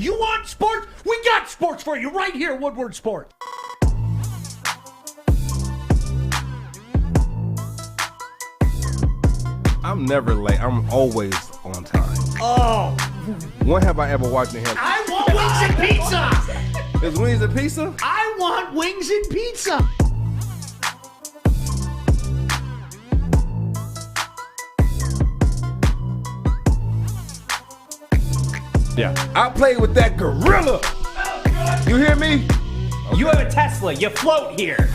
You want sports? We got sports for you right here, Woodward Sports. I'm never late. I'm always on time. Oh. When have I ever watched him? I want wings and pizza. Is wings and pizza? I want wings and pizza. Yeah. I played with that gorilla. You hear me? Okay. You have a Tesla. You float here.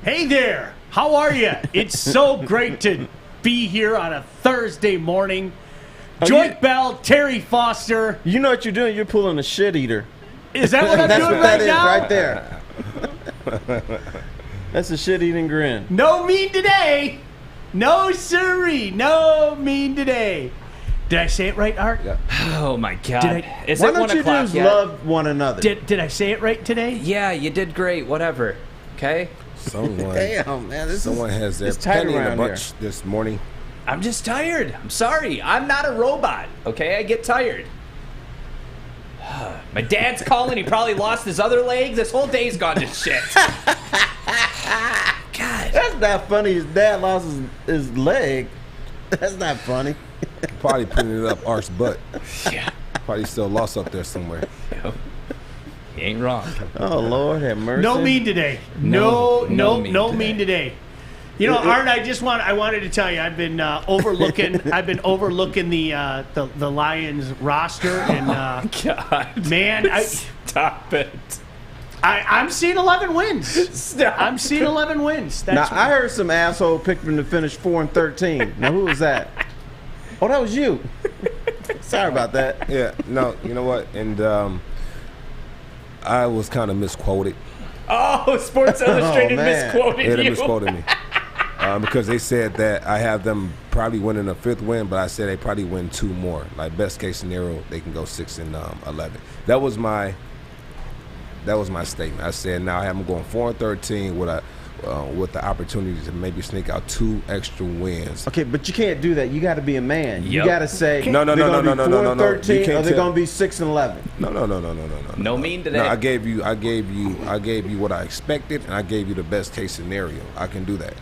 Hey there. How are you? It's so great to be here on a Thursday morning. Joique Bell, Terry Foster. You know what you're doing? You're pulling a shit eater. Is that what I'm doing right now? That's what that is right there. That's a shit-eating grin. No mean today. No siree. No mean today. Did I say it right, Art? Yeah. Oh, my God. Is Why it 1 don't you o'clock just yet? love one another? Did I say it right today? Yeah, you did great. Whatever. Okay? Someone, Damn, man. someone has their it's tight penny in a around bunch this morning. I'm just tired. I'm sorry. I'm not a robot. Okay? I get tired. My dad's calling. He probably lost his other leg. This whole day's gone to shit. God. That's not funny. His dad lost his leg. That's not funny. Probably putting it up Art's butt. Yeah. Probably still lost up there somewhere. Yep. You ain't wrong. Oh, Lord, have mercy. No mean today. No mean today. You know, Art, I wanted to tell you, I've been overlooking the Lions roster, and God, man, stop it. I'm seeing 11 wins. Stop. I'm seeing 11 wins. Now, I heard some asshole picked them to finish 4-13. Now, who was that? Oh, that was you. Sorry about that. Yeah, no, you know what? And I was kind of misquoted. Oh, Sports Illustrated misquoted Yeah, they you. misquoted me. Because they said that I have them probably winning a 5th win, but I said they probably win 2 more. Like, best case scenario, they can go 6-11. That was my statement. I said now I have them going 4-13 with the opportunity to maybe sneak out 2 extra wins. Okay, but you can't do that. You got to be a man. Yep. You got to say No. they're going to be 4-13 You or they're tell- going to be 6-11. No. No mean today. No, I gave you what I expected, and I gave you the best case scenario. I can do that.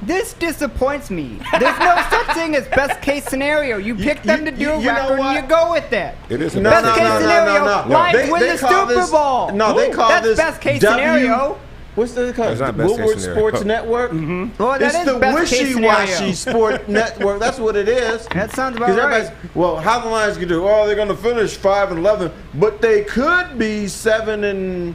This disappoints me. There's no such thing as best case scenario. You pick them to do a you know record what? and you go with that. It is a No, best Best case case scenario. scenario, Lions win the call Super this- Bowl. No, they call That's this best case W- scenario. What's the called? It's not best case Woodward scenario. Sports Network? Well, that It's is the best case wishy-washy scenario. sport network. That's what it is. That sounds about 'Cause right. everybody's, well, how the Lions can do? Oh, they're going to finish 5-11, but they could be 7-10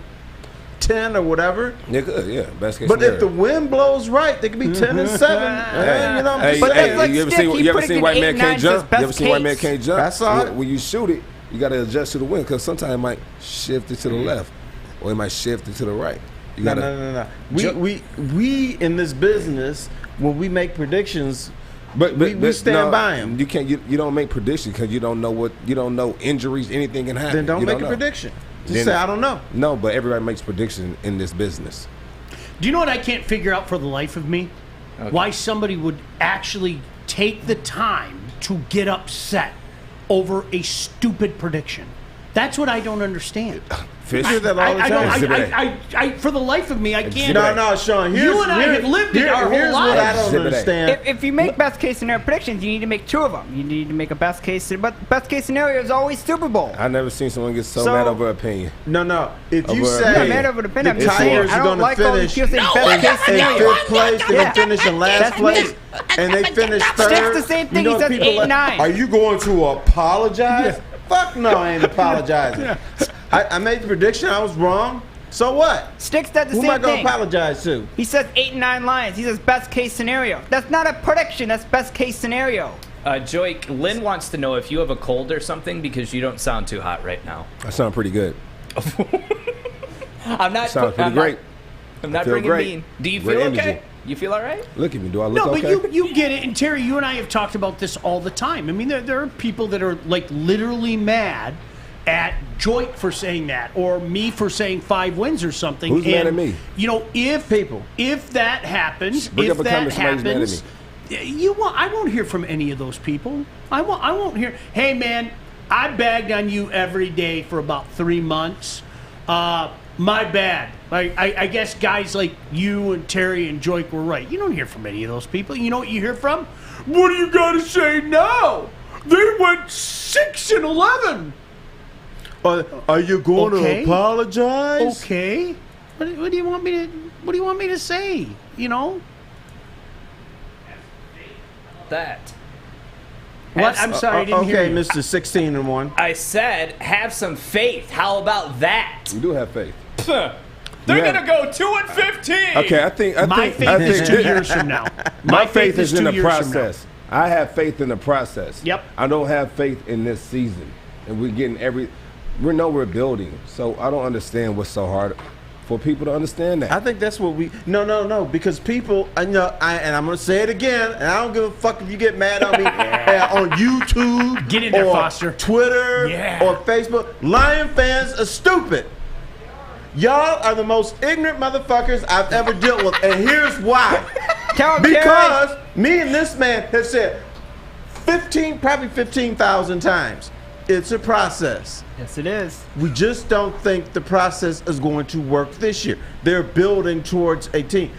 or whatever. Yeah, good. Yeah, best case But scenario. if the wind blows right, they could be 10-7. You know, Hey, But that's like you ever Stick, seen? he You ever put it seen in White Man 8-9 Can't says Jump? You best ever seen White Man case. Can't Jump? I saw it. When you shoot it, you got to adjust to the wind because sometimes it might shift it to the left, or it might shift it to the right. You gotta, No. We in this business, when we make predictions, But we stand by 'em. You can't. You don't make predictions because you don't know injuries. Anything can happen. then don't You make a know. prediction. Just Then- say, I don't know. No, but everybody makes predictions in this business. Do you know what I can't figure out for the life of me? Okay. Why somebody would actually take the time to get upset over a stupid prediction. That's what I don't understand. Fish. do that all the I time. don't. For the life of me, I can't. No, Sean. You and I have lived it our whole Here's what I lives. don't Exhibit A. understand. If you make best case scenario predictions, you need to make 2 of them. You need to make a best case, but best case scenario is always Super Bowl. I never seen someone get so So- mad over opinion. No. If you Over- I'm not say mad over the pin. I'm the just saying Tigers I are don't going to like all these finish people saying best case in scenario. 5th place, they're going to finish in last That's place, me. and they finish 3rd. Stick's the same thing. You know, He says people 8-9. Are you going to apologize? Fuck no, I ain't apologizing. I made the prediction. I was wrong. So what? Sticks does the Who am I same going thing. to apologize to? He says 8-9 Lions. He says best case scenario. That's not a prediction. That's best case scenario. Joique, Lynn wants to know if you have a cold or something because you don't sound too hot right now. I sound pretty good. I'm not. Sounds pretty great. I'm not feel bringing great. mean. Do you Great feel energy. okay? You feel all right? Look at me. Do I look No, okay? but you get it. And Terry, you and I have talked about this all the time. I mean, there are people that are like literally mad at Joique for saying that, or me for saying 5 wins or something. Who's mad at me? You know, if that happens, Bring up a comment somebody's mad at me. I won't hear from any of those people. I won't hear. Hey man, I bagged on you every day for about 3 months. My bad. I guess guys like you and Terry and Joique were right. You don't hear from any of those people. You know what you hear from? What do you got to say now? They went 6-11. Are you going to apologize? Okay. What do you want me to? What do you want me to say? You know. That. What? I'm sorry, I didn't hear you. Mr. 16-1. I said, have some faith. How about that? We do have faith. They're gonna go 2-15. Okay, I think My faith is 2 years from now. My faith is in 2 the years from now. process. I have faith in the process. Yep. I don't have faith in this season, and we're building. So I don't understand what's so hard for people to understand that. I think that's what no, because people, and I'm going to say it again, and I don't give a fuck if you get mad on me on YouTube, Get in there, or Foster. Twitter, Yeah. or Facebook. Lion fans are stupid. Y'all are the most ignorant motherfuckers I've ever dealt with, and here's why. Because me and this man have said probably 15,000 times, it's a process. Yes, it is. We just don't think the process is going to work this year. They're building towards a team.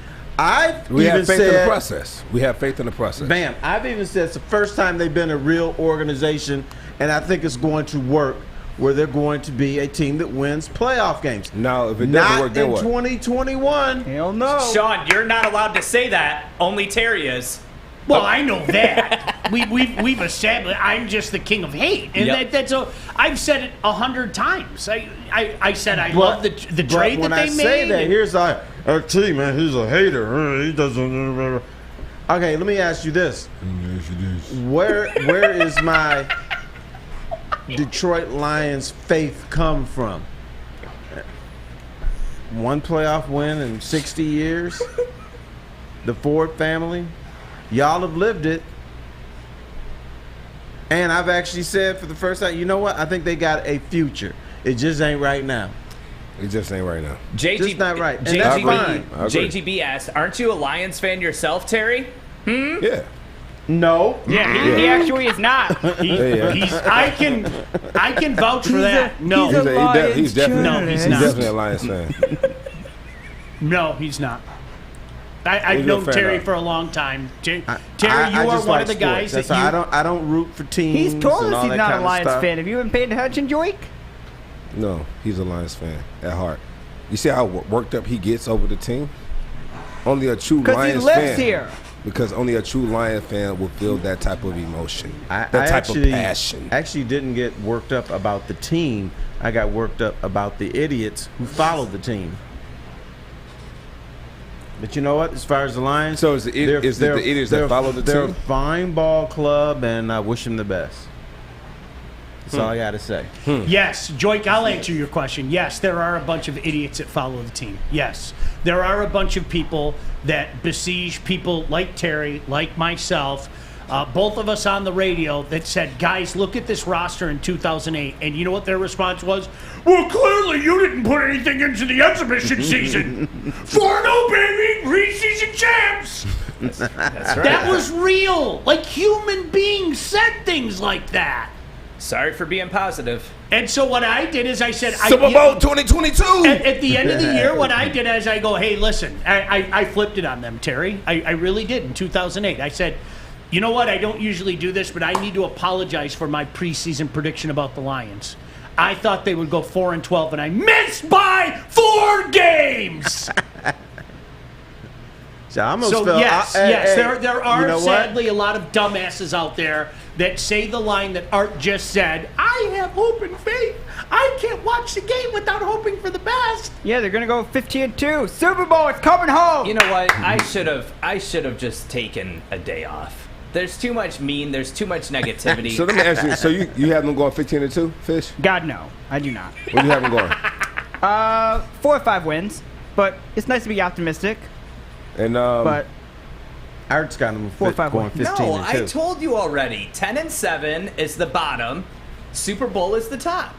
We have faith in the process. We have faith in the process. Bam. I've even said it's the first time they've been a real organization, and I think it's going to work where they're going to be a team that wins playoff games. Now, if it doesn't work, then what? Not in 2021. Hell no. Sean, you're not allowed to say that. Only Terry is. Well, I know that. We've established I'm just the king of hate, and Yep. I've said it 100 times. I said I love the trade that they made. When I say that, here's our team, man. He's a hater. He doesn't. Okay, let me ask you this. Where is my Detroit Lions faith come from? 1 playoff win in 60 years. The Ford family. Y'all have lived it. And I've actually said for the first time, you know what? I think they got a future. It just ain't right now. It just ain't right now. Just not right. And that's fine. JGB asked, aren't you a Lions fan yourself, Terry? Yeah. No. Yeah, he actually is not. I can vouch for that. No, He's definitely he's not. definitely a Lions fan. No, he's not. I've Who's known your fan Terry of? for a long time. Terry, I you are just one like of the guys sports. that That's I don't root for teams. He's told and us all he's that not kind a of Lions stuff. fan. Have you been paying attention, Joique? No, he's a Lions fan at heart. You see how worked up he gets over the team? Only a true Because Lions he lives fan. here. Because only a true Lion fan will feel that type of emotion, I type of passion. actually didn't get worked up about the team. I got worked up about the idiots who followed the team. But you know what? As far as the Lions, So is it the idiots that follow the they're team? a fine ball club, and I wish them the best. That's all I got to say. Yes, Joique, I'll answer your question. Yes, there are a bunch of idiots that follow the team. Yes, there are a bunch of people that besiege people like Terry, like myself, both of us on the radio that said, guys, look at this roster in 2008. And you know what their response was? Well, clearly you didn't put anything into the exhibition season. 4-0, baby! Preseason champs! That's right. That was real. Like, human beings said things like that. Sorry for being positive. And so what I did is I said, Super Bowl 2022. At the end of the year, what I did is I go, hey, listen, I flipped it on them, Terry. I really did in 2008. I said, you know what? I don't usually do this, but I need to apologize for my preseason prediction about the Lions. I thought they would go 4-12, and I missed by 4 games. So I almost So felt, yes, there are you know what? sadly a lot of dumbasses out there that say the line that Art just said. I have hope and faith. I can't watch the game without hoping for the best. Yeah, they're gonna go 15-2. Super Bowl is coming home. You know what? I should have just taken a day off. There's too much there's too much negativity. So let me ask you. So you have them going 15-2, Fish? God no, I do not. What do you have them going? 4 or 5 wins, but it's nice to be optimistic. And But Art's got them 4 or 5 going wins. 15 no, and I told you already. 10-7 is the bottom. Super Bowl is the top.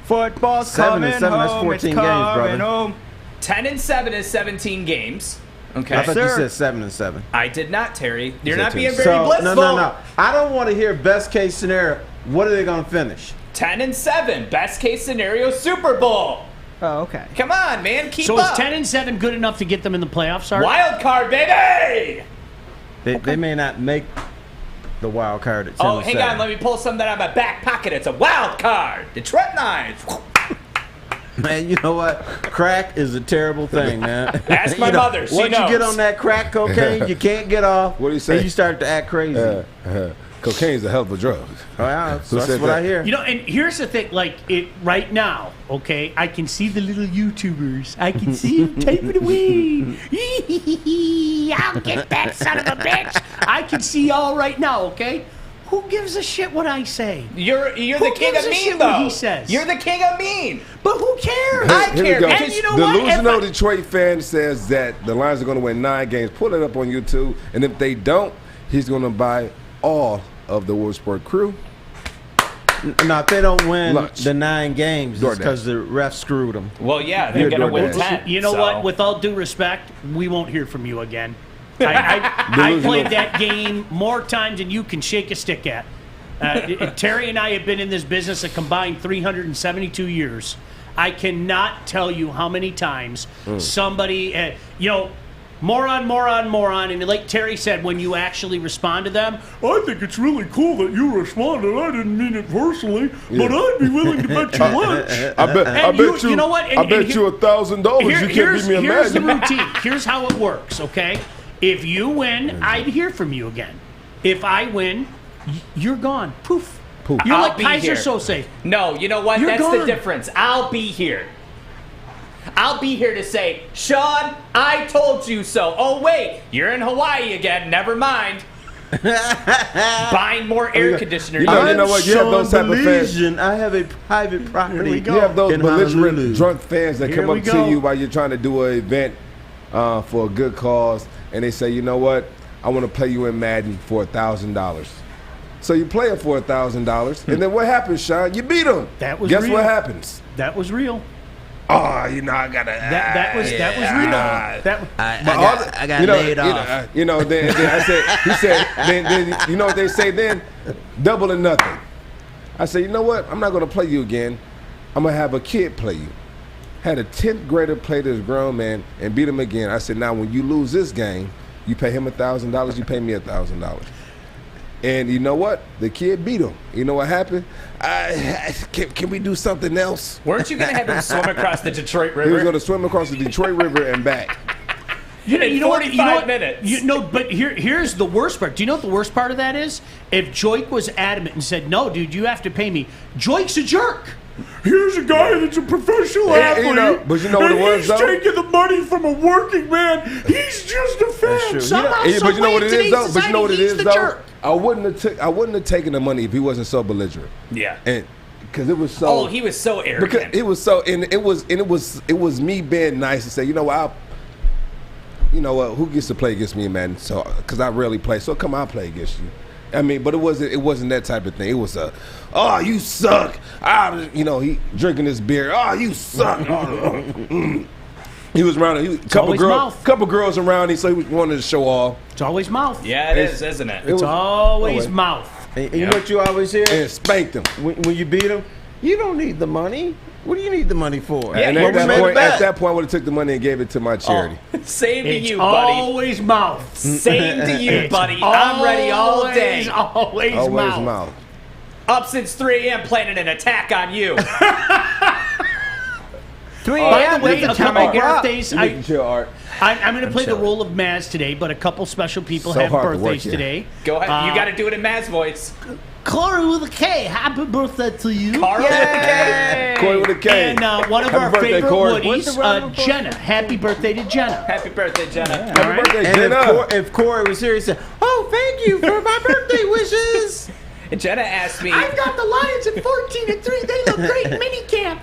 Football's 7 coming and 7, that's home. 14 it's games, coming brother. home. 10-7 is 17 games. Okay. I thought you Sir. said 7 and 7. I did not, Terry. You're said not being 10. very So blissful. no. I don't want to hear best case scenario. What are they going to finish? 10-7, best case scenario, Super Bowl. Oh, okay. Come on, man, keep So up. is 10-7 good enough to get them in the playoffs, Art? Wild card, baby. They may not make the wild card at 10 Oh, and hang 7. on, let me pull something out of my back pocket. It's a wild card. Detroit Lions. Man, you know what? Crack is a terrible thing, man. Ask my mother. She Once knows. you get on that crack cocaine, you can't get off. What do you say? And you start to act crazy. Cocaine's a hell of a drug. Oh, yeah, so Who that's said what that? I hear. You know, and here's the thing, like it right now, okay? I can see the little YouTubers. I can see them typing away. I'll get that son of a bitch. I can see all right now, okay? Who gives a shit what I say? You're the Who king gives of a mean, shit though. what he says? You're the king of mean. But who cares? I Here we care. go. because And you know what? Delusional If I- Detroit fan says that the Lions are going to win 9 games. Pull it up on YouTube. And if they don't, he's going to buy all of the Woodsport crew. Now, if they don't win Lunch. the 9 games, it's DoorDash. because the refs screwed them. Well, yeah, they're You're going to win DoorDash. 10. You know so. what? With all due respect, we won't hear from you again. I played that game more times than you can shake a stick at. Terry and I have been in this business a combined 372 years. I cannot tell you how many times somebody, moron, and like Terry said, when you actually respond to them, I think it's really cool that you responded. I didn't mean it personally, but I'd be willing to bet you lunch. I bet you. You know what? I bet you $1,000. You can't beat me a Here's the man. routine. Here's how it works, okay? If you win, I'd hear from you again. If I win, you're gone. Poof. Poof. You're I'll like be Kaiser here. Sose. No, you know what? You're That's the gone. difference. I'll be here. I'll be here to say, Sean, I told you so. Oh, wait, you're in Hawaii again. Never mind. Buying more air conditioner. You know units. what? You have those type of fans. Baligian. I have a private property. we go. You have those in belligerent Honolulu. drunk fans that Here come we up go. to you while you're trying to do an event for a good cause, and they say, you know what? I want to play you in Madden for $1,000. So you play it for $1,000, and then what happens, Sean? You beat them. That was Guess real. what happens? That was real. Oh, I gotta. That was real. That I got laid off. Then I said, he said, then you know what they say then? Double or nothing. I said, you know what? I'm not gonna play you again. I'm gonna have a kid play you. Had a 10th grader play this grown man and beat him again. I said, now when you lose this game, you pay him $1,000. You pay me $1,000. And you know what? The kid beat him. You know what happened? Can we do something else? Weren't you going to have him swim across the Detroit He was River? going to swim across the Detroit River and back. in 45 minutes. But here's the worst part. Do you know what the worst part of that is? If Joique was adamant and said, no, dude, you have to pay me. Joique's a jerk. Here's a guy that's a professional athlete. But you know what it was, he's though? taking the money from a working man. He's just a fan. true. Somehow, But you know what it is, though? today's But you know what it society, is, he's the though? jerk. I wouldn't have taken the money if he wasn't so belligerent. Yeah. And because it was so. Oh, he was so arrogant. Because it was so, and it was me being nice and say, you know what, who gets to play against me, man? So, because I rarely play, so come on, play against you. I mean, but it wasn't that type of thing. It was oh, you suck. He drinking this beer. Oh, you suck. He was around. Couple girls around. So he wanted to show off. It's always mouth. Yeah, it is, isn't it? It's always Oh, mouth. And you know what you always hear? And spanked him. When you beat them, you don't need the money. What do you need the money for? Yeah, And you at that remember point, I would have took the money and gave it to my charity. Same to It's you, buddy. always mouth. Same to you, buddy. I'm ready all day. Always Always mouth. mouth. Up since 3 a.m. planning an attack on you. 3 By a.m. the way, a That's the time couple I get up. birthdays. You need to chill, Art. I'm going to play the chilling. role of Maz today, but a couple special people So have hard to work birthdays here. today. Go ahead. You Uh, got to do it in Matt's voice. Corey with a K, happy birthday to you. Carl with a K. Corey with a K. And one of Happy our birthday, favorite Corey. What's the Woodies, round of applause? Jenna. Happy birthday to Jenna. Happy birthday, Jenna. Happy All right. birthday, And Jenna. if Corey was here, he said, "Oh, thank you for my birthday wishes." And Jenna asked me. I've got the Lions at 14-3. They look great in minicamp.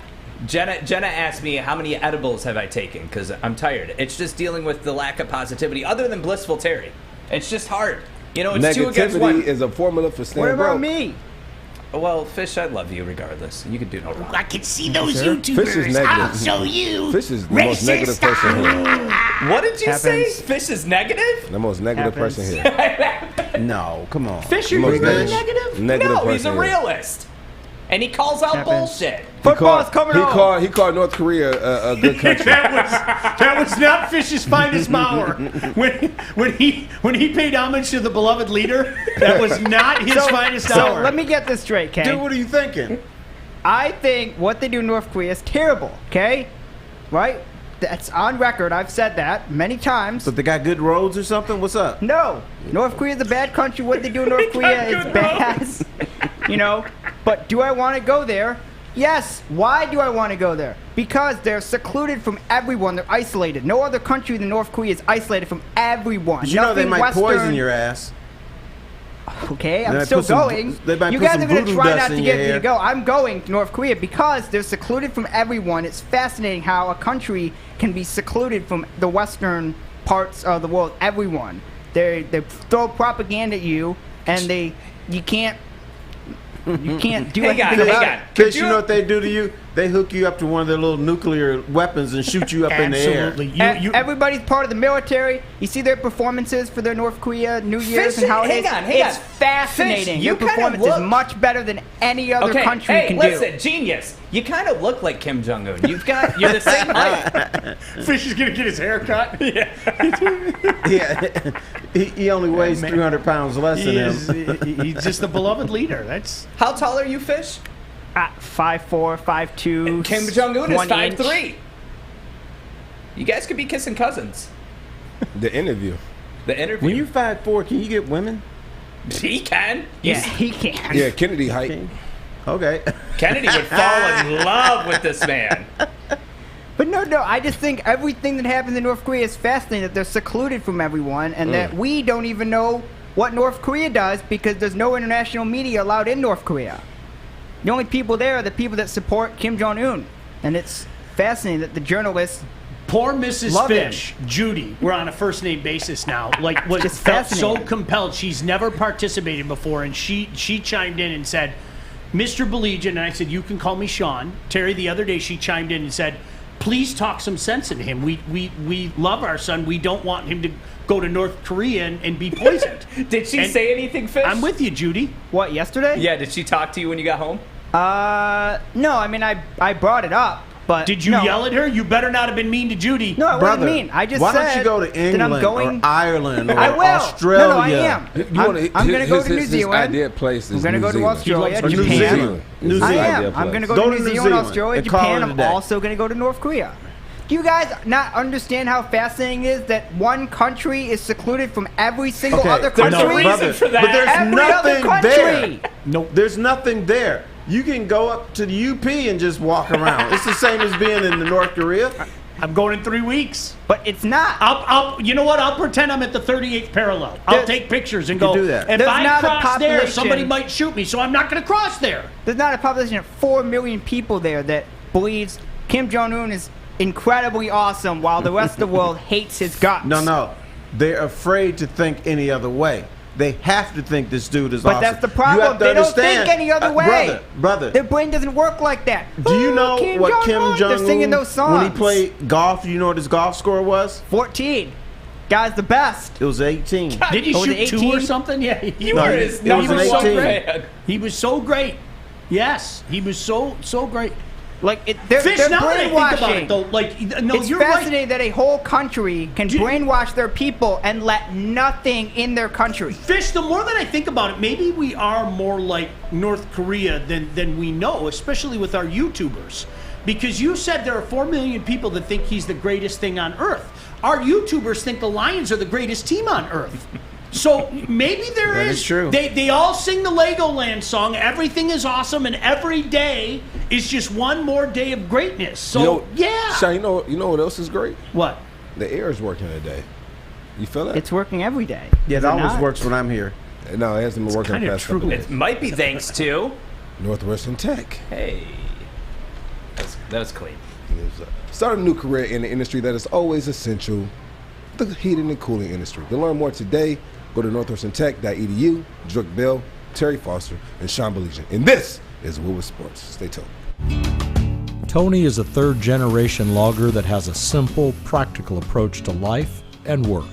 Jenna asked me how many edibles have I taken because I'm tired. It's just dealing with the lack of positivity. Other than Blissful Terry, it's just hard. It's 2 against Negativity 1. is a formula for staying What about broke. me? Well, Fish, I love you regardless. You can do no wrong. I can see those Fish is YouTubers. negative. I'll show you. Fish is the most negative person here. What did you say? Happens. Fish is negative? The most negative Happens. person here. No, come on. Fish, are you Most really negative. negative? Negative No, person he's a here. realist. And he calls out Happens. bullshit. Football's coming on. He called North Korea a good country. That was not Fish's finest hour. When he paid homage to the beloved leader, that was not his finest So hour. let me get this straight, Kay. Dude, what are you thinking? I think what they do in North Korea is terrible, okay? Right? That's on record. I've said that many times. So they got good roads or something? What's up? No, North Korea is a bad country. What they do in North Korea is bad. You know, but do I want to go there? Yes. Why do I want to go there? Because they're secluded from everyone. They're isolated. No other country than North Korea is isolated from everyone. But you know they Nothing might Western. poison your ass. Okay, They I'm might still put some- going. they might You put guys some are going to voodoo try dust not to in get your me to hair. go. I'm going to North Korea because they're secluded from everyone. It's fascinating how a country can be secluded from the Western parts of the world. Everyone. They throw propaganda at you, and you can't do Hang anything on, about hang it. on. Fish, you know what they do to you? They hook you up to one of their little nuclear weapons and shoot you up in the air. Absolutely. Everybody's part of the military. You see their performances for their North Korea New Year's Fish, and holidays. hang on. It's fascinating. Fish, Your you kinda performance look- is much better than any other Okay, country hey, can listen, do. genius. You kind of look like Kim Jong Un. You're the same height. Fish is going to get his hair cut. Yeah, he only weighs 300 pounds less than him. He's just the beloved leader. That's How tall are you, Fish? 5'4", 5'2". Kim Jong Un is 1 inch. 5'3". You guys could be kissing cousins. The interview. The interview. When you 5'4", can you get women? He can. Yeah, he can. Yeah, Kennedy height. Okay. Kennedy would fall in love with this man. But no, I just think everything that happens in North Korea is fascinating, that they're secluded from everyone, and that we don't even know what North Korea does because there's no international media allowed in North Korea. The only people there are the people that support Kim Jong-un. And it's fascinating that the journalists... poor Mrs. Love Fish, Judy. We're on a first name basis now. Like, was Just felt so fascinating. compelled. She's never participated before, and she chimed in and said, "Mr. Baligian," and I said, "You can call me Sean." Terry, the other day, she chimed in and said, "Please talk some sense into him. We love our son. We don't want him to go to North Korea and be poisoned." Did she And say anything, Fish? I'm with you, Judy. What, yesterday? Yeah, did she talk to you when you got home? No, I mean, I brought it up, but... Did you no. yell at her? You better not have been mean to Judy. No, I Brother, wasn't mean. I just why said don't you go to that England I'm going... or Ireland or I will. Australia? No, I am. I'm going to go to New His Zealand. ideal place is I'm going to New go to Zealand. Australia, Or New Japan. Zealand. New I Zealand. am. I'm going to go, Go to to New New Zealand, Zealand Australia, and call Japan. it a I'm day. also going to go to North Korea. Do you guys not understand how fascinating it is that one country is secluded from every single other There's country? a reason for that. But there's Every other nothing country. there. Nope. There's nothing there. You can go up to the UP and just walk around. It's the same as being in the North Korea. I'm going in 3 weeks. But it's not. I'll you know what? I'll pretend I'm at the 38th parallel. I'll There- take pictures and You go. can do that. If There's I not a cross there, population- somebody might shoot me, so I'm not going to cross there. There's not a population of 4 million people there that believes Kim Jong-un is incredibly awesome while the rest of the world hates his guts. No. They're afraid to think any other way. They have to think this dude is But awesome. that's the You problem. have to They don't understand, think any other way. Brother. Their brain doesn't work like that. Do you know Kim what Kim Jong-un? Jong-un, They're singing those songs. when he played golf, do you know what his golf score was? 14. Guy's the best. It was 18. Did he Oh, was shoot it 2 or 18? something? Yeah. You No, were it his was number an one 18. fan. He was so great. Yes, he was so great. Like they're Fish, they're now that I think about brainwashing. it, though, like, no, It's you're right. fascinating that a whole country can Do you- brainwash their people and let nothing in their country. Fish, the more that I think about it, maybe we are more like North Korea than we know, especially with our YouTubers. Because you said there are 4 million people that think he's the greatest thing on earth. Our YouTubers think the Lions are the greatest team on earth. So maybe there That is. is true. They all sing the Legoland song. Everything is awesome, and every day is just one more day of greatness. So yeah. Sean, you know what else is great? What? The air is working today. You feel that? It's working every day. Yeah, Is it it always not? works when I'm here. No, it hasn't been working the kinda past couple true. days. It might be thanks to. Northwestern Tech. Hey. That was clean. Start a new career in the industry that is always essential, the heating and cooling industry. To learn more today, go to northwesterntech.edu. Joique Bell Terry Foster, and Sean Baligian. And this is Woodward Sports. Stay tuned. Tony is a third-generation logger that has a simple, practical approach to life and work.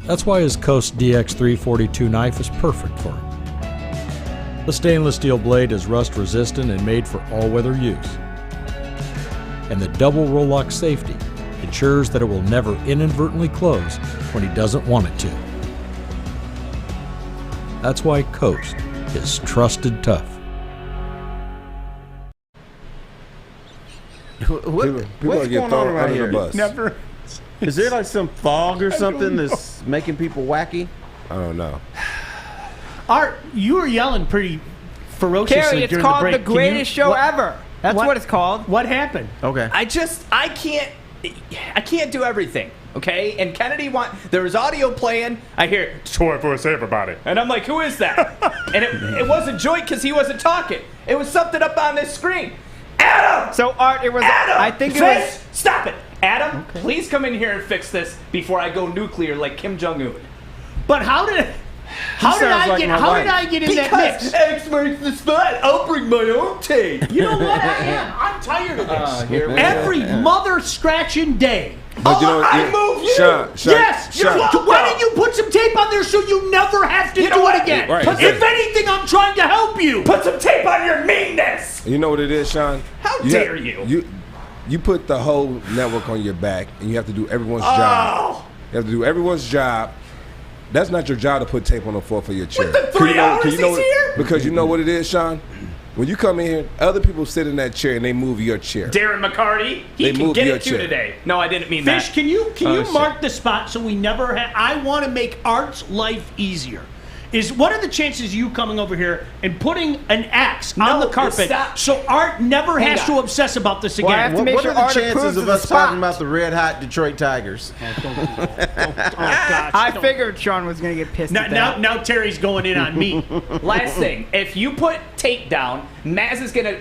That's why his Coast DX342 knife is perfect for him. The stainless steel blade is rust-resistant and made for all-weather use. And the double roll-lock safety ensures that it will never inadvertently close when he doesn't want it to. That's why Coast is trusted tough. People What's get going on thrown around under here? the bus. Never. Is there like some fog or something that's making people wacky? I don't know. Art, you were yelling pretty ferociously Carrie, it's during called the break. the Can you- greatest show what- ever. That's what it's called. What happened? Okay. I can't do everything, okay? And Kennedy there was audio playing. I hear 24/7 everybody, and I'm like, who is that? And it wasn't Joique because he wasn't talking. It was something up on this screen. Adam. So Art, it was. Adam, I think it was. Stop it, Adam. Please come in here and fix this before I go nuclear like Kim Jong-un. But how did sounds like my wife. I get in that Because mix? X marks the spot. I'll bring my own tape. You know what? I'm tired of this. Here we go. Every mother scratching day. But you know, I move you. Sean, Yes. Sean, Why didn't you put some tape on there so you never have to You know do what? it again? Right. If anything, I'm trying to help you. Put some tape on your meanness. you know what it is, Sean? How dare you? You put the whole network on your back, and you have to do everyone's job. You have to do everyone's job. That's not your job to put tape on the floor for your chair. the 3 hours he's what, here? Because you know what it is, Sean? When you come in here, other people sit in that chair and they move your chair. Darren McCarty, he They can moved get your it too chair. today. No, I didn't mean Fish, that. can you shit. mark the spot so we never have? I want to make Art's life easier. What are the chances of you coming over here and putting an X on No, the carpet stop. so Art never Hang has on. to obsess about this Well, I again? have to make What sure are the Art chances approves of the us spot. talking about the red hot Detroit Tigers? I figured Sean was gonna get pissed at that. Now Terry's going in on me. Last thing, if you put tape down, Maz is gonna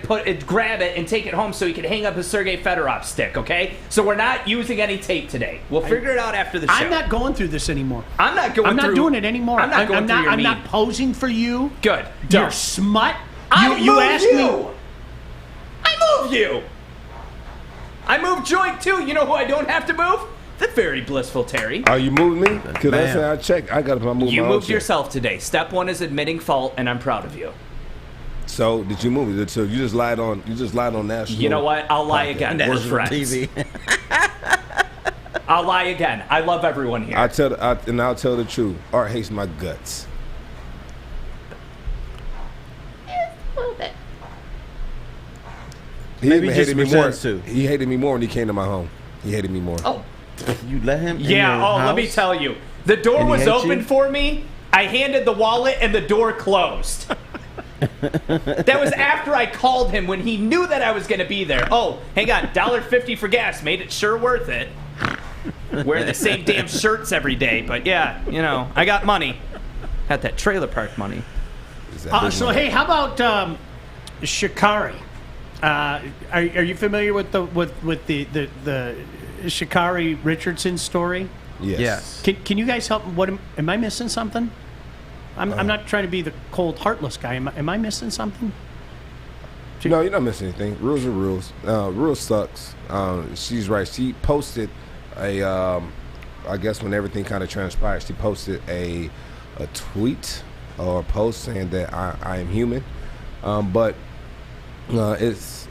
grab it and take it home so he can hang up his Sergei Fedorov stick. Okay? So we're not using any tape today. We'll figure it out after the show. I'm not going through this anymore. I'm not going. I'm not through, doing it anymore. I'm not going through your I'm not meme. posing for you. Good. You're Don't. smut. You asked you. me. I moved you. I moved Joique too. You know who I don't have to move? The very blissful Terry. Are you moving me? Because I Man. said I checked. I got to move You my own moved chair. yourself today. Step one is admitting fault, and I'm proud of you. So did you move it? So you just lied on. You just lied on national. You know what? I'll lie again. We're National friends. TV. I'll lie again. I love everyone here. I'll tell the truth. Art hates my guts. He Maybe even just hated me more. pretends to. He hated me more when he came to my home. He hated me more. Oh, You let him in yeah. your Oh, let me house? tell you. The door And he was hates open you? for me. I handed the wallet, and the door closed. That was after I called him when he knew that I was going to be there. Oh, hang on. $1.50 for gas made it sure worth it. Wear the same damn shirts every day. But yeah, you know, I got money. Had that trailer park money. Is that big So one? hey, how about Sha'Carri? Are you familiar with the Sha'Carri Richardson story? Yes. Can you guys help? Am I missing something? I'm not trying to be the cold, heartless guy. Am I missing something? No, you're not missing anything. Rules are rules. Rules sucks. She's right. She posted I guess when everything kind of transpired, she posted a tweet or a post saying that I am human. But it's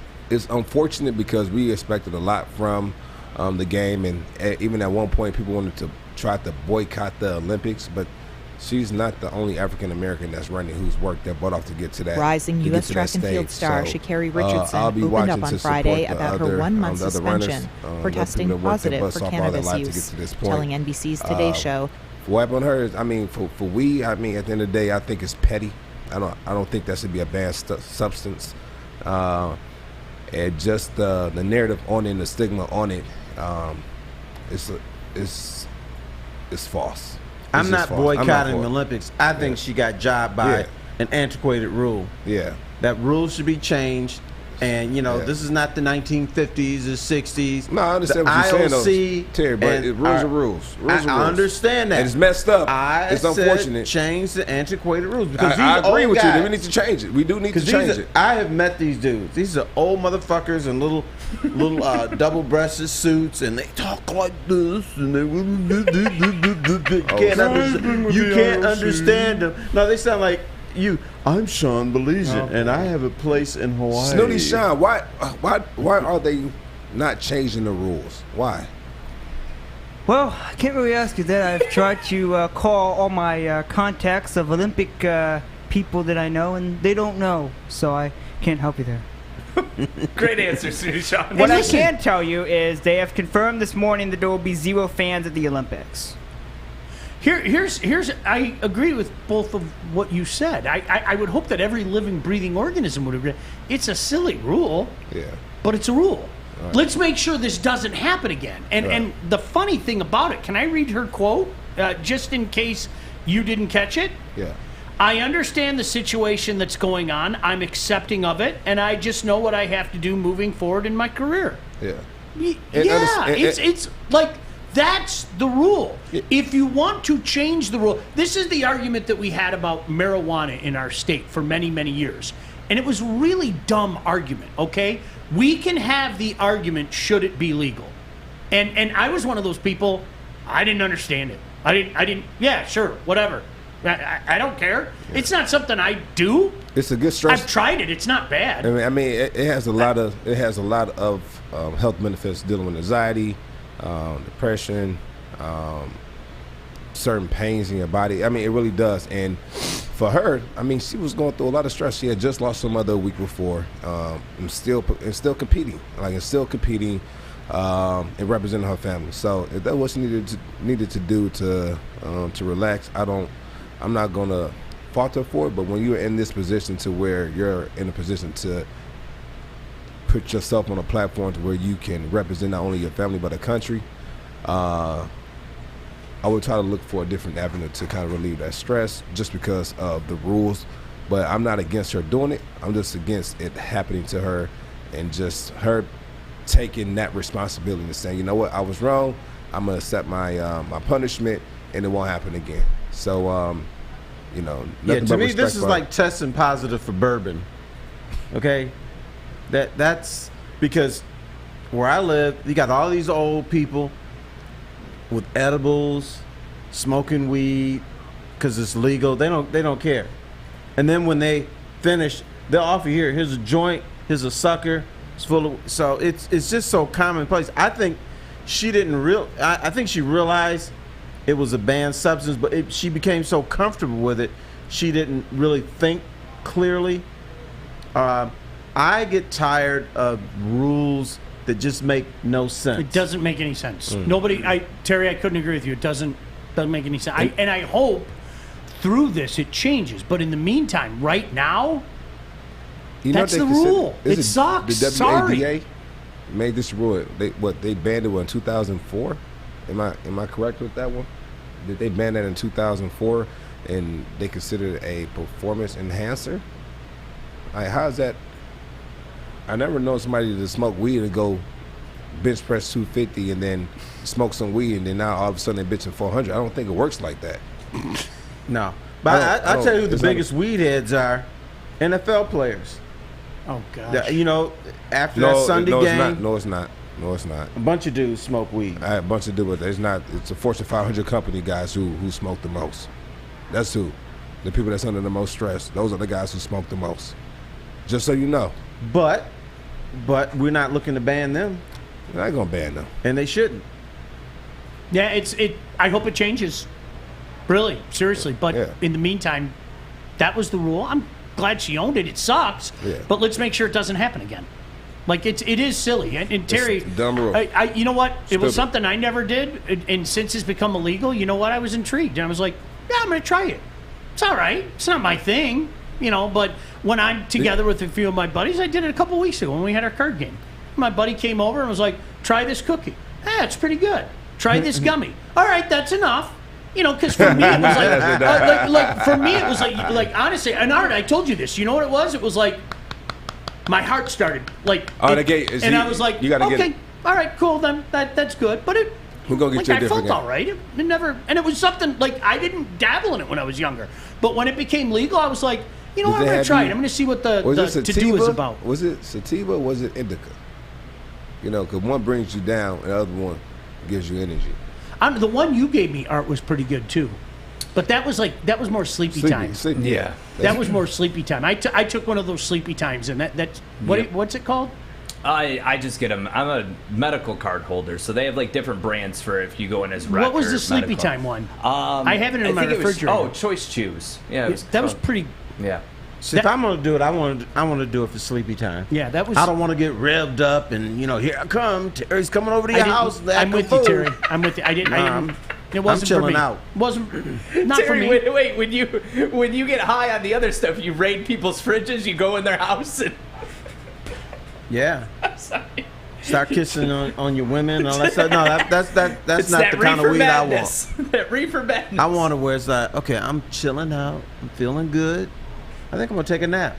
unfortunate because we expected a lot from the game, and even at one point people wanted to try to boycott the Olympics, but she's not the only African American that's running who's worked their butt off to get to that. Rising to get U.S. to track that and field stage. star So, Sha'Carri Richardson I'll be opened watching up on to Friday support the about other, her 1 month the other suspension runners, for the testing people that work their positive butts for off all their cannabis life to get use. to this point. Telling NBC's Today Show, What happened to her is, I mean, for we, I mean, at the end of the day, I think it's petty. I don't think that should be a banned substance. And just the narrative on it and the stigma on it, it's false. I'm It's not just false. I'm boycotting for the it. Olympics. I think she got jobbed by Yeah. an antiquated rule. Yeah. That rule should be changed. And, this is not the 1950s or 60s. No, I understand the what you're IOC, saying, though, Terry, but rules are rules. Rules are rules. I understand that. And it's messed up. It's unfortunate. Change the antiquated rules. Because I agree with guys, you. We need to change it. We do need to change it. I have met these dudes. These are old motherfuckers in little double-breasted suits, and they talk like this, and they you can't understand them. No, they sound like you. I'm Sean Baligian, and I have a place in Hawaii. Snooty Sean, why are they not changing the rules? Why? Well, I can't really ask you that. I've tried to call all my contacts of Olympic people that I know, and they don't know, so I can't help you there. Great answer, Snooty Sean. What I can tell you is they have confirmed this morning that there will be 0 fans at the Olympics. Here's I agree with both of what you said. I would hope that every living, breathing organism would agree. It's a silly rule, but it's a rule. Right. Let's make sure this doesn't happen again. And the funny thing about it, can I read her quote just in case you didn't catch it? Yeah. I understand the situation that's going on. I'm accepting of it, and I just know what I have to do moving forward in my career. Yeah. It's like that's the rule. If you want to change the rule, this is the argument that we had about marijuana in our state for many, many years. And it was a really dumb argument, okay? We can have the argument, should it be legal? And I was one of those people, I didn't understand it. I didn't, yeah, sure, whatever. I don't care. Yeah. It's not something I do. It's a good stress. I've tried it. It's not bad. I mean, it has a lot of health benefits dealing with anxiety, depression, certain pains in your body. I mean, it really does. And for her, I mean, she was going through a lot of stress. She had just lost her mother a week before, and still competing, and representing her family. So if that was needed to do to relax, I'm not gonna falter for it. But when you're in this position to where you're in a position to put yourself on a platform to where you can represent not only your family but a country, I would try to look for a different avenue to kind of relieve that stress just because of the rules. But I'm not against her doing it. I'm just against it happening to her and just her taking that responsibility and saying, you know what, I was wrong. I'm going to accept my punishment and it won't happen again. So, to me, this is like testing positive for bourbon. Okay? That's because where I live, you got all these old people with edibles, smoking weed, because it's legal. They don't care. And then when they finish, they'll offer here's a joint, here's a sucker. It's full of, so it's just so commonplace. I think she didn't I think she realized it was a banned substance, but she became so comfortable with it, she didn't really think clearly. I get tired of rules that just make no sense. It doesn't make any sense. Terry, I couldn't agree with you. It doesn't make any sense. And I hope through this it changes. But in the meantime, right now, that's the rule. It sucks. The WADA Sorry. made this rule. They banned it in 2004. Am I correct with that one? Did they ban that in 2004 and they considered it a performance enhancer? How's that? I never known somebody to smoke weed and go bench press 250 and then smoke some weed and then now all of a sudden they're benching 400. I don't think it works like that. No. But I tell you who the biggest weed heads are. NFL players. Oh, gosh. After that Sunday game. No, it's not. A bunch of dudes smoke weed. A bunch of dudes, but it's not. It's a Fortune 500 company guys who smoke the most. That's who. The people that's under the most stress. Those are the guys who smoke the most. Just so you know. But we're not looking to ban them. We're not gonna ban them. And they shouldn't. Yeah, I hope it changes. Really, seriously. But in the meantime, that was the rule. I'm glad she owned it. It sucks. Yeah. But let's make sure it doesn't happen again. Like it is silly. And Terry, it's dumb rule. You know what? It was something I never did, and since it's become illegal, you know what? I was intrigued, and I was like, yeah, I'm gonna try it. It's all right. It's not my thing, But when I'm together with a few of my buddies, I did it a couple weeks ago when we had our card game. My buddy came over and was like, try this cookie. It's pretty good. Try this gummy. All right, that's enough. Because for me it was like for me it was like honestly, and Art, I told you this. You know what it was? It was like my heart started like. Oh, the gate is and he- I was like, you gotta okay, get it. all right, cool. Then that's good. But it. We're gonna get Like, you a I different felt game. all right. It never, and it was something like I didn't dabble in it when I was younger. But when it became legal, I was like, you know Did what, I'm they gonna have try you- it. I'm gonna see what the Was it to sativa? do is about. Was it sativa or was it indica? You know, because one brings you down and the other one gives you energy. The one you gave me, Art, was pretty good too. But that was more sleepy time. Sleepy, Yeah. That was more sleepy time. I took one of those sleepy times, and that's what's it called? I just get them. I'm a medical card holder, so they have like different brands for if you go in as rec What was or the sleepy medical. time one? I I have it in my think refrigerator. Choice Chews. Yeah, That was pretty. Yeah. See, if I'm gonna do it, I want to do it for sleepy time. Yeah, that was. I don't want to get revved up and here I come. Terry's coming over to I your didn't- house. I'm with you, Terry. I'm with you. I didn't. It wasn't for chilling me. out. Wasn't not for Terry, me. wait, when you get high on the other stuff, you raid people's fridges, you go in their house and Yeah. I'm sorry. Start kissing on your women and all that stuff. No, that's It's not that the kind of reefer weed madness. That reefer madness. I want. I want it where it's like, okay, I'm chilling out. I'm feeling good. I think I'm gonna take a nap.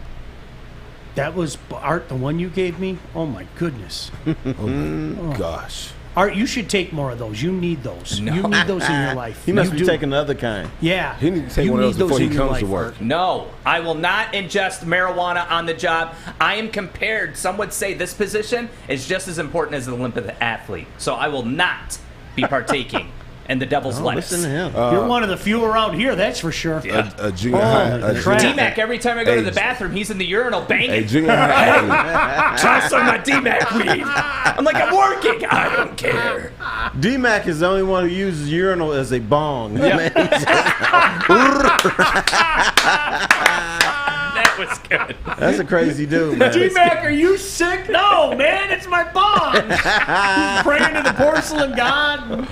That was Art, the one you gave me. Oh my goodness, Gosh. Art, you should take more of those. You need those. No. You need those in your life. He must You be do. taking the other kind. Yeah, He needs to take You one of need those before he in your comes to life, work. Art. No, I will not ingest marijuana on the job. I am compared. Some would say this position is just as important as the Olympic athlete. So I will not be partaking in the devil's Oh, lettuce. listen to him. You're one of the few around here, that's for sure. A junior high. A crap. junior, D-Mac, every time I go to Hey. the bathroom, he's in the urinal a banging. junior high. Try some of my D-Mac weed. I'm like, I'm working. I don't care. D-Mac is the only one who uses urinal as a bong. That was good. That's a crazy dude, man. D-Mac, are you sick? No, man, it's my bong. Praying to the porcelain god.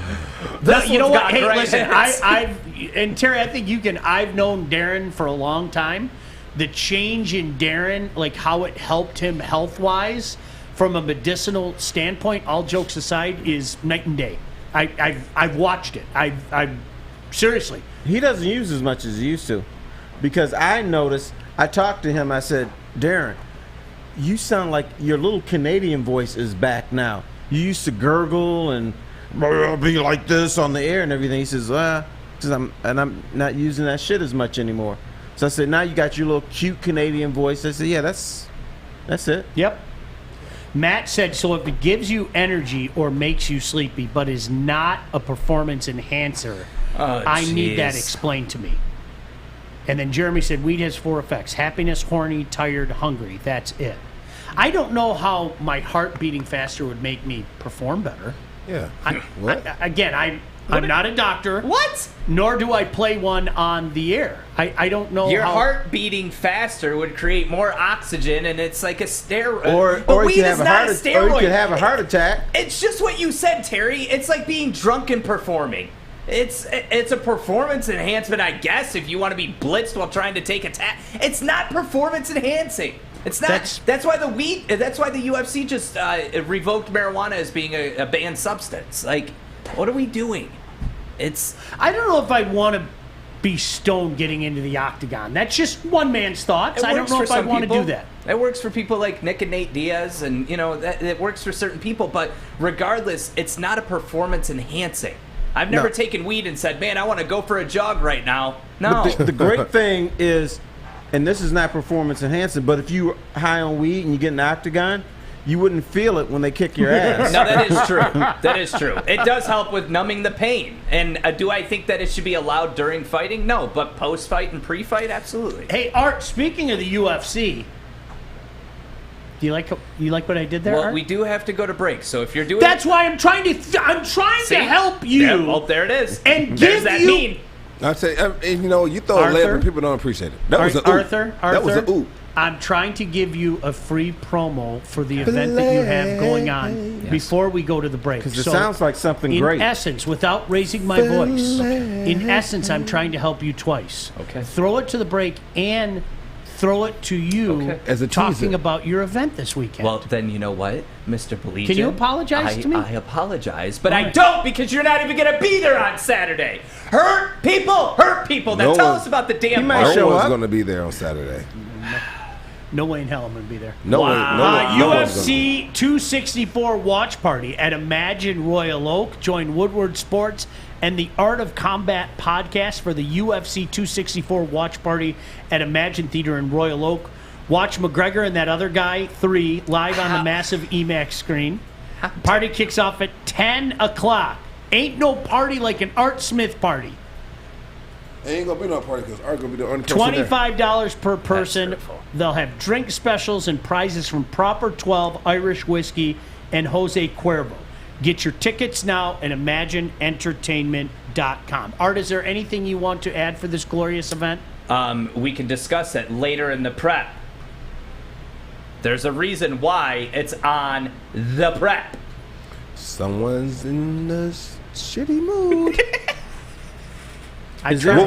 This You know one's what? got Hey, great listen, hits. and Terry, I think you can. I've known Darren for a long time. The change in Darren, like how it helped him health-wise, from a medicinal standpoint, all jokes aside, is night and day. I've watched it. I've seriously. He doesn't use as much as he used to, because I noticed. I talked to him. I said, Darren, you sound like your little Canadian voice is back now. You used to gurgle and be like this on the air and everything. He says, I'm not using that shit as much anymore. So I said, now you got your little cute Canadian voice. I said, yeah, that's it. Yep. Matt said, so if it gives you energy or makes you sleepy, but is not a performance enhancer, Oh, I need that jeez. explained to me. And then Jeremy said, weed has 4 effects: happiness, horny, tired, hungry. That's it. I don't know how my heart beating faster would make me perform better. Yeah. I'm not a doctor. What? Nor do I play one on the air. I don't know Your how. heart beating faster would create more oxygen, and it's like a steroid. Or but you weed could is have a not heart a steroid. or you could have a heart attack. It's just what you said, Terry. It's like being drunk and performing. It's a performance enhancement, I guess, if you want to be blitzed while trying to take a tap. It's not performance enhancing. It's not. That's why the UFC just revoked marijuana as being a banned substance. Like, what are we doing? I don't know if I want to be stoned getting into the octagon. That's just one man's thoughts. I don't know if I want to do that. It works for people like Nick and Nate Diaz, and it works for certain people. But regardless, it's not a performance enhancing. I've never taken weed and said, "Man, I want to go for a jog right now." No. But the great thing is, and this is not performance enhancing, but if you were high on weed and you get in the octagon, you wouldn't feel it when they kick your ass. No, that is true. That is true. It does help with numbing the pain. And do I think that it should be allowed during fighting? No, but post-fight and pre-fight, absolutely. Hey, Art, speaking of the UFC, do you like what I did there, Well, Art? we do have to go to break. So if you're doing That's why I'm trying to See? help you. Yeah, well, there it is. And There's give that you- meme. I say, and you throw a Arthur? lead, but people don't appreciate it. That was an Arthur, That was a ooh. I'm trying to give you a free promo for the event that you have going on before we go to the break. Because it sounds like something in great. essence, without raising my voice, in essence, I'm trying to help you twice. Okay. Throw it to the break and throw it to you Okay. As a talking teaser. about your event this weekend. Well, then you know what, Mr. Baligian? Can you apologize to me? I apologize, but All I right. don't because you're not even going to be there on Saturday. Hurt people. Now No tell one- us about the damn might No show one's up. going to be there on Saturday. No way in hell I'm going to be there. No way. No one's gonna be. UFC 264 watch party at Imagine Royal Oak. Join Woodward Sports and the Art of Combat podcast for the UFC 264 watch party at Imagine Theater in Royal Oak. Watch McGregor and that other guy, 3, live on the massive EMAX screen. Party kicks off at 10 o'clock. Ain't no party like an Art Smith party. Ain't gonna be no party because Art gonna be the only person there. $25 per person. They'll have drink specials and prizes from Proper 12 Irish Whiskey and Jose Cuervo. Get your tickets now at ImagineEntertainment.com. Art, is there anything you want to add for this glorious event? We can discuss it later in the prep. There's a reason why it's on the prep. Someone's in a shitty mood. Is there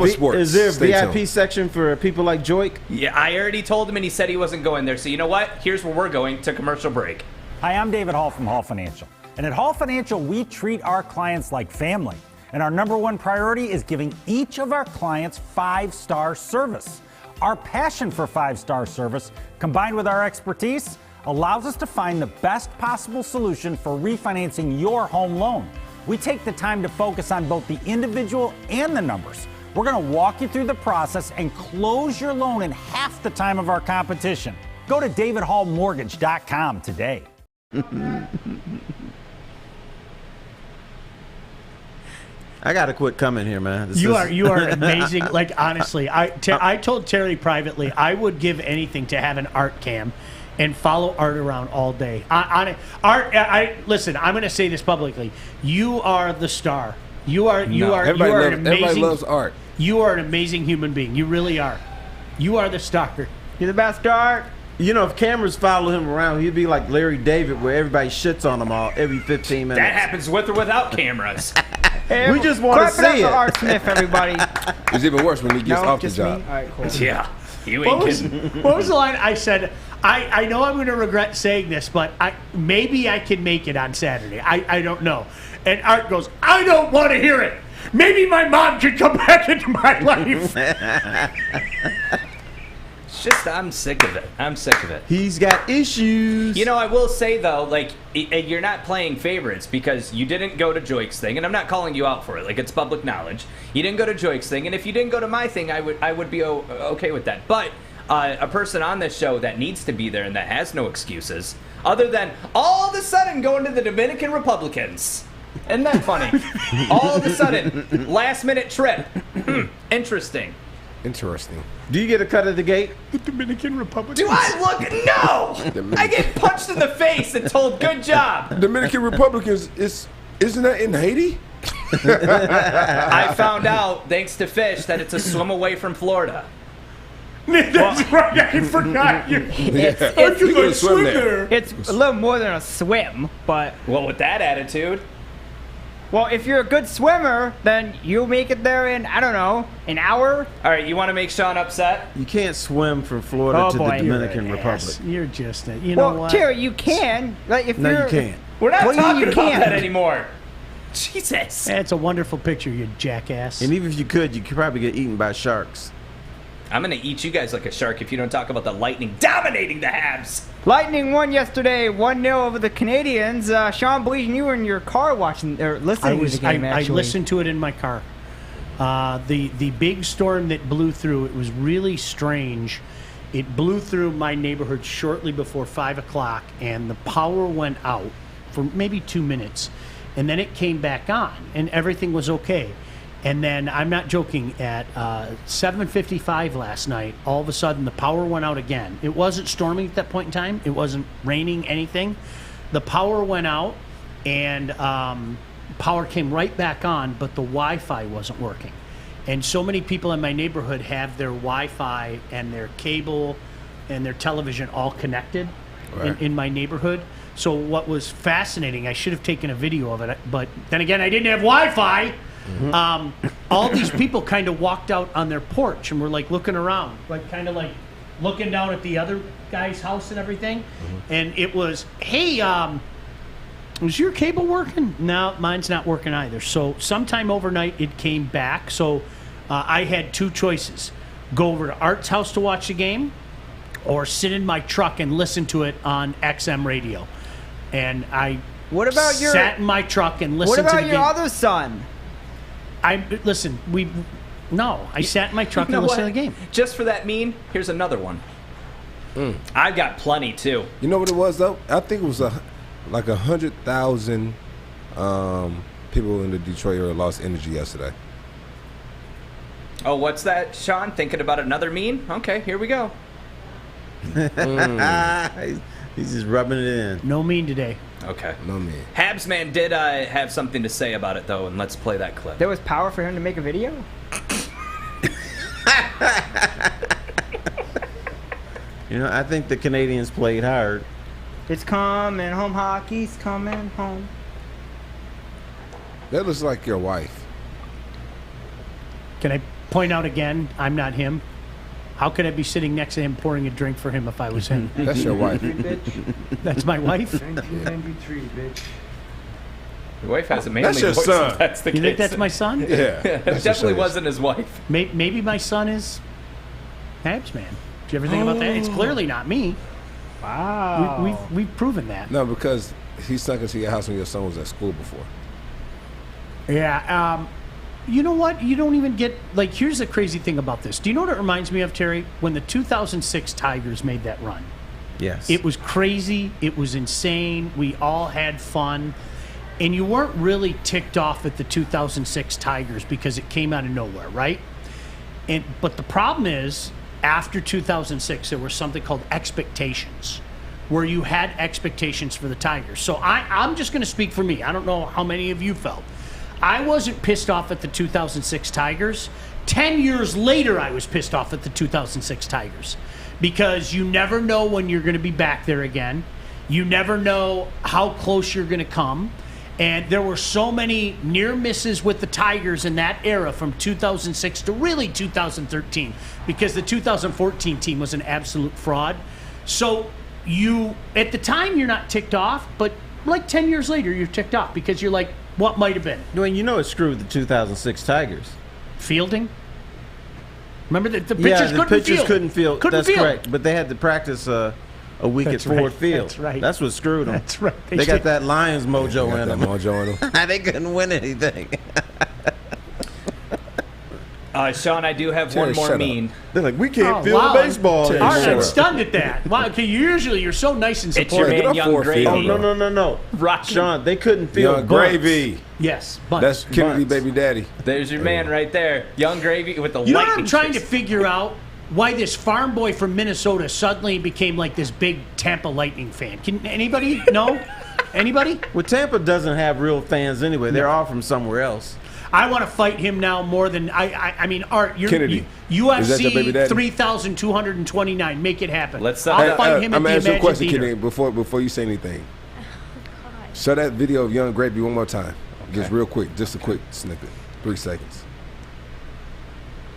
a Stay VIP tuned. section for people like Joique? Yeah, I already told him and he said he wasn't going there. So you know what? Here's where we're going to commercial break. Hi, I'm David Hall from Hall Financial. And at Hall Financial, we treat our clients like family. And our number one priority is giving each of our clients 5-star service. Our passion for 5-star service, combined with our expertise, allows us to find the best possible solution for refinancing your home loan. We take the time to focus on both the individual and the numbers. We're going to walk you through the process and close your loan in half the time of our competition. Go to davidhallmortgage.com today. I gotta quit coming here, man. You are amazing. Like, honestly, I told Terry privately I would give anything to have an Art cam and follow Art around all day. Listen, I'm going to say this publicly. You are the star. Everybody loves Art. You are an amazing human being. You really are. You are the star. You're the best, Art. You know, if cameras follow him around, he'd be like Larry David, where everybody shits on him every 15 minutes. That happens with or without cameras. Hey, We just wanna clap see up it. for Art Smith, everybody. It's even worse when he gets No, off the just job. me? All right, cool. Yeah, you ain't kidding. What was the line I said? I know I'm going to regret saying this, but maybe I can make it on Saturday. I don't know. And Art goes, I don't want to hear it. Maybe my mom could come back into my life. It's just, I'm sick of it. I'm sick of it. He's got issues. You know, I will say, though, like, you're not playing favorites because you didn't go to Joique's thing, and I'm not calling you out for it. Like, it's public knowledge. You didn't go to Joique's thing, and if you didn't go to my thing, I would be okay with that. But a person on this show that needs to be there and that has no excuses, other than all of a sudden going to the Dominican Republicans. Isn't that funny? All of a sudden, last-minute trip. Interesting. Interesting. Do you get a cut of the gate? The Dominican Republic. Do I look? No! I get punched in the face and told, good job. Dominican Republicans isn't that in Haiti? I found out, thanks to Fish, that it's a swim away from Florida. That's right. I forgot you. It's You can swim there. It's a little more than a swim, but Well, with that attitude, well, if you're a good swimmer, then you'll make it there in, I don't know, an hour. all right, you want to make Sean upset? You can't swim from Florida Oh, to boy. the Dominican You're an ass. Republic. You're just a, you know Well, what? Terry, you can. Like if No, you're, you can't. We're not Well, talking you about can. that anymore. Jesus. That's a wonderful picture, you jackass. And even if you could probably get eaten by sharks. I'm going to eat you guys like a shark if you don't talk about the Lightning dominating the Habs. Lightning won yesterday, 1-0 over the Canadians. Sean Baligian, you were in your car watching or listening to the game. I Actually, listened to it in my car. The big storm that blew through, it was really strange. It blew through my neighborhood shortly before 5 o'clock, and the power went out for maybe 2 minutes, and then it came back on, and everything was okay. And then, I'm not joking, at 7:55 last night, all of a sudden the power went out again. It wasn't storming at that point in time. It wasn't raining, anything. The power went out, and power came right back on, but the Wi-Fi wasn't working. And so many people in my neighborhood have their Wi-Fi and their cable and their television all connected in my neighborhood. So what was fascinating, I should have taken a video of it, but then again, I didn't have Wi-Fi. All these people kind of walked out on their porch and were like looking around, like kind of like looking down at the other guy's house and everything. And it was, hey, was your cable working? No, mine's not working either. So sometime overnight it came back. So I had two choices: go over to Art's house to watch the game, or sit in my truck and listen to it on XM radio. And I sat in my truck and listened to the game. What about your other son? I sat in my truck and listened to the game. Just for that mean, here's another one. I've got plenty too. You know what it was though? I think it was like 100,000 people in the Detroit area lost energy yesterday. Oh, what's that, Sean? Thinking about another mean? Okay, here we go. He's just rubbing it in. No mean today. Okay. No mean. Habsman did have something to say about it though, and let's play that clip. There was power for him to make a video? You know, I think the Canadians played hard. It's coming home, hockey's coming home. That looks like your wife. Can I point out again, I'm not him? How could I be sitting next to him pouring a drink for him if I was him? That's your wife. That's my wife? 1993, bitch. Your wife has a manly That's your voice. son. That's the You think case. that's my son? Yeah. It that's definitely your son. wasn't his wife. Maybe my son is Habs man. Did you ever think about that? It's clearly not me. Wow. We've proven that. No, because he snuck into your house when your son was at school before. Yeah. You know what? You don't even get, like, here's the crazy thing about this. Do you know what it reminds me of, Terry? When the 2006 Tigers made that run. Yes. It was crazy. It was insane. We all had fun. And you weren't really ticked off at the 2006 Tigers because it came out of nowhere, right? But the problem is, after 2006, there was something called expectations, where you had expectations for the Tigers. So I'm just going to speak for me. I don't know how many of you felt. I wasn't pissed off at the 2006 Tigers. 10 years later, I was pissed off at the 2006 Tigers because you never know when you're going to be back there again. You never know how close you're going to come. And there were so many near misses with the Tigers in that era from 2006 to really 2013 because the 2014 team was an absolute fraud. So at the time, you're not ticked off, but like 10 years later, you're ticked off because you're like, what might have been? Well, you know it screwed the 2006 Tigers. Fielding? Remember that the pitchers couldn't field. That's correct. But they had to practice a week That's at Ford right. Field. That's right. That's what screwed them. That's right. They got that Lions mojo Got in that them. mojo in them. They couldn't win anything. Sean, I do have Terry, one more shut up. mean. They're like, we can't Oh, field wow. the baseball Terry, All anymore. right, shut I'm up. stunned at that. Wow, okay, usually you're so nice and It's your supportive. Get man, off Young Ford Gravy. Field, Oh, no. Rocking. Sean, they couldn't field Young bunts. Gravy. Yes, bunts. That's Kennedy Bunts. baby daddy. There's your man right there. Young Gravy with the You know what lightning I'm trying to fist. figure out? Why this farm boy from Minnesota suddenly became like this big Tampa Lightning fan. Can anybody know? Anybody? Well, Tampa doesn't have real fans anyway. They're all from somewhere else. I want to fight him now more than I mean, Art. You're Kennedy. Is that your baby UFC daddy? 3,229. Make it happen. Let's I'll fight him I'm at the asking you a Imagine question, Theater. Kennedy, before you say anything. Show that video of Young Gravy one more time. Just real quick. Just a quick snippet. 3 seconds.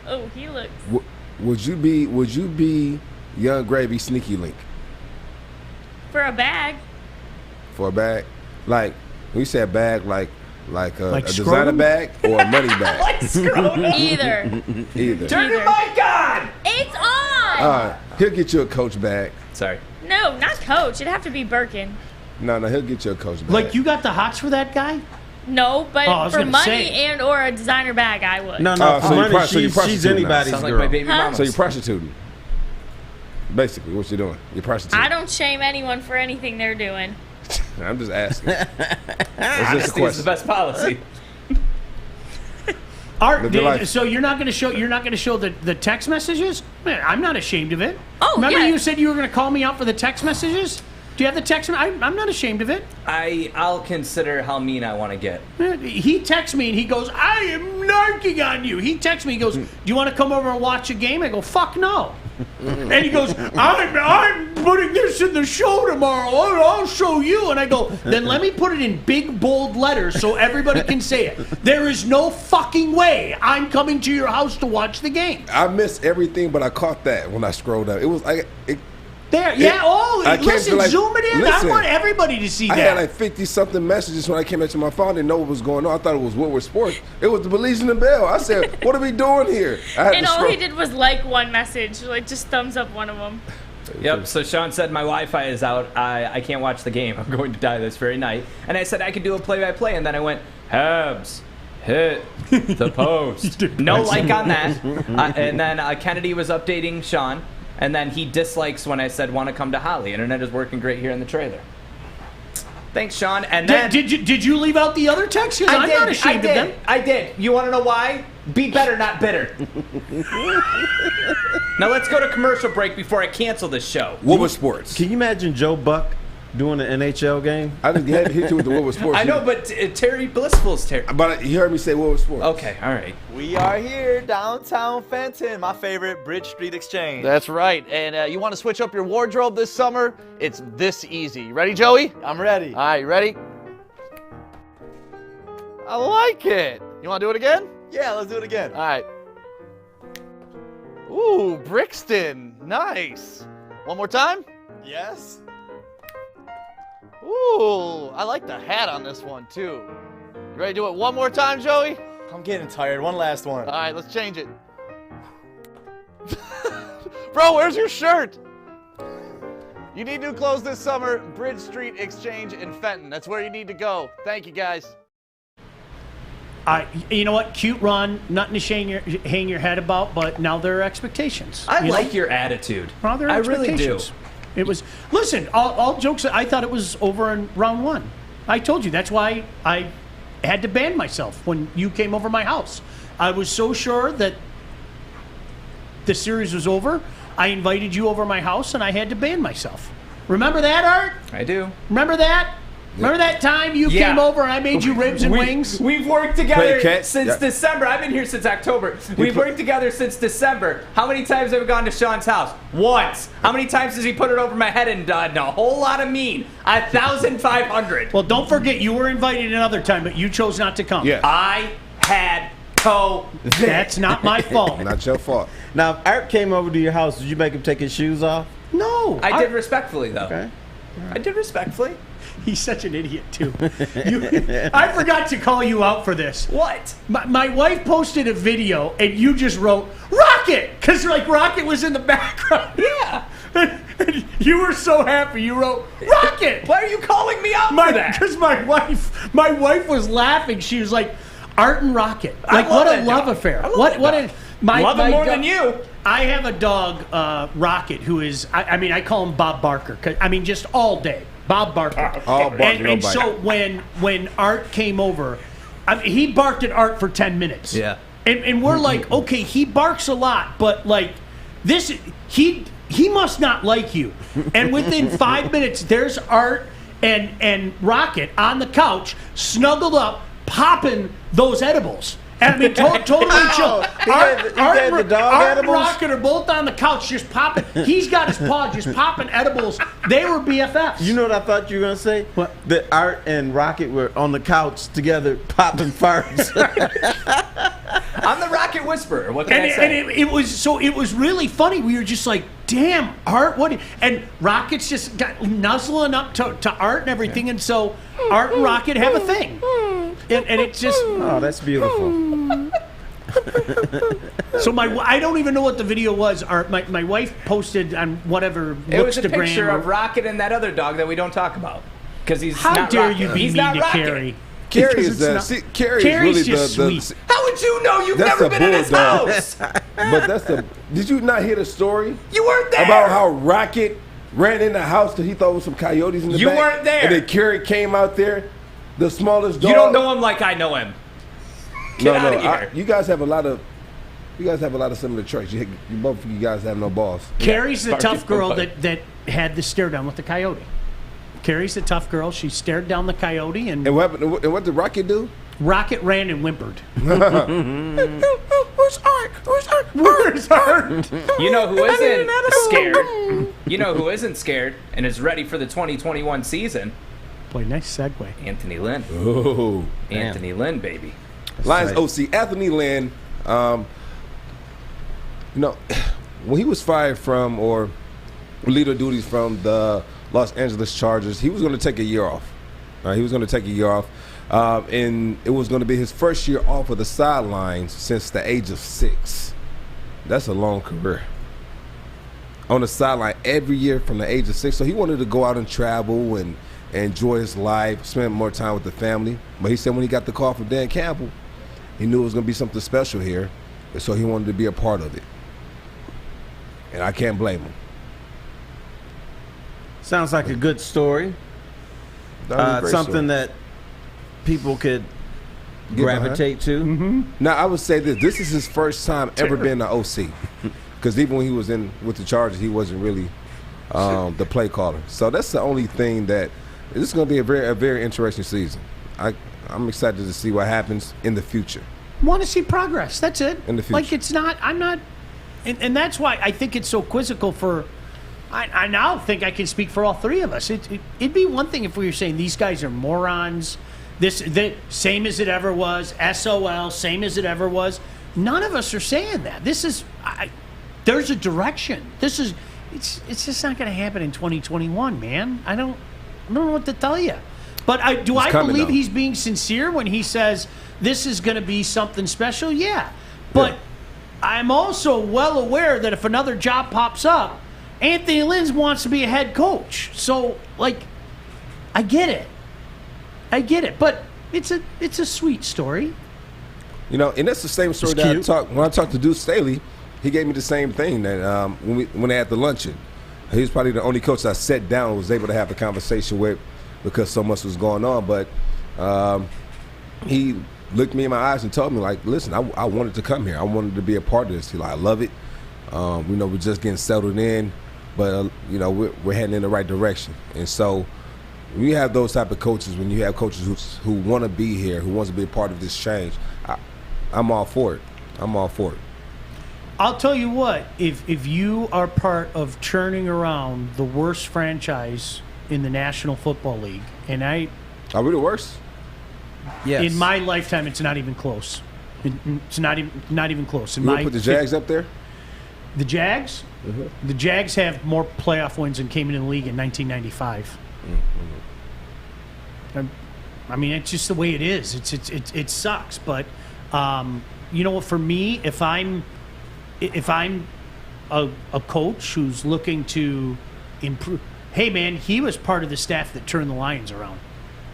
Oh, he looks. Would you be Young Gravy Sneaky Link For a bag. for a bag? Like when you say a bag, like a designer scrotum? bag or a money bag? Either. Either. Turn your mic on! It's on! He'll get you a Coach bag. Sorry. No, not Coach. It'd have to be Birkin. No, he'll get you a Coach bag. Like you got the hots for that guy? No, but Oh, I was for gonna money say. and or a designer bag, I would. No, so for you money, so you she's prostituting now. anybody's Sounds like girl. my baby Huh? mama. So you're prostituting. Basically, what you're doing. You're prostituting. I don't shame anyone for anything they're doing. I'm just asking. It's just a Honesty is the question. best policy. Art, Live your life. so you're not going to show the text messages? Man, I'm not ashamed of it. Oh, remember yeah. you said you were going to call me out for the text messages? Do you have the text? I'm not ashamed of it. I'll consider how mean I want to get. He texts me and he goes, I am narking on you. He texts me, he goes, do you want to come over and watch a game? I go, fuck no. And he goes, I'm putting this in the show tomorrow. I'll show you. And I go, then let me put it in big, bold letters so everybody can say it. There is no fucking way I'm coming to your house to watch the game. I missed everything, but I caught that when I scrolled up. It was like There, yeah, I came listen, to, like, zoom it in. listen. I want everybody to see I that. had like 50-something messages when I came into my phone. I didn't know what was going on. I thought it was Woodward Sports. It was the Baligian and Bell. I said, what are we doing here? I had And to all scroll. he did was like one message, like just thumbs up one of them. Yep, so Sean said my Wi-Fi is out. I can't watch the game. I'm going to die this very night. And I said I could do a play-by-play, and then I went, Habs, hit the post. No like on that. And then Kennedy was updating Sean, and then he dislikes when I said want to come to Holly. Internet is working great here in the trailer. Thanks, Sean. And then did you leave out the other text? Because I'm not ashamed of them. I did. You want to know why? Be better, not bitter. Now let's go to commercial break before I cancel this show. Woodward Sports. Can you imagine Joe Buck doing an NHL game? I just had to hit you with the Woodward Sports. I know, but Terry Blissful's Terry. But you heard me say Woodward Sports. Okay, all right. We are here, downtown Fenton, my favorite Bridge Street exchange. That's right. And you want to switch up your wardrobe this summer? It's this easy. You ready, Joey? I'm ready. All right, you ready? I like it. You want to do it again? Yeah, let's do it again. All right. Ooh, Brixton. Nice. One more time? Yes. Ooh, I like the hat on this one, too. You ready to do it one more time, Joey? I'm getting tired. One last one. All right, let's change it. Bro, where's your shirt? You need new clothes this summer. Bridge Street Exchange in Fenton. That's where you need to go. Thank you, guys. You know what? Cute run. Nothing to hang your head about, but now there are expectations. I like your attitude. Now there are I really do. expectations. It was, listen, all jokes, I thought it was over in round one. I told you. That's why I had to ban myself when you came over my house. I was so sure that the series was over. I invited you over my house, and I had to ban myself. Remember that, Art? I do. Remember that? Remember that time you came over and I made you ribs and wings? We've worked together Play catch. since December. I've been here since October. We've worked together since December. How many times have we gone to Sean's house? Once. How many times has he put it over my head and done a whole lot of mean? 1,500. Well, don't forget, you were invited another time, but you chose not to come. Yeah. I had COVID. That's not my fault. Not your fault. Now, if Art came over to your house, did you make him take his shoes off? No. I did respectfully, though. Okay. I did respectfully. He's such an idiot, too. I forgot to call you out for this. What? My wife posted a video, and you just wrote, Rocket! Because, like, Rocket was in the background. Yeah. And you were so happy. You wrote, Rocket! Why are you calling me out for that? Because my wife was laughing. She was like, Art and Rocket. Like, what a love affair. Love him more than you. I have a dog, Rocket, who is, I call him Bob Barker. Just all day. Bob Barker. All bark, and so when Art came over, he barked at Art for 10 minutes. Yeah. And we're like, okay, he barks a lot, but like this, he must not like you. And within 5 minutes, there's Art and Rocket on the couch, snuggled up, popping those edibles. And totally chill. Art the dog edibles? And Rocket are both on the couch just popping. He's got his paw just popping edibles. They were BFFs. You know what I thought you were going to say? What? That Art and Rocket were on the couch together popping farts. I'm the Rocket Whisperer. What can I say? And it was really funny. We were just like, damn, Art, what? And Rocket's just got nuzzling up to Art and everything. And so Art and Rocket have a thing. And it's just... Oh, that's beautiful. So I don't even know what the video was. My wife posted on whatever It was a Bookstagram picture of Rocket and that other dog that we don't talk about. Because he's How not dare Rocket. you be He's mean not to Rocket. Carrie? Carrie is Carrie's really just the sweet. How would you know? You've That's never a been in his bulldog. house. But that's the. Did you not hear the story You weren't there. about how Rocket ran in the house because he thought it was some coyotes in the You back? weren't there. And then Carrie came out there, the smallest dog. You don't know him like I know him. Get out of here. You guys have a lot of. You guys have a lot of similar traits. You both of you guys have no balls. Carrie's the Barking tough girl nobody. that had the stare down with the coyote. Carrie's the tough girl. She stared down the coyote, and And what happened? And what did Rocket do? Rocket ran and whimpered. Where's Art? Where's Art? Where's Art? You know who isn't scared? You know who isn't scared and is ready for the 2021 season? Boy, nice segue. Anthony Lynn. Oh, Anthony Lynn, baby. Lions OC Anthony Lynn. When he was fired from or leader duties from the Los Angeles Chargers, he was going to take a year off. He was going to take a year off, and it was going to be his first year off of the sidelines since the age of 6. That's a long career. on the sideline every year from the age of 6. So he wanted to go out and travel and enjoy his life, spend more time with the family. But he said when he got the call from Dan Campbell, he knew it was going to be something special here, and so he wanted to be a part of it. And I can't blame him. Sounds like a good story. Something that people could gravitate to. Mm-hmm. Now, I would say this is his first time ever being an OC. Because even when he was in with the Chargers, he wasn't really the play caller. So that's the only thing that this is going to be a very interesting season. I'm excited to see what happens in the future. Want to see progress. That's it. In the future. Like it's not, I'm not, and that's why I think it's so quizzical for, I now think I can speak for all three of us. It'd be one thing if we were saying these guys are morons, same as it ever was, SOL, same as it ever was. None of us are saying that. This is, there's a direction. It's just not going to happen in 2021, man. I don't know what to tell you. But I believe he's being sincere when he says this is going to be something special? Yeah. But I'm also well aware that if another job pops up, Anthony Lynn wants to be a head coach. So, like, I get it. But it's a sweet story. You know, and that's the same story that when I talked to Deuce Staley. He gave me the same thing that when they had the luncheon. He was probably the only coach I sat down and was able to have a conversation with because so much was going on. But he looked me in my eyes and told me, like, listen, I wanted to come here. I wanted to be a part of this. He's like, I love it. We're just getting settled in, but, we're heading in the right direction. And so when you have those type of coaches, when you have coaches who want to be here, who wants to be a part of this change, I'm all for it. I'll tell you what, if you are part of churning around the worst franchise in the National Football League, and are we the worst? Yes. In my lifetime, it's not even close. It's not even close. You want to put the Jags up there? The Jags? Mm-hmm. The Jags have more playoff wins than came into the league in 1995. Mm-hmm. I mean, it's just the way it is. It sucks, but you know what? For me, if I'm a coach who's looking to improve, hey man, he was part of the staff that turned the Lions around.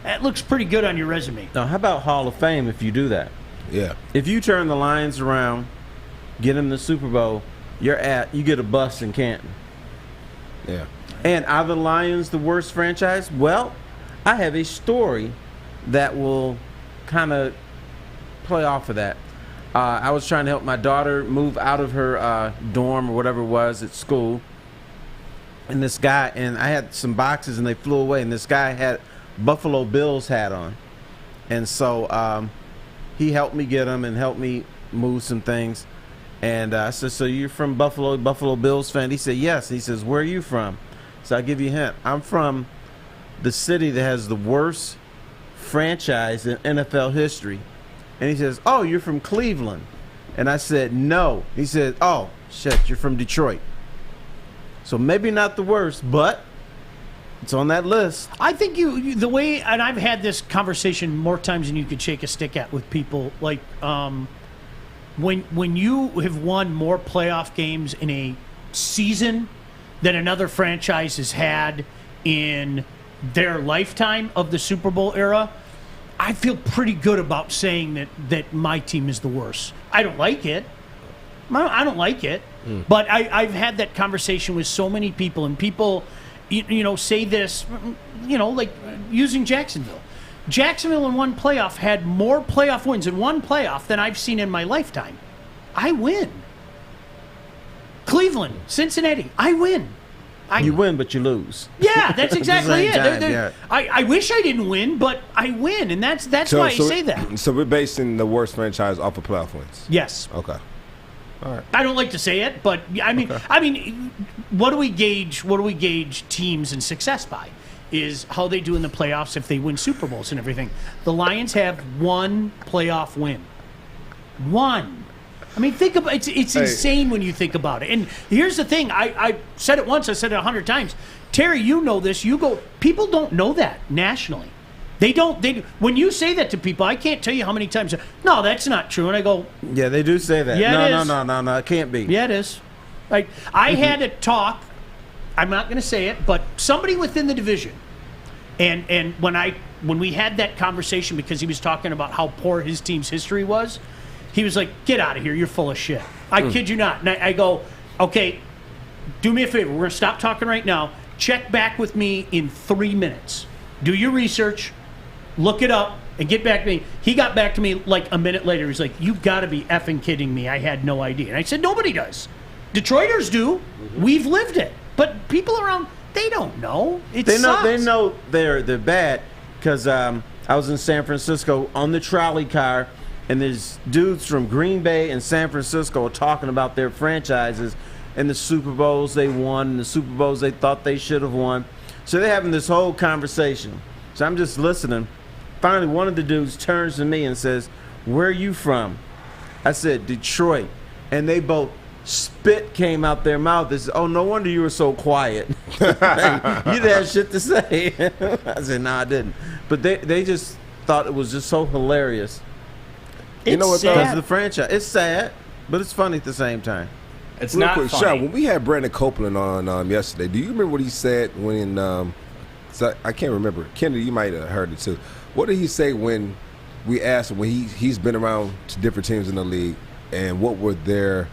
That looks pretty good on your resume. Now, how about Hall of Fame if you do that? Yeah. If you turn the Lions around, get them the Super Bowl, you get a bus in Canton. Yeah. And are the Lions the worst franchise? Well, I have a story that will kind of play off of that. I was trying to help my daughter move out of her dorm or whatever it was at school. And this guy, and I had some boxes and they flew away, and this guy had Buffalo Bills hat on. And so he helped me get them and helped me move some things. And I said, so you're from Buffalo Bills fan? He said, yes. He says, where are you from? So I'll give you a hint. I'm from the city that has the worst franchise in NFL history. And he says, oh, you're from Cleveland. And I said, no. He said, oh, shit, you're from Detroit. So maybe not the worst, but it's on that list. I think the way, and I've had this conversation more times than you could shake a stick at with people, like when you have won more playoff games in a season than another franchise has had in their lifetime of the Super Bowl era, I feel pretty good about saying that my team is the worst. I don't like it. I don't like it. But I've had that conversation with so many people, and people, say this, like using Jacksonville. Jacksonville in one playoff had more playoff wins in one playoff than I've seen in my lifetime. I win. Cleveland, Cincinnati, I win. You win, but you lose. Yeah, that's exactly it. I wish I didn't win, but I win, and that's why I say that. So we're basing the worst franchise off of playoff wins? Yes. Okay. All right. I don't like to say it, but I mean, what do we gauge teams and success by? Is how they do in the playoffs if they win Super Bowls and everything. The Lions have one playoff win. One. I mean, think about it's insane when you think about it. And here's the thing: I said it once, I said it 100 times. Terry, you know this. People don't know that nationally. They don't. When you say that to people, I can't tell you how many times. No, that's not true. And I go, yeah, they do say that. Yeah, no, it can't be. Yeah, it is. Like, I had a talk, I'm not going to say it, but somebody within the division. And when we had that conversation, because he was talking about how poor his team's history was, he was like, get out of here, you're full of shit. I kid you not. And I go, okay, do me a favor, we're going to stop talking right now. Check back with me in 3 minutes. Do your research, look it up, and get back to me. He got back to me like a minute later. He's like, you got to be effing kidding me. I had no idea. And I said, nobody does. Detroiters do. We've lived it. But people around, they don't know. They know they're bad because I was in San Francisco on the trolley car, and there's dudes from Green Bay and San Francisco talking about their franchises and the Super Bowls they won and the Super Bowls they thought they should have won. So they're having this whole conversation. So I'm just listening. Finally, one of the dudes turns to me and says, where are you from? I said, Detroit. And they both, spit came out their mouth. They said, oh, no wonder you were so quiet. You didn't have shit to say. I said, no, I didn't. But they just thought it was just so hilarious. You know what, because of the franchise. It's sad, but it's funny at the same time. It's Real not quick, funny. Sean, when we had Brandon Copeland on yesterday, do you remember what he said when so I can't remember. Kennedy, you might have heard it too. What did he say when we asked him when he's been around to different teams in the league, and what were their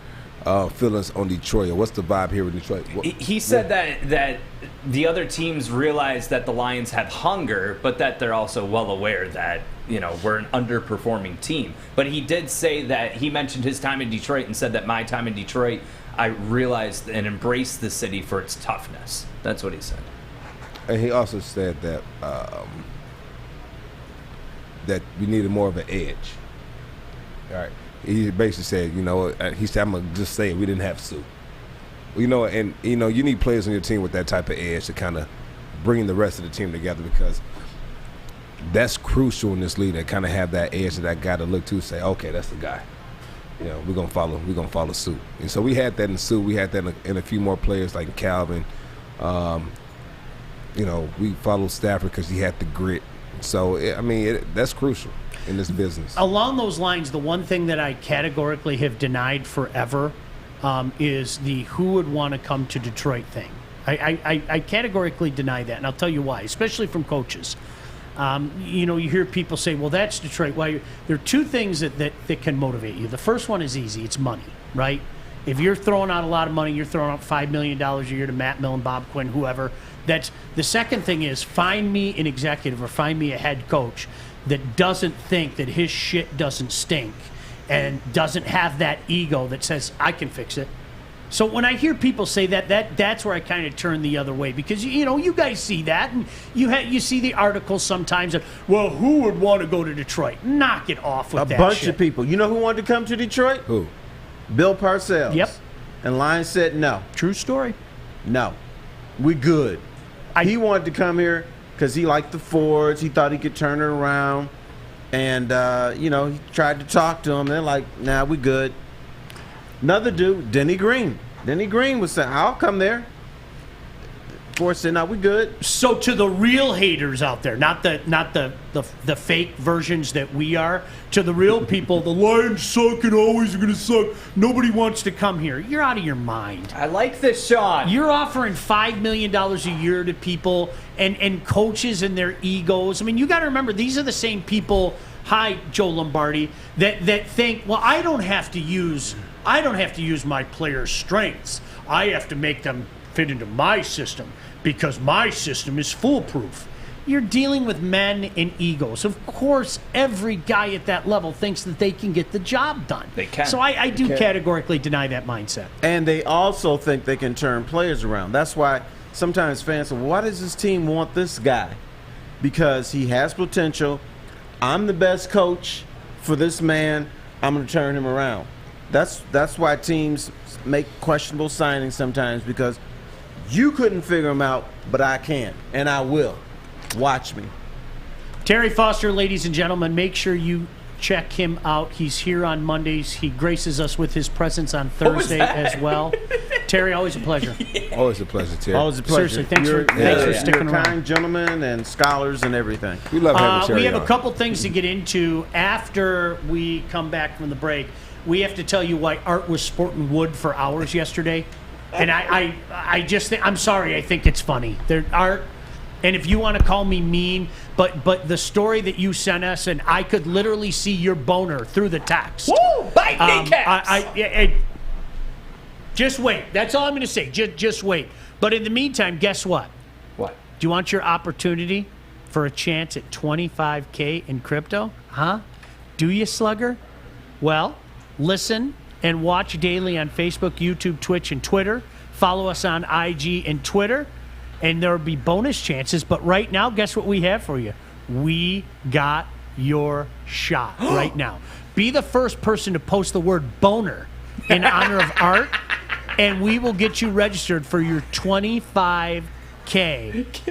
feelings on Detroit, or what's the vibe here in Detroit? He said that the other teams realize that the Lions have hunger, but that they're also well aware that, you know, we're an underperforming team. But he did say that he mentioned his time in Detroit and said that my time in Detroit, I realized and embraced the city for its toughness. That's what he said. And he also said that that we needed more of an edge. All right. He basically said, you know, he said, I'm going to just say it, we didn't have Sue. You know, and, you know, you need players on your team with that type of edge to kind of bring the rest of the team together, because that's crucial in this league, to kind of have that edge that that guy to look to, say, okay, that's the guy. You know, we're gonna follow suit. And so we had that in Sue. We had that in a few more players like Calvin. You know, we followed Stafford because he had the grit. So that's crucial in this business. Along those lines, the one thing that I categorically have denied forever is the who would want to come to Detroit thing. I categorically deny that, and I'll tell you why, especially from coaches. You know, you hear people say, well, that's Detroit. Why? There are two things that can motivate you. The first one is easy. It's money, right? If you're throwing out a lot of money, you're throwing out $5 million a year to Matt Millen, Bob Quinn, whoever. That's the second thing is find me an executive or find me a head coach that doesn't think that his shit doesn't stink and doesn't have that ego that says, I can fix it. So when I hear people say that's where I kind of turn the other way, because you know you guys see that, and you see the articles sometimes of, well, who would want to go to Detroit? Knock it off with that shit. A bunch of people. You know who wanted to come to Detroit? Who? Bill Parcells. Yep. And Lions said no. True story. No, we good. He wanted to come here because he liked the Fords. He thought he could turn it around, and you know, he tried to talk to them. They're like, nah, we good. Another dude, Denny Green. Denny Green was saying, I'll come there. Ford said, no, we good. So to the real haters out there, not the fake versions that we are, to the real people, the Lions suck and always are going to suck. Nobody wants to come here. You're out of your mind. I like this, Sean. You're offering $5 million a year to people and coaches and their egos. I mean, you got to remember, these are the same people, hi, Joe Lombardi, that think, well, I don't have to use my players' strengths. I have to make them fit into my system because my system is foolproof. You're dealing with men and egos. Of course, every guy at that level thinks that they can get the job done. They can. So I do categorically deny that mindset. And they also think they can turn players around. That's why sometimes fans say, why does this team want this guy? Because he has potential. I'm the best coach for this man. I'm going to turn him around. That's why teams make questionable signings sometimes, because you couldn't figure him out, but I can, and I will. Watch me. Terry Foster, ladies and gentlemen, make sure you check him out. He's here on Mondays. He graces us with his presence on Thursday as well. Terry, always a pleasure. Always a pleasure, Terry. Always a pleasure. Seriously, thanks for sticking you're around. kind gentlemen and scholars and everything. We love having Terry We have on. a couple things to get into after we come back from the break. We have to tell you why Art was sporting wood for hours yesterday. And I just think, I'm sorry, I think it's funny. There are, and if you want to call me mean, but the story that you sent us, and I could literally see your boner through the text. Woo! Bite kneecaps! Just wait. That's all I'm going to say. Just wait. But in the meantime, guess what? What? Do you want your opportunity for a chance at $25K in crypto? Huh? Do you, slugger? Well, listen and watch daily on Facebook, YouTube, Twitch, and Twitter. Follow us on IG and Twitter, and there will be bonus chances. But right now, guess what we have for you? We got your shot right now. Be the first person to post the word boner in honor of Art, and we will get you registered for your $25K.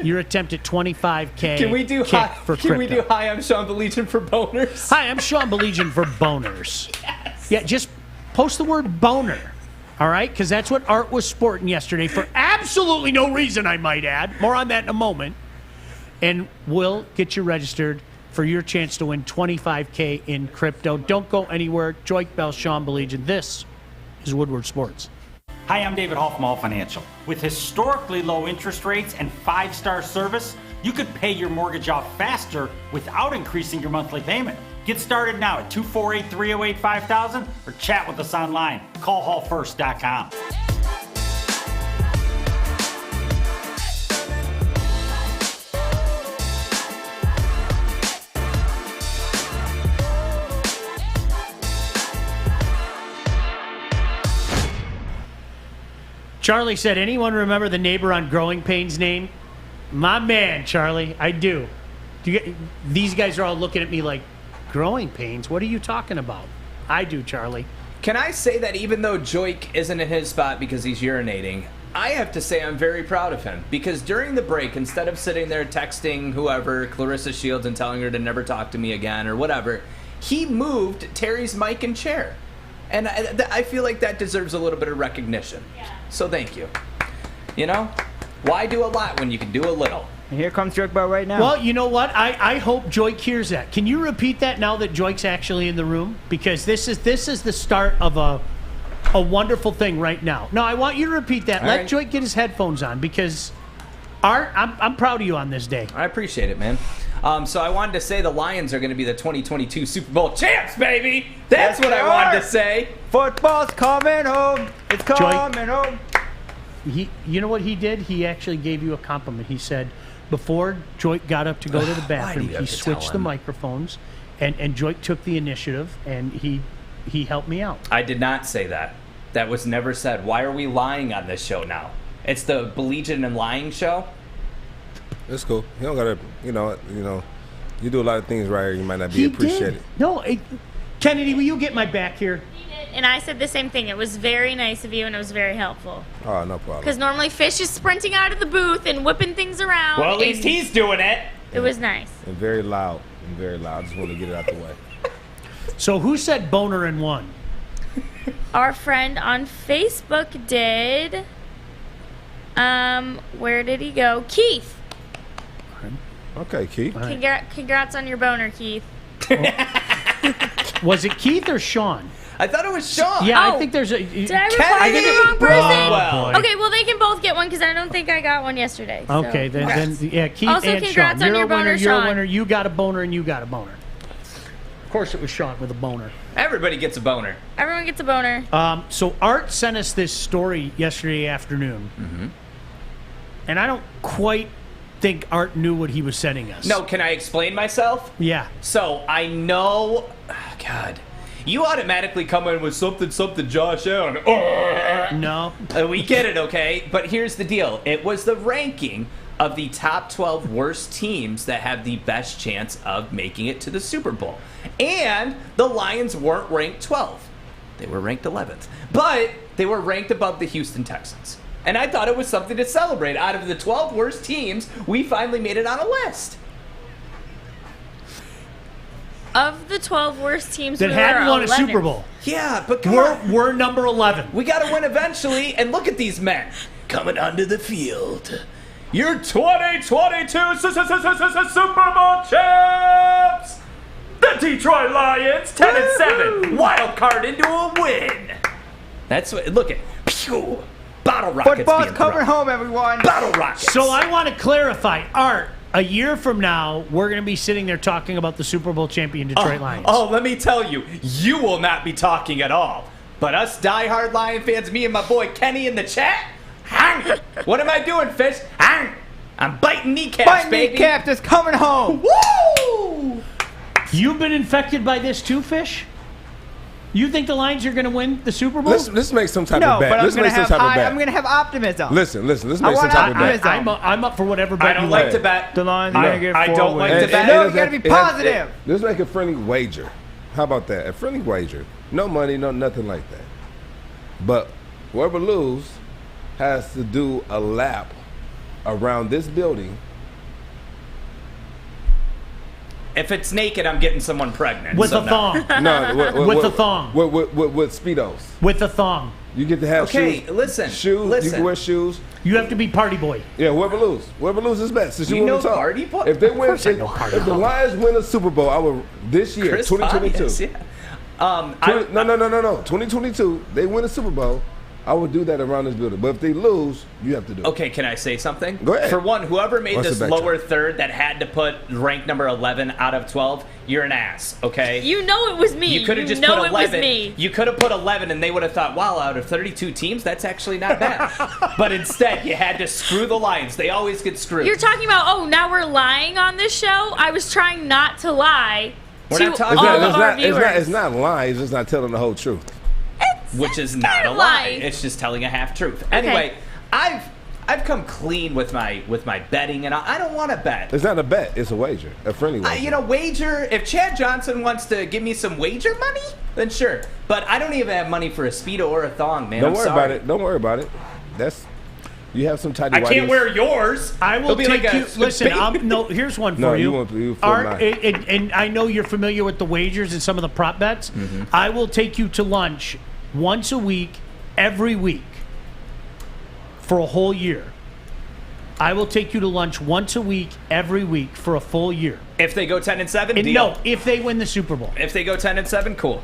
Your attempt at $25K. Can we do hi? I'm Sean Baligian for boners? Hi, I'm Sean Baligian for boners. Yes. Yeah, just post the word boner. All right, because that's what Art was sporting yesterday for absolutely no reason, I might add. More on that in a moment. And we'll get you registered for your chance to win $25K in crypto. Don't go anywhere. Joique Bell, Sean Baligian. This is Woodward Sports. Hi, I'm David Hall from Hall Financial. With historically low interest rates and 5-star service, you could pay your mortgage off faster without increasing your monthly payment. Get started now at 248-308-5000 or chat with us online. Call hallfirst.com. Charlie said, anyone remember the neighbor on Growing Pains name? My man, Charlie, I do. These guys are all looking at me like, Growing Pains? What are you talking about? I do, Charlie. Can I say that even though Joique isn't in his spot because he's urinating, I have to say I'm very proud of him. Because during the break, instead of sitting there texting whoever, Clarissa Shields, and telling her to never talk to me again or whatever, he moved Terry's mic and chair. And I feel like that deserves a little bit of recognition. Yeah. So thank you. You know, why do a lot when you can do a little? And here comes Joique Bell right now. Well, you know what? I hope Joique hears that. Can you repeat that now that Joique's actually in the room? Because this is the start of a wonderful thing right now. No, I want you to repeat that. Let Joique get his headphones on because Art, I'm proud of you on this day. I appreciate it, man. So I wanted to say the Lions are going to be the 2022 Super Bowl champs, baby. That's what I wanted to say. Football's coming home. It's coming home. You know what he did? He actually gave you a compliment. He said before Joique got up to go to the bathroom, he switched the microphones, and Joique took the initiative, and he helped me out. I did not say that. That was never said. Why are we lying on this show now? It's the Baligian and lying show. It's cool. You don't gotta, you know, you do a lot of things right here. You might not be appreciated. No, Kennedy, will you get my back here? He did, and I said the same thing. It was very nice of you, and it was very helpful. Oh, no problem. Because normally Fish is sprinting out of the booth and whipping things around. Well, at least he's doing it. It was nice. And very loud. I just want to get it out the way. So who said boner and won? Our friend on Facebook did. Where did he go? Keith. Okay, Keith. Congrats on your boner, Keith. Was it Keith or Sean? I thought it was Sean. Yeah, I think there's a. Did I reply to the wrong person? Well. Okay, well they can both get one because I don't think I got one yesterday. So. Okay, then yeah, Keith also, and congrats Sean. On you're your a winner. boner, You're Sean. a winner. You got a boner and you got a boner. Of course, it was Sean with a boner. Everybody gets a boner. Everyone gets a boner. So Art sent us this story yesterday afternoon, and I don't quite think Art knew what he was sending us. No, can I explain myself? Yeah. So I know, God, you automatically come in with something Josh Allen. No. We get it, okay? But here's the deal. It was the ranking of the top 12 worst teams that have the best chance of making it to the Super Bowl. And the Lions weren't ranked 12th. They were ranked 11th. But they were ranked above the Houston Texans. And I thought it was something to celebrate. Out of the 12 worst teams, we finally made it on a list. Of the 12 worst teams that hadn't won a Super Bowl. Yeah, but we're number 11. We got to win eventually. And look at these men coming onto the field. Your 2022 Super Bowl champs! The Detroit Lions, 10-7, wild card into a win. That's what. Look at. Pew, Bottle rockets. Football's being coming thrown. home, everyone. Bottle rockets. So I want to clarify, Art. A year from now, we're going to be sitting there talking about the Super Bowl champion Detroit Lions. Oh, let me tell you, you will not be talking at all. But us diehard Lion fans, me and my boy Kenny in the chat, what am I doing, Fish? I'm biting kneecaps, baby. Kneecaps is coming home. Woo! You've been infected by this too, Fish? You think the Lions are going to win the Super Bowl? Let's make some type No, of bet. but I'm Let's going make to some have type of bet. I'm going to have optimism. Listen. Let's I make some want type of bet. optimism. I'm up for whatever bet I don't you like want. to bet. The Lions are going to get I don't like to bet. No, you got to be positive. Let's make a friendly wager. How about that? A friendly wager. No money, no nothing like that. But whoever loses has to do a lap around this building. If it's naked, I'm getting someone pregnant. With so a thong. No, With a thong. With Speedos. With a thong. You get to have Okay, shoes. listen. Shoes. You can wear shoes. You have to be party boy. Yeah, whoever loses best. Since You wanna know talk. Party Boy? If they win, course I know Party if the Boy. Lions win a Super Bowl, I will this year, Chris 2022. Pontius, yeah. No. 2022, they win a Super Bowl. I would do that around this building. But if they lose, you have to do it. Okay, can I say something? Go ahead. For one, whoever made What's this the back lower check? third that had to put rank number 11 out of 12, you're an ass, okay? You know it was me. You could have just know put 11. It was me. You could have put 11 and they would have thought, wow, out of 32 teams, that's actually not bad. But instead, you had to screw the Lions. They always get screwed. You're talking about, oh, now we're lying on this show? I was trying not to lie We're to not talking all about- of our viewers. It's not lying. It's just not telling the whole truth. Which is It's not a not lie. lying. It's just telling a half truth. Anyway, I've come clean with my betting, and I don't want to bet. It's not a bet. It's a wager. A friendly wager. Wager. If Chad Johnson wants to give me some wager money, then sure. But I don't even have money for a Speedo or a thong, man. Don't I'm worry sorry. about it. Don't worry about it. You have some tidy I can't whities. wear yours. I will It'll be take like a you. Listen, baby. no. Here's one for No, you. you won't be for Art, mine. and I know you're familiar with the wagers and some of the prop bets. Mm-hmm. I will take you to lunch once a week, every week, for a whole year. I will take you to lunch once a week, every week, for a full year. If they go 10-7, And deal. no, if they win the Super Bowl. If they go 10-7, cool.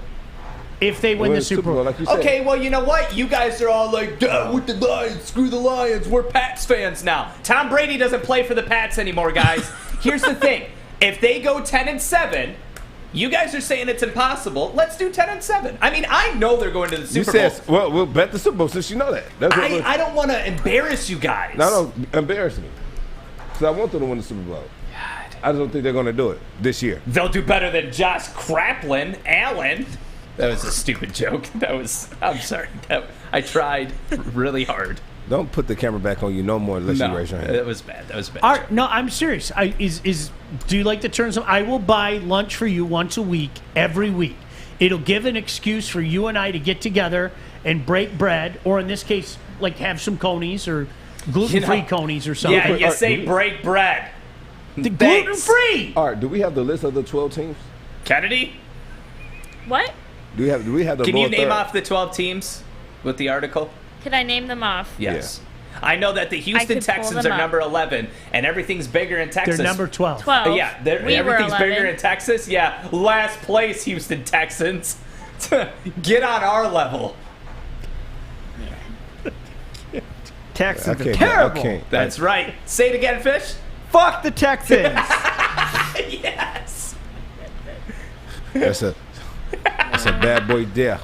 If they win the Super Bowl. like you said. Okay, well, you know what? You guys are all like, "Duh, with the Lions, screw the Lions. We're Pats fans now." Tom Brady doesn't play for the Pats anymore, guys. Here's the thing. If they go 10-7, you guys are saying it's impossible. Let's do 10-7. I mean, I know they're going to the Super Bowl. Well, we'll bet the Super Bowl since you know that. That's what I don't want to embarrass you guys. No, embarrass me. Because I want them to win the Super Bowl. I just don't think they're going to do it this year. They'll do better than Josh Kraplin, Allen. That was a stupid joke. I'm sorry. I tried really hard. Don't put the camera back on you no more unless you raise your hand. That was bad. That was bad. Art, no, I'm serious. Do you like the terms of? I will buy lunch for you once a week, every week. It'll give an excuse for you and I to get together and break bread, or in this case, like have some conies or gluten-free conies or something. Yeah, you say break bread. The gluten-free. Art, do we have the list of the 12 teams? Kennedy? What? Do we have the Can you lower name third? off the 12 teams with the article? Could I name them off? Yes. I know that the Houston could pull Texans them are up. number 11, and everything's bigger in Texas. They're number 12. 12. Yeah, we were everything's 11. bigger in Texas. Yeah, last place, Houston Texans. Get on our level. Texans are I terrible. can't. That's right. Say it again, Fish. Fuck the Texans. Yes. That's a bad boy there.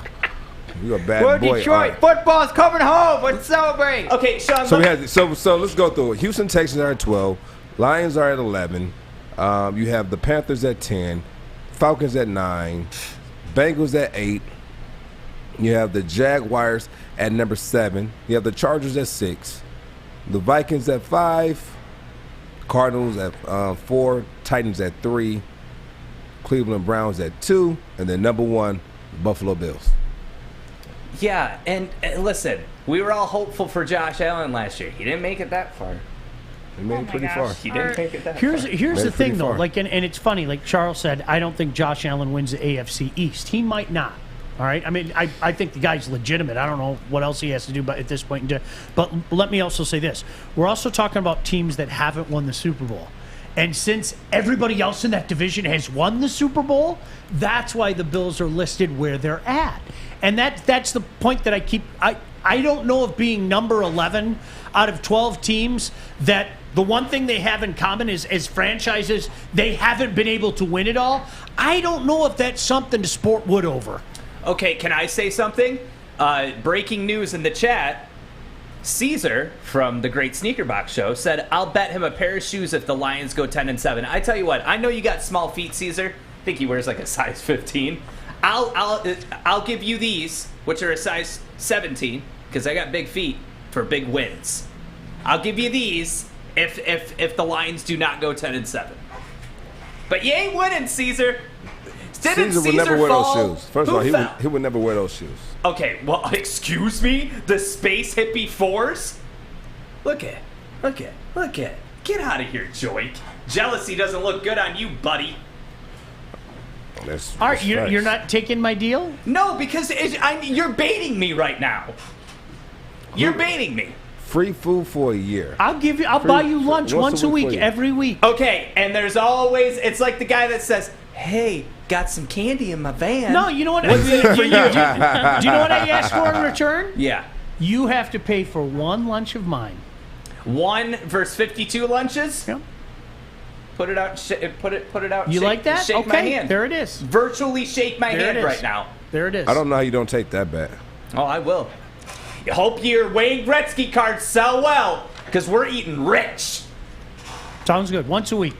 You a bad We're boy. Detroit. Art. Football's coming home. Let's celebrate. Okay, Sean. So let's go through it. Houston Texans are at 12. Lions are at 11. You have the Panthers at 10. Falcons at 9. Bengals at 8. You have the Jaguars at number 7. You have the Chargers at 6. The Vikings at 5. Cardinals at 4. Titans at 3. Cleveland Browns at 2. And then number 1, Buffalo Bills. Yeah, and listen, we were all hopeful for Josh Allen last year. He didn't make it that far. He made it pretty far. He didn't make it that Here's far. the Made it thing pretty though, far. like and it's funny, like Charles said, I don't think Josh Allen wins the AFC East. He might not. All right. I mean, I think the guy's legitimate. I don't know what else he has to do, but at this point in time. But let me also say this: we're also talking about teams that haven't won the Super Bowl. And since everybody else in that division has won the Super Bowl, that's why the Bills are listed where they're at. And that's the point that I don't know if being number 11 out of 12 teams, that the one thing they have in common is, as franchises, they haven't been able to win it all. I don't know if that's something to sport Wood over. Okay, can I say something? Breaking news in the chat. Caesar from the Great Sneaker Box Show said, I'll bet him a pair of shoes if the Lions go 10-7. I tell you what, I know you got small feet, Caesar. I think he wears like a size 15. I'll give you these, which are a size 17, because I got big feet for big wins. I'll give you these if the Lions do not go 10-7. But you ain't winning, Caesar. Didn't Caesar would never wear fall? those shoes. First of all, he would never wear those shoes. Okay, well, excuse me? The Space Hippie 4s? Look at. Get out of here, Joique. Jealousy doesn't look good on you, buddy. Art, you're not taking my deal? No, because you're baiting me right now. You're baiting me. Free food for a year. I'll buy you lunch once a week, every week. Okay, and there's always, it's like the guy that says, hey, got some candy in my van. No, you know what? Do you know what I asked for in return? Yeah. You have to pay for one lunch of mine. 1 versus 52 lunches? Yep. Put it out. Put it out. You like that? Shake okay, my hand. There it is. Virtually shake my hand right now. There it is. I don't know how you don't take that bet. Oh, I will. Hope your Wayne Gretzky cards sell well, because we're eating rich. Sounds good. Once a week.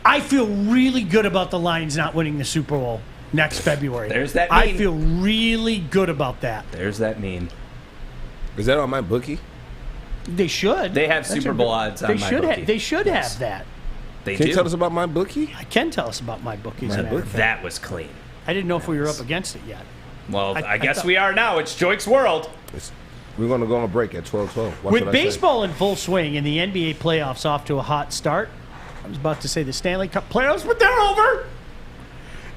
I feel really good about the Lions not winning the Super Bowl next February. There's that meme. I feel really good about that. There's that meme. Is that on my bookie? They should. They have Super Bowl odds on my bookie. They should have that. They Can do. you tell us about my bookie? I can tell us about my bookies. That was clean. I didn't know if we were up against it yet. Well, I guess we are now. It's Joique's world. We're going to go on a break at 12:12. With baseball in full swing and the NBA playoffs off to a hot start, I was about to say the Stanley Cup playoffs, but they're over.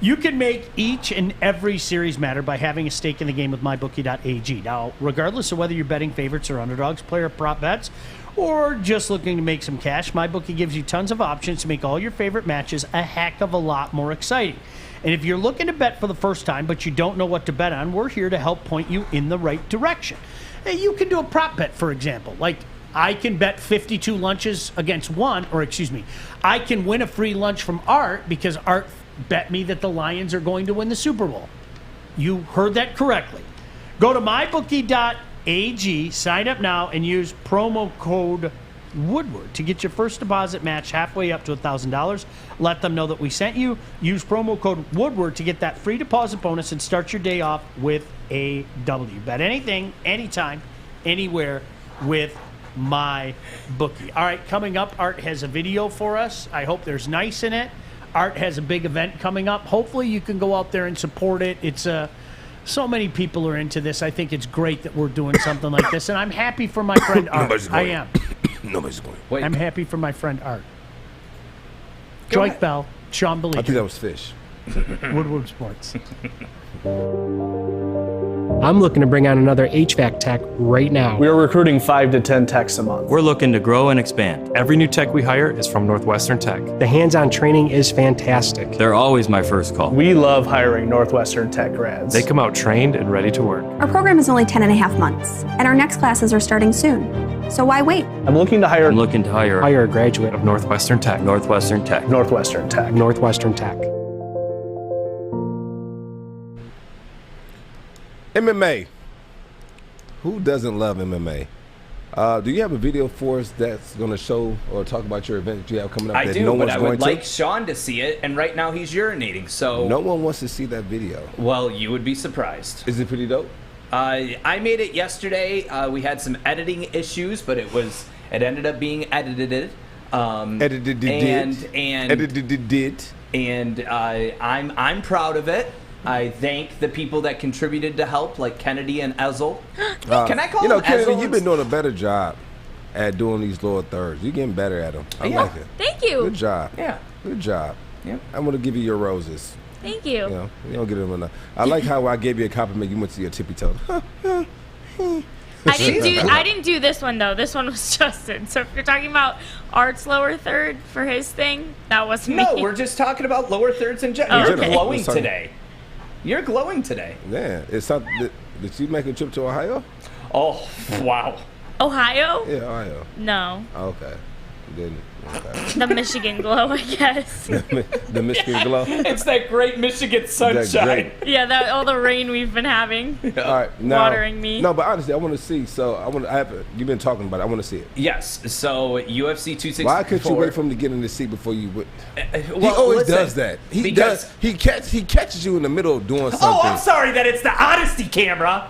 You can make each and every series matter by having a stake in the game with MyBookie.ag. Now, regardless of whether you're betting favorites or underdogs, player prop bets, or just looking to make some cash, MyBookie gives you tons of options to make all your favorite matches a heck of a lot more exciting. And if you're looking to bet for the first time but you don't know what to bet on, we're here to help point you in the right direction. Hey, you can do a prop bet, for example. Like, I can bet 52 lunches against one, or excuse me, I can win a free lunch from Art because Art bet me that the Lions are going to win the Super Bowl. You heard that correctly. Go to mybookie.ag, sign up now, and use promo code Woodward to get your first deposit match halfway up to $1,000. Let them know that we sent you. Use promo code Woodward to get that free deposit bonus and start your day off with a W. Bet anything, anytime, anywhere with my bookie. All right, coming up, Art has a video for us. I hope there's nice in it. Art has a big event coming up. Hopefully you can go out there and support it. It's so many people are into this. I think it's great that we're doing something like this, and I'm happy for my friend Art. I am. Nobody's going. Wait. I'm happy for my friend Art. Go Joique ahead. Bell, Sean I think that Baligian, was fish. Woodward Sports. I'm looking to bring on another HVAC tech right now. We are recruiting 5 to 10 techs a month. We're looking to grow and expand. Every new tech we hire is from Northwestern Tech. The hands-on training is fantastic. They're always my first call. We love hiring Northwestern Tech grads. They come out trained and ready to work. Our program is only 10.5 months, and our next classes are starting soon. So why wait? I'm looking to hire Hire a graduate of Northwestern Tech. Northwestern Tech. Northwestern Tech. Northwestern Tech. MMA. Who doesn't love MMA? Do you have a video for us that's going to show or talk about your event that you have coming up? I that do, no but one's I going would to? like Sean to see it, and right now he's urinating, so... No one wants to see that video. Well, you would be surprised. Is it pretty dope? I made it yesterday. We had some editing issues, but it ended up being edited. And I'm proud of it. I thank the people that contributed to help, like Kennedy and Ezel. Can I call him Kennedy, Ezel? you've been doing a better job at doing these lower thirds. You're getting better at them. I like it. Thank you. Good job. Yeah. Good job. Yep. I'm going to give you your roses. Thank you. You know, you don't get them enough. I like how I gave you a compliment. You went to your tippy toe. I didn't do this one though. This one was Justin. So if you're talking about Art's lower third for his thing, that wasn't me. No, we're just talking about lower thirds in general. You're okay. glowing today. You're glowing today. Yeah. It's something. Did you make a trip to Ohio? Oh, wow. Ohio? Yeah, Ohio. No. Okay. Didn't. Okay. The Michigan glow, I guess. The Michigan glow. It's that great Michigan sunshine. Yeah, that all the rain we've been having. All right, now, watering me. No, but honestly, I want to see. So you've been talking about it. I want to see it. Yes. So UFC 264. Why couldn't you wait for him to get in the seat before you would? He well, always listen, does that. He catches you in the middle of doing something. Oh, I'm sorry that it's the honesty camera.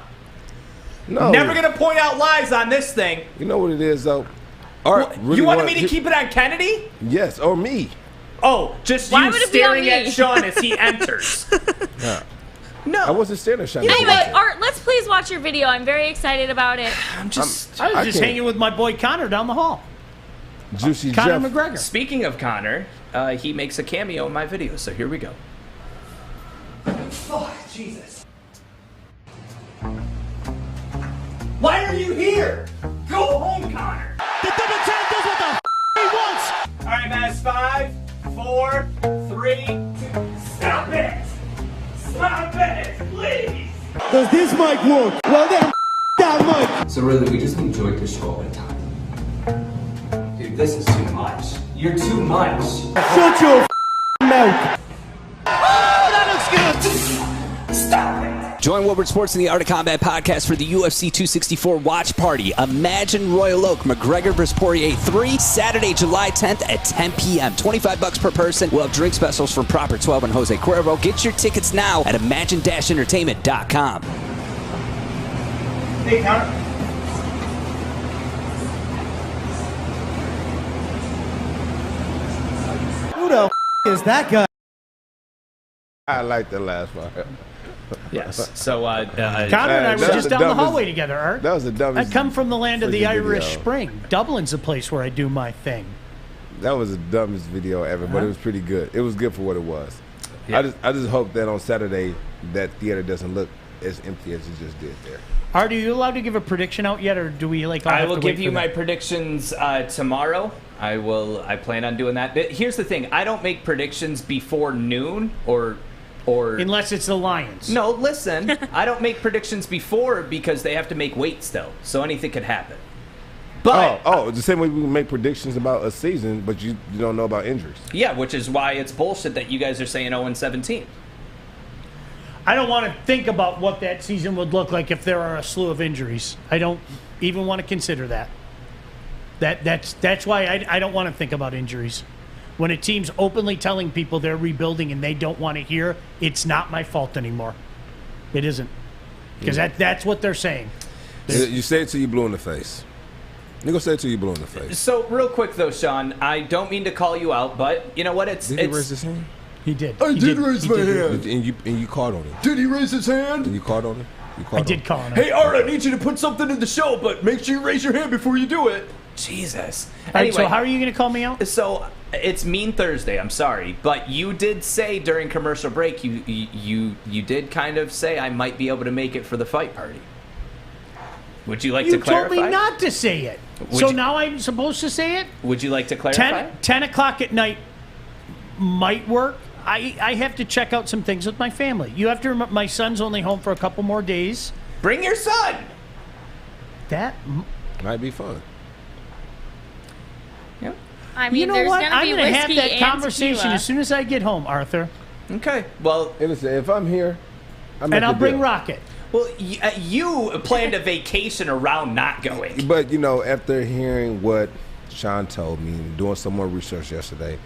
No. Never gonna point out lies on this thing. You know what it is, though. Art really you wanted me to keep it on Kennedy? Yes, or me. Oh, just Why you would it be on staring me? at Sean as he enters. No, I wasn't staring at Sean. Anyway, Art, let's please watch your video. I'm very excited about it. I was just hanging with my boy Connor down the hall. Juicy Conor Jeff. McGregor. Speaking of Connor, he makes a cameo in my video, so here we go. Oh, Jesus. Why are you here? Go home, Connor. The double tap does what the he wants. All right, man, it's 5, 4, 3, 2. Stop it. Stop it, please. Does this mic work? Well then, that mic. So really, we just need Joique to show up in time. Dude, this is too much. You're too much. Shut your mouth. Oh, that looks good. Stop it. Join Woodward Sports in the Art of Combat podcast for the UFC 264 watch party. Imagine Royal Oak, McGregor vs. Poirier 3, Saturday, July 10th at 10 p.m. $25 per person. We'll have drink specials from Proper 12 and Jose Cuervo. Get your tickets now at imagine-entertainment.com. Hey, Connor. Who the is that guy? I like the last part. Yes. So, Connor and I were just down the hallway together, Art. That was the dumbest. I come from the land of the freaking Irish video. Spring. Dublin's the place where I do my thing. That was the dumbest video ever, but it was pretty good. It was good for what it was. Yeah. I just hope that on Saturday that theater doesn't look as empty as it just did there. Art, are you allowed to give a prediction out yet, or do we all I have will to give wait you for my that? predictions tomorrow. I plan on doing that. But here's the thing: I don't make predictions before noon or unless it's the Lions. No, listen. I don't make predictions before because they have to make weight still, so anything could happen. But the same way we make predictions about a season, but you don't know about injuries. yeah, which is why it's bullshit that you guys are saying 0-17. I don't want to think about what that season would look like if there are a slew of injuries. I don't even want to consider that. That's why I don't want to think about injuries. When a team's openly telling people they're rebuilding and they don't want to hear, it's not my fault anymore. It isn't. Because that's what they're saying. You say it till you blue in the face. You go say it till you blue in the face. So real quick though, Sean, I don't mean to call you out, but you know what? Did he raise his hand? He did. I He did raise He my did. hand. And you caught on it. Did he raise his hand? And you caught on it? You caught I on did it. call him. Hey, Art, I need you to put something in the show, but make sure you raise your hand before you do it. Jesus. All right, Anyway, so how are you going to call me out? So it's Mean Thursday. I'm sorry, but you did say during commercial break you did kind of say I might be able to make it for the fight party. Would you like You to clarify? told me not to say it. Would So you- now I'm supposed to say it? Would you like to clarify? 10 o'clock at night might work. I have to check out some things with my family. You have to remember, my son's only home for a couple more days. Bring your son. That might be fun. I mean, you know there's what? gonna I'm be going to have whiskey that and conversation tequila. as soon as I get home, Arthur. Okay. Well, Hey, listen, if I'm here, And I'll bring Rocket. Well, you planned a vacation around not going. But after hearing what Sean told me and doing some more research yesterday,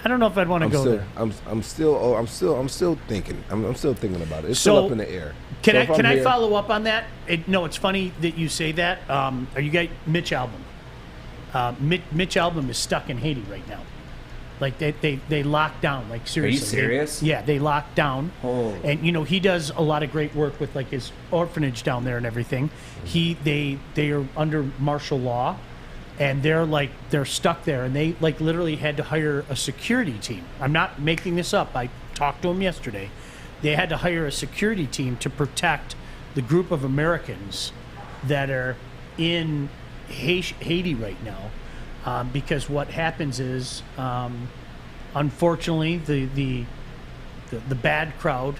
I don't know if I'd want to go there. I'm still thinking. I'm still thinking about it. It's So, still up in the air. Can So if I I'm here- follow up on that? It's funny that you say that. Are you guys Mitch Albom? Mitch Albom is stuck in Haiti right now. Like they locked down. Like seriously. serious? They locked down. Oh. And he does a lot of great work with like his orphanage down there and everything. They are under martial law, and they're stuck there, and they like literally had to hire a security team. I'm not making this up. I talked to them yesterday. They had to hire a security team to protect the group of Americans that are in Haiti right now. Because what happens is, unfortunately, the bad crowd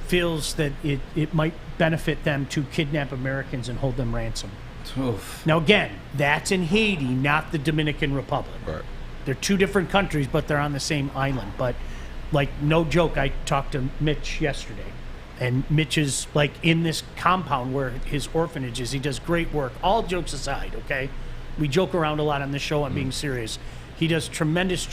feels that it might benefit them to kidnap Americans and hold them ransom. Oof. Now, again, that's in Haiti, not the Dominican Republic. Right. They're two different countries, but they're on the same island. But, like, no joke, I talked to Mitch yesterday. And Mitch is, like, in this compound where his orphanage is. He does great work. All jokes aside, okay? We joke around a lot on this show. I'm being serious. He does tremendous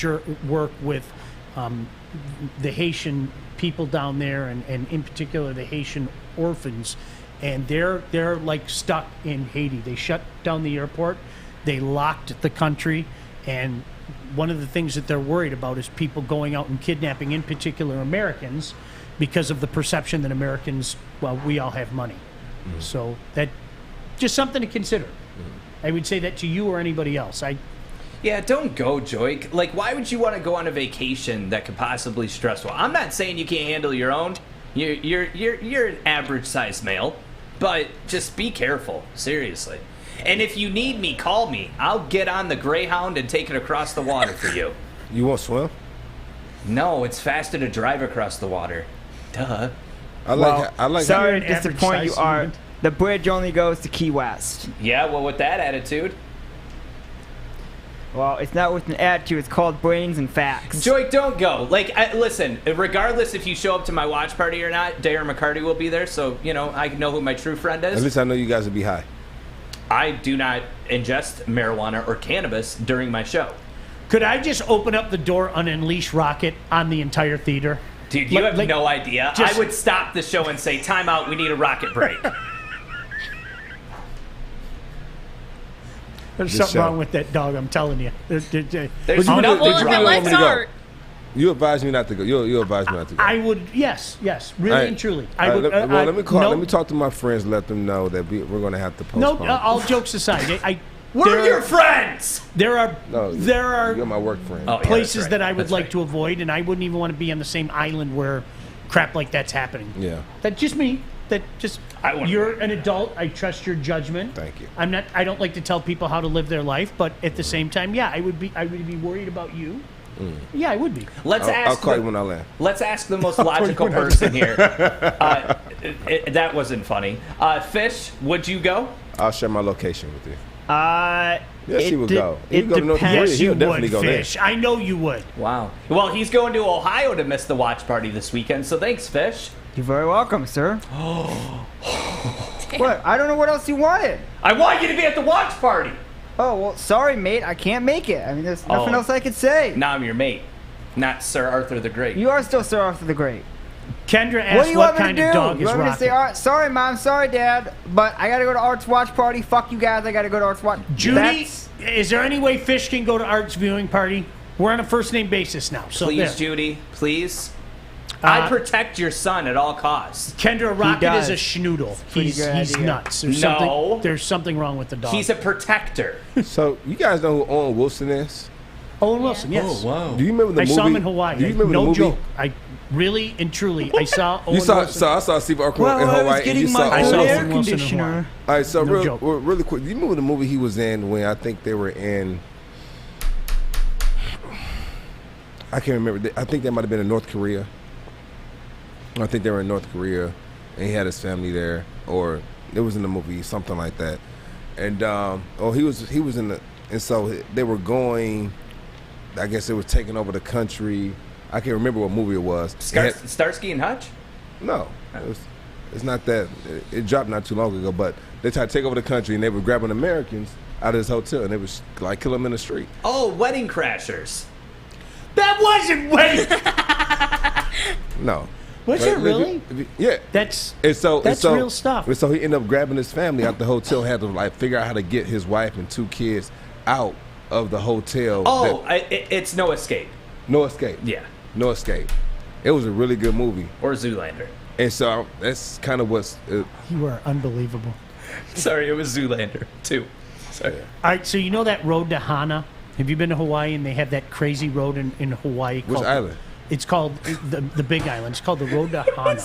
work with the Haitian people down there, and in particular the Haitian orphans. And they're like stuck in Haiti. They shut down the airport. They locked the country. And one of the things that they're worried about is people going out and kidnapping, in particular Americans, because of the perception that Americans, well, we all have money. So that just something to consider. I would say that to you or anybody else. Yeah, don't go, Joique. Like, why would you want to go on a vacation that could possibly stressful? I'm not saying you can't handle your own. You're an average-sized male, but just be careful, seriously. And if you need me, call me. I'll get on the Greyhound and take it across the water for you. You won't swim? No, it's faster to drive across the water. Duh. I like. Sorry how to disappoint you, Art. The bridge only goes to Key West. Yeah, well, with that attitude. Well, it's not with an attitude. It's called brains and facts. Joique, don't go. Like, listen, regardless if you show up to my watch party or not, Darren McCarty will be there, so, you know, I know who my true friend is. At least I know you guys will be high. I do not ingest marijuana or cannabis during my show. Could I just open up the door and unleash rocket on the entire theater? Dude, you have no idea. I would stop the show and say, time out, we need a rocket break. There's something wrong with that dog, I'm telling you. There's no Art. You advise me not to go. You advise me not to go. I would, yes, really and truly. I would. Let me talk to my friends. Let them know that we're going to have to postpone. No, all jokes aside, we're your friends. There are you're my work friend. Places that I would like to avoid, and I wouldn't even want to be on the same island where crap like that's happening. Yeah, that's just me. You're an adult. I trust your judgment. Thank you. I don't like to tell people how to live their life, but at the same time, yeah, I would be worried about you. Yeah, I would be. I'll call you when I land. Let's ask the most logical person here. That wasn't funny. Fish, would you go? I'll share my location with you. Yes, he would go. It depends. Yes, you would, Fish. I know you would. Wow. Well, he's going to Ohio to miss the watch party this weekend, so thanks, Fish. You're very welcome, sir. What? I don't know what else you wanted. I want you to be at the watch party. Oh, well, sorry, mate. I can't make it. I mean, there's nothing else I could say. Now I'm your mate, not Sir Arthur the Great. You are still Sir Arthur the Great. Kendra asked what kind of dog is You want me to say, Art, sorry, Mom, sorry, Dad, but I got to go to Art's watch party. Fuck you guys. I got to go to Art's watch. Judy, is there any way Fish can go to Art's viewing party? We're on a first-name basis now. So please, Judy, please. I protect your son at all costs. Kendra, Rocket is a schnoodle. He's nuts. There's something wrong with the dog. He's a protector. So you guys know who Owen Wilson is? Owen Wilson, yes. Oh, wow. Do you remember the movie? I saw him in Hawaii. Do you remember the movie? No joke. I really and truly, I saw Owen Wilson. I saw Steve Urkel in Hawaii. I saw air conditioner. All right, so really quick. Do you remember the movie he was in when I think they were in? I can't remember. I think that might have been in North Korea. I think they were in North Korea, and he had his family there, or it was in the movie, something like that. And he was in the, and so they were going. I guess it was taking over the country. I can't remember what movie it was. Starsky and Hutch? No, it's not that. It dropped not too long ago, but they tried to take over the country, and they were grabbing Americans out of this hotel, and they was like killing them in the street. Oh, Wedding Crashers. That wasn't Wedding. No. Was it really? Yeah. That's real stuff. And so he ended up grabbing his family out the hotel, had to like figure out how to get his wife and 2 kids out of the hotel. Oh, it's No Escape. No Escape. Yeah. No Escape. It was a really good movie. Or Zoolander. And so that's kind of what's... you are unbelievable. Sorry, it was Zoolander, too. Sorry. All right, so you know that road to Hana? Have you been to Hawaii and they have that crazy road in Hawaii? Which island? It's called the Big Island. It's called the Road to Hana.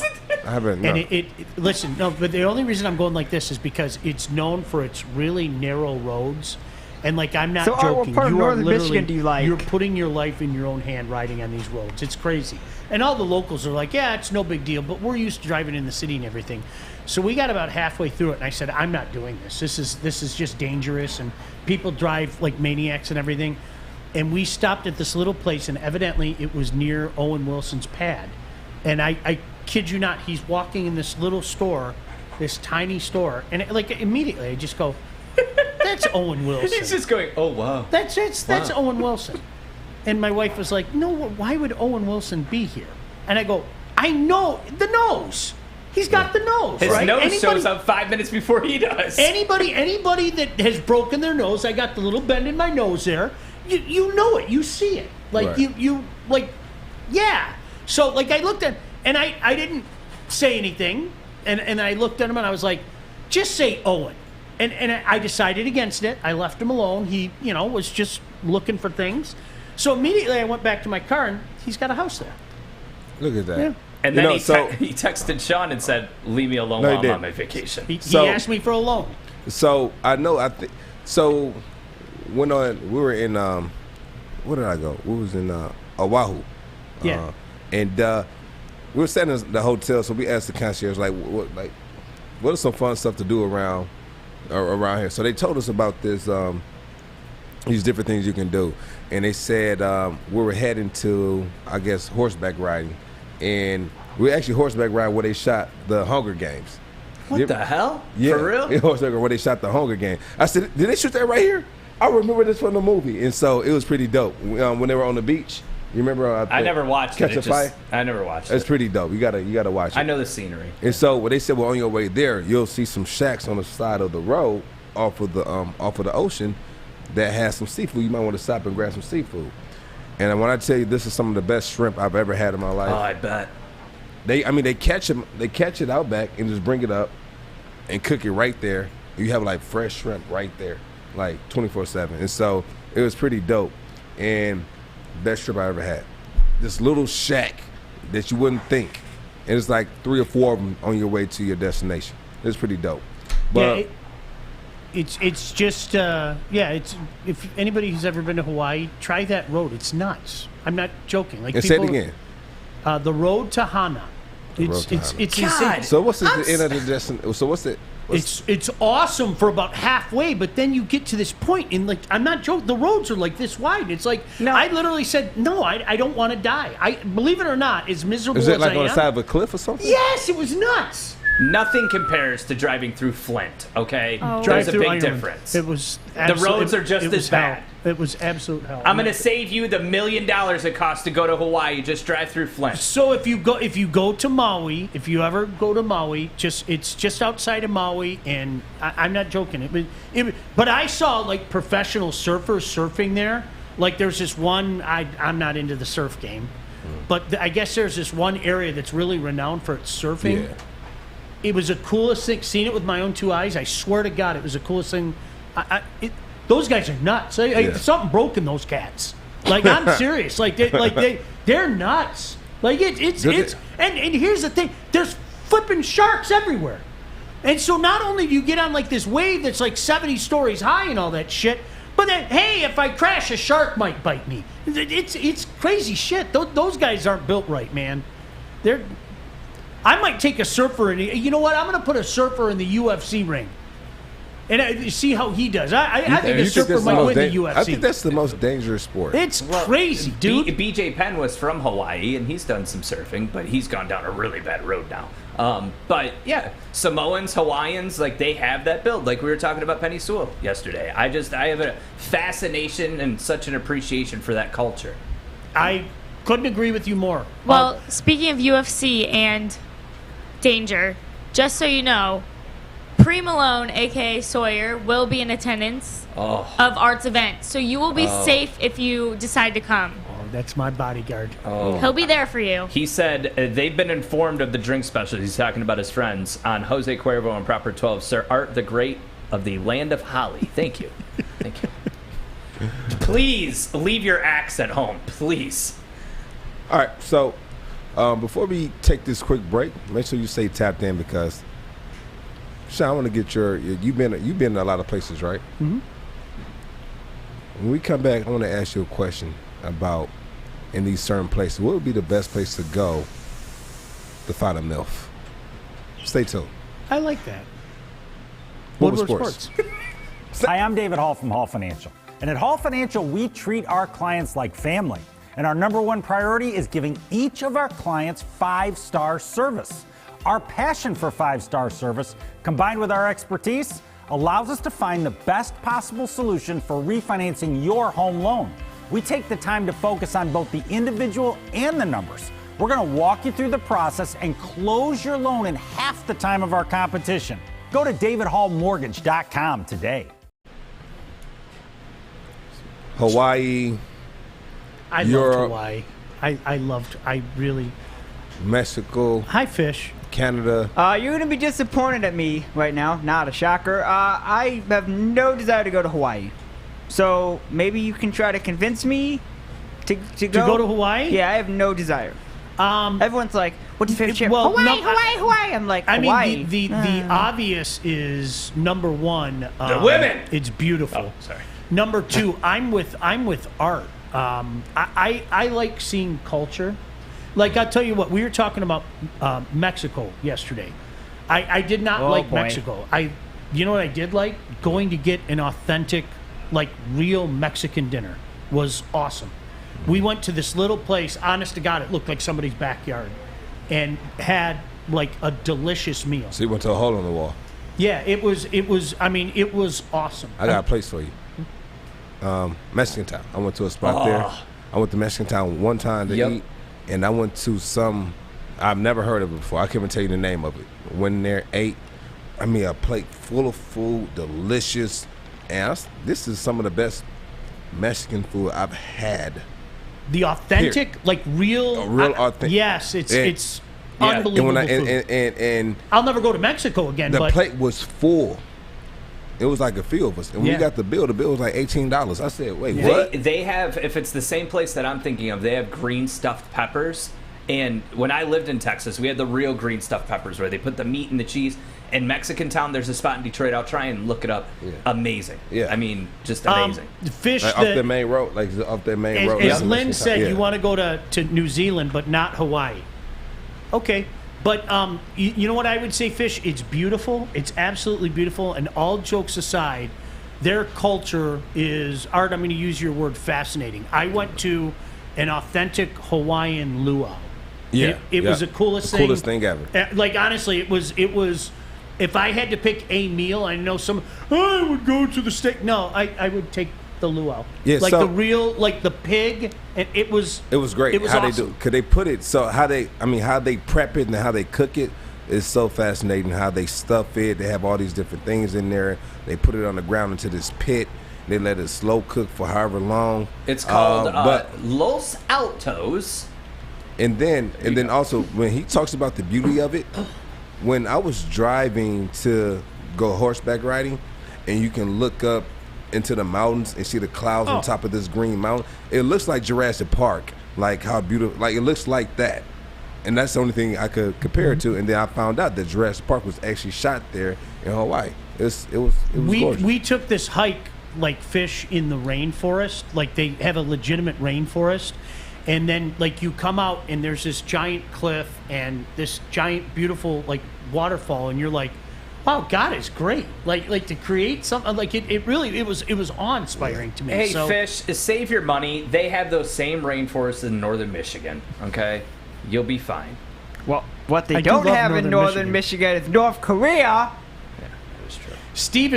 I haven't. No. And listen, no, but the only reason I'm going like this is because it's known for its really narrow roads, And like, I'm not So, joking. what part of You are northern literally, Michigan do you like? You're putting your life in your own hand riding on these roads. It's crazy. And all the locals are like, yeah, it's no big deal, but we're used to driving in the city and everything. So we got about halfway through it, and I said, I'm not doing this. This is just dangerous, and people drive like maniacs and everything. And we stopped at this little place, and evidently it was near Owen Wilson's pad. And I kid you not, he's walking in this little store, this tiny store, and like immediately I just go, that's Owen Wilson. He's just going, oh, wow. That's Owen Wilson. And my wife was like, no, why would Owen Wilson be here? And I go, I know, the nose. He's got the nose, His right? nose shows up 5 minutes before he does. Anybody that has broken their nose, I got the little bend in my nose there. You know it. You see it. Like, Right. you like, yeah. So, like, I looked at, and I didn't say anything. And I looked at him, and I was like, just say Owen. And I decided against it. I left him alone. He, was just looking for things. So immediately I went back to my car, and he's got a house there. Look at that. Yeah. And then he texted Sean and said, leave me alone while I'm on my vacation. He asked me for a loan. So so we were in where did I go? We was in Oahu. Yeah. And we were sitting in the hotel, so we asked the concierge what is some fun stuff to do around here. So they told us about this these different things you can do. And they said we were heading to, I guess, horseback riding. And we actually horseback ride where they shot the Hunger Games. What the hell? Yeah, For real? Yeah, horseback where they shot the Hunger Games. I said, did they shoot that right here? I remember this from the movie. And so it was pretty dope. When they were on the beach, you remember? I never watched Catch it. a Fire? I never watched It's it. pretty dope. You gotta watch it. I know the scenery. And so what they said, well, on your way there, you'll see some shacks on the side of the road off of the ocean that has some seafood. You might want to stop and grab some seafood. And when I tell you, this is some of the best shrimp I've ever had in my life. Oh, I bet. They catch it out back and just bring it up and cook it right there. You have like fresh shrimp right there, like 24/7. And so it was pretty dope and best trip I ever had. This little shack that you wouldn't think, and it's like 3 or 4 of them on your way to your destination. It's pretty dope. But it's just it's if anybody who's ever been to Hawaii, try that road. It's nuts. I'm not joking. Like, and say it again. The road to Hana. It's insane. So what's the end of the destination? So what's it? It's awesome for about halfway, but then you get to this point, and like, I'm not joking. The roads are like this wide. It's like, I literally said, no, I don't want to die. I believe it or not, as miserable Is as it like I on the am, side of a cliff or something? Yes, it was nuts. Nothing compares to driving through Flint, okay? Oh. There's a Drive through big Ireland. difference. It was the roads are just as bad. Hell. It was absolute hell. I'm going to save you the $1 million it costs to go to Hawaii. Just drive through Flint. So if you go to Maui, if you ever go to Maui, it's just outside of Maui, and I'm not joking. But I saw like professional surfers surfing there. Like, there's this one. I'm not into the surf game, but I guess there's this one area that's really renowned for its surfing. Yeah. It was the coolest thing. Seeing it with my own 2 eyes, I swear to God, it was the coolest thing. Those guys are nuts. Something broke in those cats. Like, I'm serious. They're nuts. Like, and here's the thing. There's flipping sharks everywhere. And so not only do you get on like this wave that's like 70 stories high and all that shit, but then, hey, if I crash, a shark might bite me. It's crazy shit. Those guys aren't built right, man. I might take a surfer, and you know what? I'm going to put a surfer in the UFC ring, and see how he does. I think a surfer might win the UFC. I think that's the most dangerous sport. It's crazy, dude. BJ Penn was from Hawaii, and he's done some surfing, but he's gone down a really bad road now. But yeah, Samoans, Hawaiians, like, they have that build. Like we were talking about Penny Sewell yesterday. I have a fascination and such an appreciation for that culture. I couldn't agree with you more. Well, speaking of UFC and danger, just so you know, Pre Malone, aka Sawyer, will be in attendance of Art's event. So you will be safe if you decide to come. Oh, that's my bodyguard. He'll be there for you. He said they've been informed of the drink specials. He's talking about his friends on Jose Cuervo and Proper 12. Sir Art the Great of the Land of Holly. Thank you. Thank you. Please leave your axe at home. Please. All right, so before we take this quick break, make sure you stay tapped in, because Sean, I want to get you've been in a lot of places, right? Mm-hmm. when we come back, I want to ask you a question about in these certain places. What would be the best place to go to find a MILF? Stay tuned. I like that. Woodward Sports. Hi, I'm David Hall from Hall Financial. And at Hall Financial, we treat our clients like family. And our number one priority is giving each of our clients 5-star service. Our passion for 5-star service, combined with our expertise, allows us to find the best possible solution for refinancing your home loan. We take the time to focus on both the individual and the numbers. We're going to walk you through the process and close your loan in half the time of our competition. Go to davidhallmortgage.com today. Hawaii. I Europe, loved Hawaii. I really. Mexico. Hi, Fish. Canada. You're going to be disappointed at me right now. Not a shocker. I have no desire to go to Hawaii. So maybe you can try to convince me to go to Hawaii? Yeah, I have no desire. Everyone's like, what's your favorite trip? Well, Hawaii. I'm like, Hawaii. I mean, the obvious is number one. The women. It's beautiful. Oh, sorry. Number two, I'm with art. I like seeing culture. Like, I'll tell you what, we were talking about Mexico yesterday. I did not like Mexico. You know what I did like? Going to get an authentic, like, real Mexican dinner was awesome. We went to this little place, honest to God, it looked like somebody's backyard, and had, like, a delicious meal. So you went to a hole in the wall. Yeah, it was awesome. I got a place for you. Mexican Town. I went to a spot there. I went to Mexican Town one time to eat, and I went to some, I've never heard of it before. I can't even tell you the name of it. Went in there, ate. I mean, a plate full of food, delicious. And this is some of the best Mexican food I've had. The authentic, like real authentic. Yes, it's unbelievable food. And I'll never go to Mexico again. The but plate was full. It was like a few of us. And when we got the bill was like $18. I said, wait, what? They have, if it's the same place that I'm thinking of, they have green stuffed peppers. And when I lived in Texas, we had the real green stuffed peppers where they put the meat and the cheese. In Mexican Town, there's a spot in Detroit. I'll try and look it up. Yeah. Amazing. Yeah. I mean, just amazing. Fish like off their main road. Like off their main road. As Lynn said, you want to go to New Zealand, but not Hawaii. Okay. But you know what I would say, Fish? It's beautiful. It's absolutely beautiful. And all jokes aside, their culture is, Art, I'm going to use your word, fascinating. I went to an authentic Hawaiian luau. Yeah. It was the coolest thing. Coolest thing ever. Like, honestly, it was, if I had to pick a meal, I know I would go to the steak. No, I would take the luau. Yeah, like so, the real, like the pig, and it was great. It was how awesome. They do? Could they put it? So how they prep it and how they cook it is so fascinating. How they stuff it. They have all these different things in there. They put it on the ground into this pit. They let it slow cook for however long. It's called Los Altos. And then also when he talks about the beauty of it, when I was driving to go horseback riding, and you can look up into the mountains and see the clouds on top of this green mountain, it looks like Jurassic Park. Like how beautiful, like it looks like that. And that's the only thing I could compare it to. And then I found out that Jurassic Park was actually shot there in Hawaii. It was gorgeous. We took this hike, like, Fish, in the rainforest. Like, they have a legitimate rainforest. And then, like, you come out and there's this giant cliff and this giant, beautiful, like, waterfall, and you're like, wow, God is great. Like to create something, like it really was awe-inspiring to me. Hey, Fish, save your money. They have those same rainforests in northern Michigan, okay? You'll be fine. Well, what they don't have in northern Michigan is North Korea. Yeah, that is true. Steve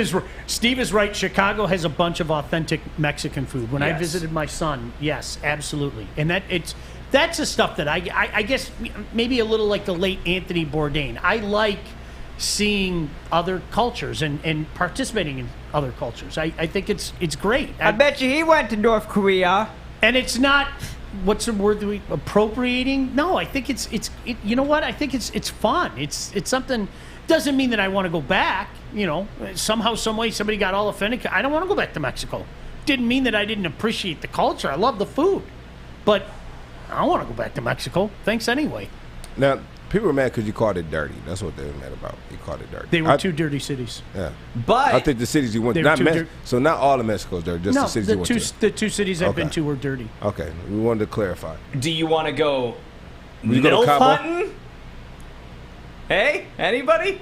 is right. Chicago has a bunch of authentic Mexican food. When I visited my son, yes, absolutely. And that's the stuff that I guess maybe a little like the late Anthony Bourdain. I like seeing other cultures and participating in other cultures. I think it's great. I bet you he went to North Korea. And it's not, what's the word that we, appropriating? No, I think it's you know what? I think it's fun. It's something. Doesn't mean that I want to go back. You know, somehow, some way, somebody got all offended. I don't want to go back to Mexico. Didn't mean that I didn't appreciate the culture. I love the food, but I don't want to go back to Mexico. Thanks anyway. Now, people were mad because you called it dirty. That's what they were mad about. You called it dirty. They were two dirty cities. Yeah. But I think the cities you went They to, were so not all of Mexico's dirty, just the cities you went to. The two cities I've been to were dirty. Okay, we wanted to clarify. do you want to go Would you go to MILF Cabo? hunting? Hey, anybody?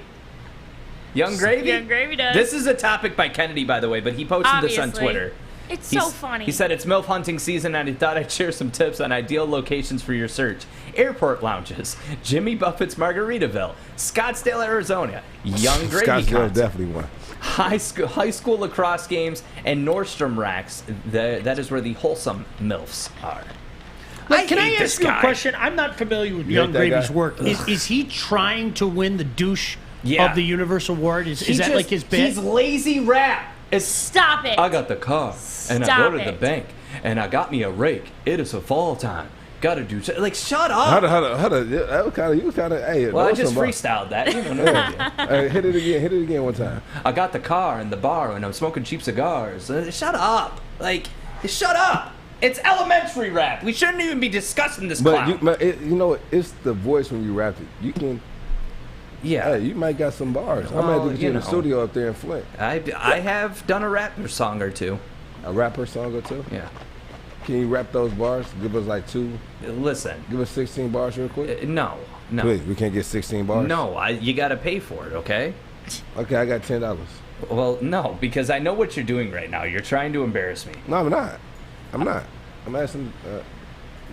Young Gravy? Young Gravy does. This is a topic by Kennedy, by the way, but he posted this on Obviously. Twitter. It's so funny. He said it's MILF hunting season, and he thought I'd share some tips on ideal locations for your search. Airport lounges, Jimmy Buffett's Margaritaville, Scottsdale, Arizona, Young Gravy Scottsdale's concert, definitely one. high school lacrosse games, and Nordstrom racks. That is where the wholesome MILFs are. Can I hate ask this you a guy. question? I'm not familiar with You Young hate that Gravy's guy? work. Is he trying to win the douche Yeah. of the Universe Award? Is that just- like his bit? He's lazy rap. Stop it. I got the car, and I Stop go to the it. bank, and I got me a rake. It is a fall time. Got to do like shut up. How to, you kind of, hey. Well, I those just some freestyled that. You know, no idea. Hey, hit it again one time. I got the car and the bar, and I'm smoking cheap cigars. Shut up. Like, shut up. It's elementary rap. We shouldn't even be discussing this clown. But you know what? It's the voice when you rap it. You can. Yeah. Hey, you might got some bars. I Well, might have to get you in the know. studio up there in Flint. I have done a rapper song or two. A rapper song or two? Yeah. Can you rap those bars? Give us like two. Listen. Give us 16 bars real quick. No. Please, we can't get 16 bars. No, you got to pay for it, okay? Okay, I got $10. Well, no, because I know what you're doing right now. You're trying to embarrass me. No, I'm not. I'm asking.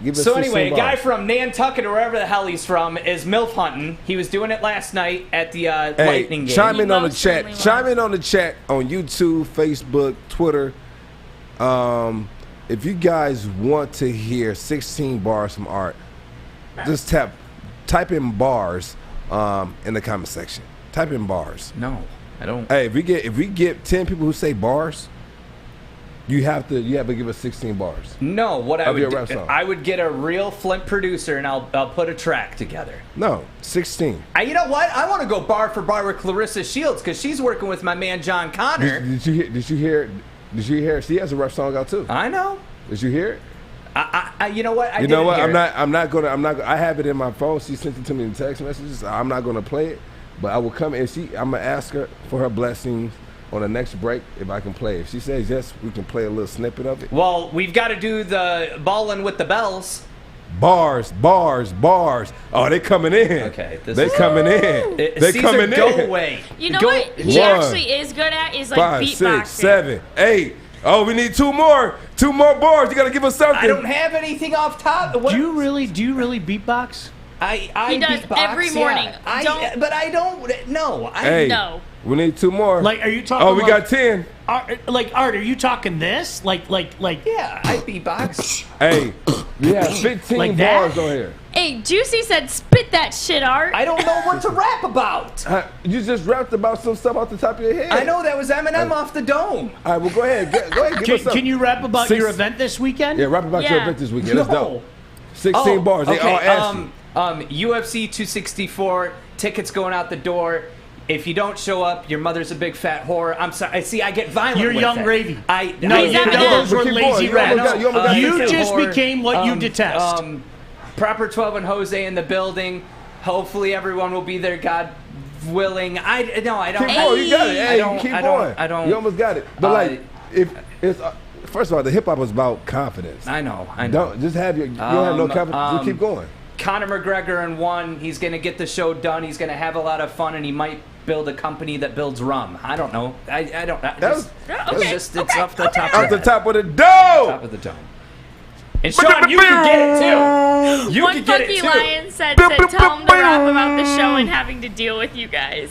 Give us So 16 anyway, a guy bars. from Nantucket or wherever the hell he's from is MILF hunting. He was doing it last night at the Lightning game. Chime in on the chat. Chime in on the chat on YouTube, Facebook, Twitter. If you guys want to hear 16 bars from Art, just type in bars in the comment section. Type in bars. No, I don't. Hey, if we get 10 people who say bars, you have to give us 16 bars. No, what I Of would your do, rap song. I would get a real Flint producer and I'll put a track together. No, 16. You know what? I want to go bar for bar with Clarissa Shields because she's working with my man John Connor. Did you hear? She has a rap song out too. I know. Did you hear it? You know what? I You know didn't what? hear it. I'm not gonna. I have it in my phone. She sent it to me in text messages. I'm not gonna play it, but I will come and I'm gonna ask her for her blessings on the next break if I can play it. If she says yes, we can play a little snippet of it. Well, we've got to do the Ballin with the bells. Bars. Oh, they coming in. Okay, they coming in. They Caesar, coming go in. away. You know Go- what he One, actually is good at is like 5, beatboxing. 6, 7, 8. Oh, we need 2 more. 2 more bars. You gotta give us something. I don't have anything off top. What? Do you really beatbox? I He does beatbox, every morning. Yeah. But I don't. No. Hey, No. we need 2 more. Like, are you talking? Oh, we like, got 10. Art, are you talking this? Like. Yeah, I beatbox. Hey, we have 15 Like that? bars on here. Hey, Juicy said, "Spit that shit, Art." I don't know what to rap about. You just rapped about some stuff off the top of your head. I know that was Eminem off the dome. All right, well, go ahead. Go ahead. Give us something. Can you rap about your event this weekend? Yeah, rap about your Yeah. event this weekend. Let's No. go. 16 bars. They all asked you. UFC 264 tickets going out the door. If you don't show up, your mother's a big fat whore. I'm sorry. See, I get violent. You're with Young it. Gravy. No, I know those were Keep lazy going. You raps. almost got- you almost got You 16 just whore. became what you detest. Proper 12 and Jose in the building. Hopefully everyone will be there, God willing. I don't. Keep going. You got it. Hey, keep going. I don't. You almost got it. But like, if it's first of all, the hip hop is about confidence. I know. Don't just have you don't have no confidence. Just keep going. Conor McGregor in 1. He's going to get the show done. He's going to have a lot of fun, and he might build a company that builds rum. I don't know. I don't. It's off the top. Off the top of the dome. Top of the dome. And Sean, you can get it too. You One can get funky it too. lion said tell him to rap about the show and having to deal with you guys.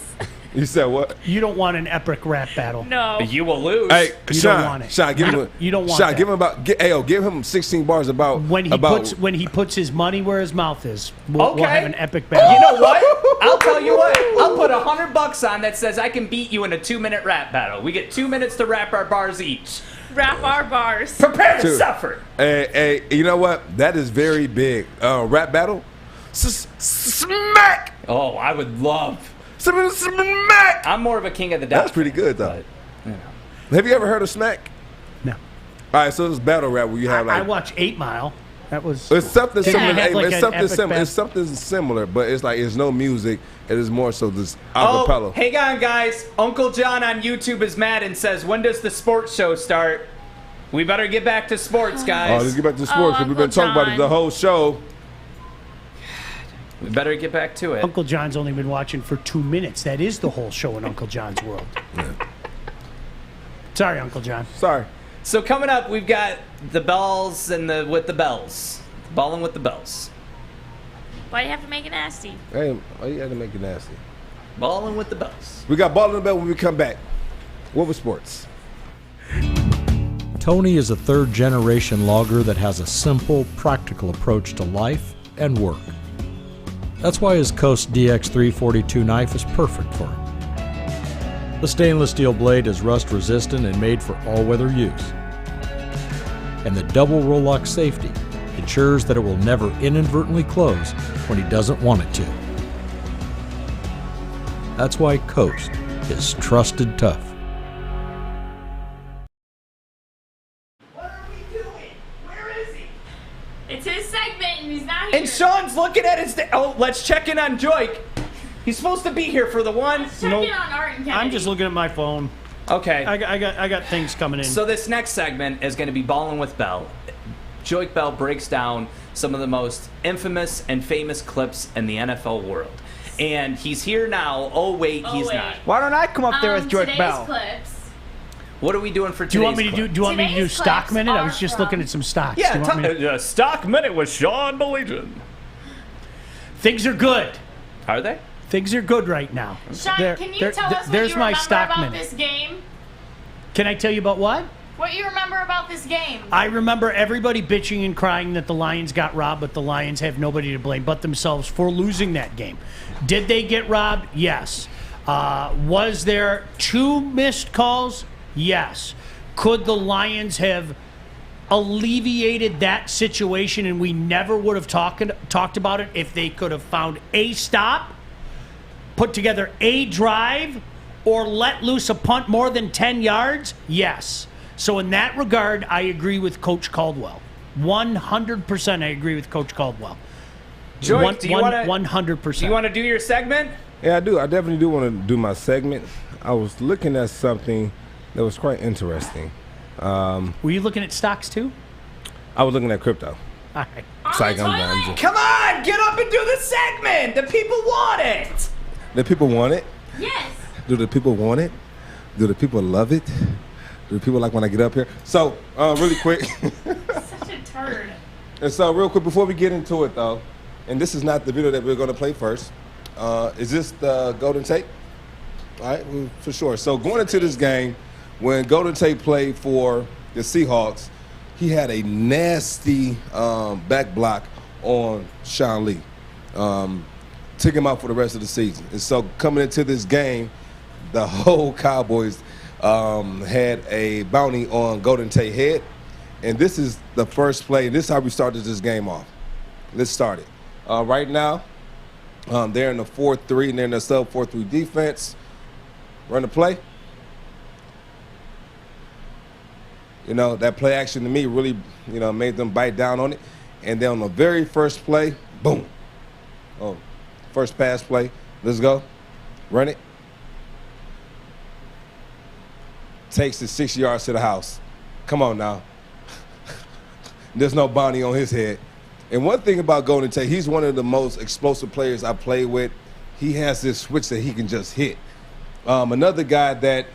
You said what? You don't want an epic rap battle. No. You will lose. Hey, You Sean, don't want it. Sean, give him. You don't want Sean, that. give him about. Give him 16 bars about When he puts his money where his mouth is, we'll have an epic battle. You know what? I'll tell you what. I'll put $100 on that says I can beat you in a 2-minute rap battle. We get 2 minutes to rap our bars each. Rap our bars. Prepare to Dude. suffer. Hey, you know what? That is very big. Rap battle. Smack. Oh, I would love. Smack. I'm more of a king of the dot. That's pretty good though. But, Have you ever heard of Smack? No. All right, so this battle rap where you have I like watch 8 Mile. That was. It's something Didn't similar. they have, Hey, like, it's an something epic similar. band? It's something similar, but it's like it's no music. It is more so this Oh, acapella. hang on, guys. Uncle John on YouTube is mad and says, when does the sports show start? We better get back to sports, guys. Oh, let's get back to sports because we've been talking about it the whole show. We better get back to it. Uncle John's only been watching for 2 minutes. That is the whole show in Uncle John's world. Sorry, Uncle John. Sorry. So coming up, we've got the bells and the with the bells. Ballin with the bells. Why do you have to make it nasty? Hey, why you had to make it nasty? Ballin with the bells. We got Ballin' the Bell when we come back. What was sports? Tony is a third-generation logger that has a simple, practical approach to life and work. That's why his Coast DX342 knife is perfect for him. The stainless steel blade is rust-resistant and made for all-weather use. And the double roll-lock safety ensures that it will never inadvertently close when he doesn't want it to. That's why Coast is trusted tough. It's his segment, and he's not here. And Sean's looking at his. Oh, let's check in on Joique. He's supposed to be here for the one. Check in on Art and Kennedy. I'm just looking at my phone. Okay. I got things coming in. So this next segment is going to be Ballin' with Bell. Joique Bell breaks down some of the most infamous and famous clips in the NFL world. And he's here now. Oh, wait, he's not. Why don't I come up there with Joique today's Bell? clips. What are we doing for today's Do you want me to clip? do stock minute? I was just looking at some stocks. Yeah, Do you want me to- stock minute with Sean Baligian. Things are good. Are they? Things are good right now. Sean, can you tell us what there's you my remember stock about minute. this game? Can I tell you about what? What you remember about this game? I remember everybody bitching and crying that the Lions got robbed, but the Lions have nobody to blame but themselves for losing that game. Did they get robbed? Yes. Was there 2 missed calls? Yes. Could the Lions have alleviated that situation and we never would have talked about it if they could have found a stop, put together a drive, or let loose a punt more than 10 yards? Yes. So in that regard, I agree with Coach Caldwell. 100% I agree with Coach Caldwell. Joique, do you want to 100%. Do you want to do your segment? Yeah, I do. I definitely do want to do my segment. I was looking at something that was quite interesting. Were you looking at stocks too? I was looking at crypto. All right. Psych, I'm just- Come on, get up and do the segment. The people want it. The people want it? Yes. Do the people want it? Do the people love it? Do the people like when I get up here? So, really quick. Such a turd. And so, real quick, before we get into it, though, and this is not the video that we're going to play first. Is this the Golden Tate? All right, well, for sure. So, going into this game, when Golden Tate played for the Seahawks, he had a nasty back block on Sean Lee. Took him out for the rest of the season. And so, coming into this game, the whole Cowboys had a bounty on Golden Tate's head. And this is the first play, and this is how we started this game off. Let's start it. Right now, they're in the 4-3, and they're in the sub 4-3 defense. Run the play. You know, that play action to me really, made them bite down on it. And then on the very first play, boom. Oh, first pass play. Let's go. Run it. Takes it 6 yards to the house. Come on now. There's no bounty on his head. And one thing about Golden Tate, he's one of the most explosive players I play with. He has this switch that he can just hit. Another guy that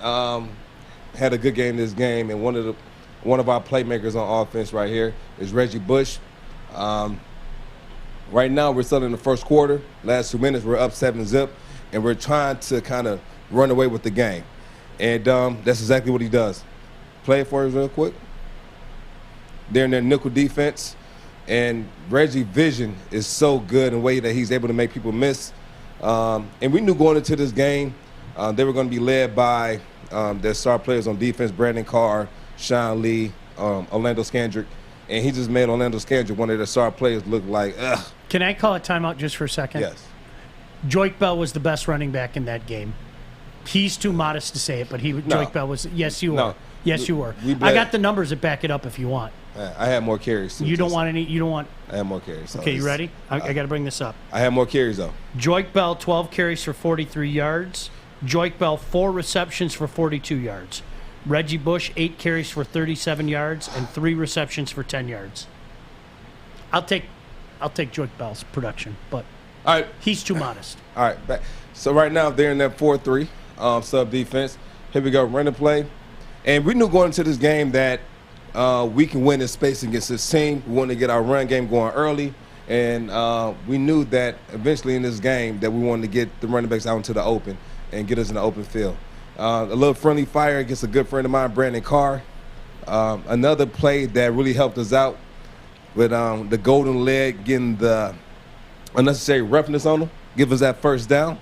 had a good game this game, and one of our playmakers on offense right here is Reggie Bush. Right now we're still in the first quarter. Last 2 minutes we're up 7-0, and we're trying to kind of run away with the game. And that's exactly what he does. Play it for us real quick. They're in their nickel defense, and Reggie's vision is so good in the way that he's able to make people miss. And we knew going into this game they were going to be led by their star players on defense, Brandon Carr, Sean Lee, Orlando Scandrick, and he just made Orlando Scandrick, one of their star players, look like, ugh. Can I call a timeout just for a second? Yes. Joique Bell was the best running back in that game. He's too modest to say it, but Joique Bell was. Yes, you were. No. Yes, you were. We I got the numbers that back it up if you want. I had more carries. Too, you don't want any. You don't want. I had more carries. So okay, you ready? I got to bring this up. I had more carries though. Joique Bell 12 carries for 43 yards. Joique Bell 4 receptions for 42 yards. Reggie Bush 8 carries for 37 yards and 3 receptions for 10 yards. I'll take Joique Bell's production, but all right, he's too modest. All right, back. So right now they're in that 4-3 sub defense. Here we go, run and play, and we knew going into this game that we can win in space against this team. We wanted to get our run game going early, and we knew that eventually in this game that we wanted to get the running backs out into the open and get us in the open field. A little friendly fire against a good friend of mine, Brandon Carr. Another play that really helped us out with the golden leg, getting the unnecessary roughness on them, give us that first down.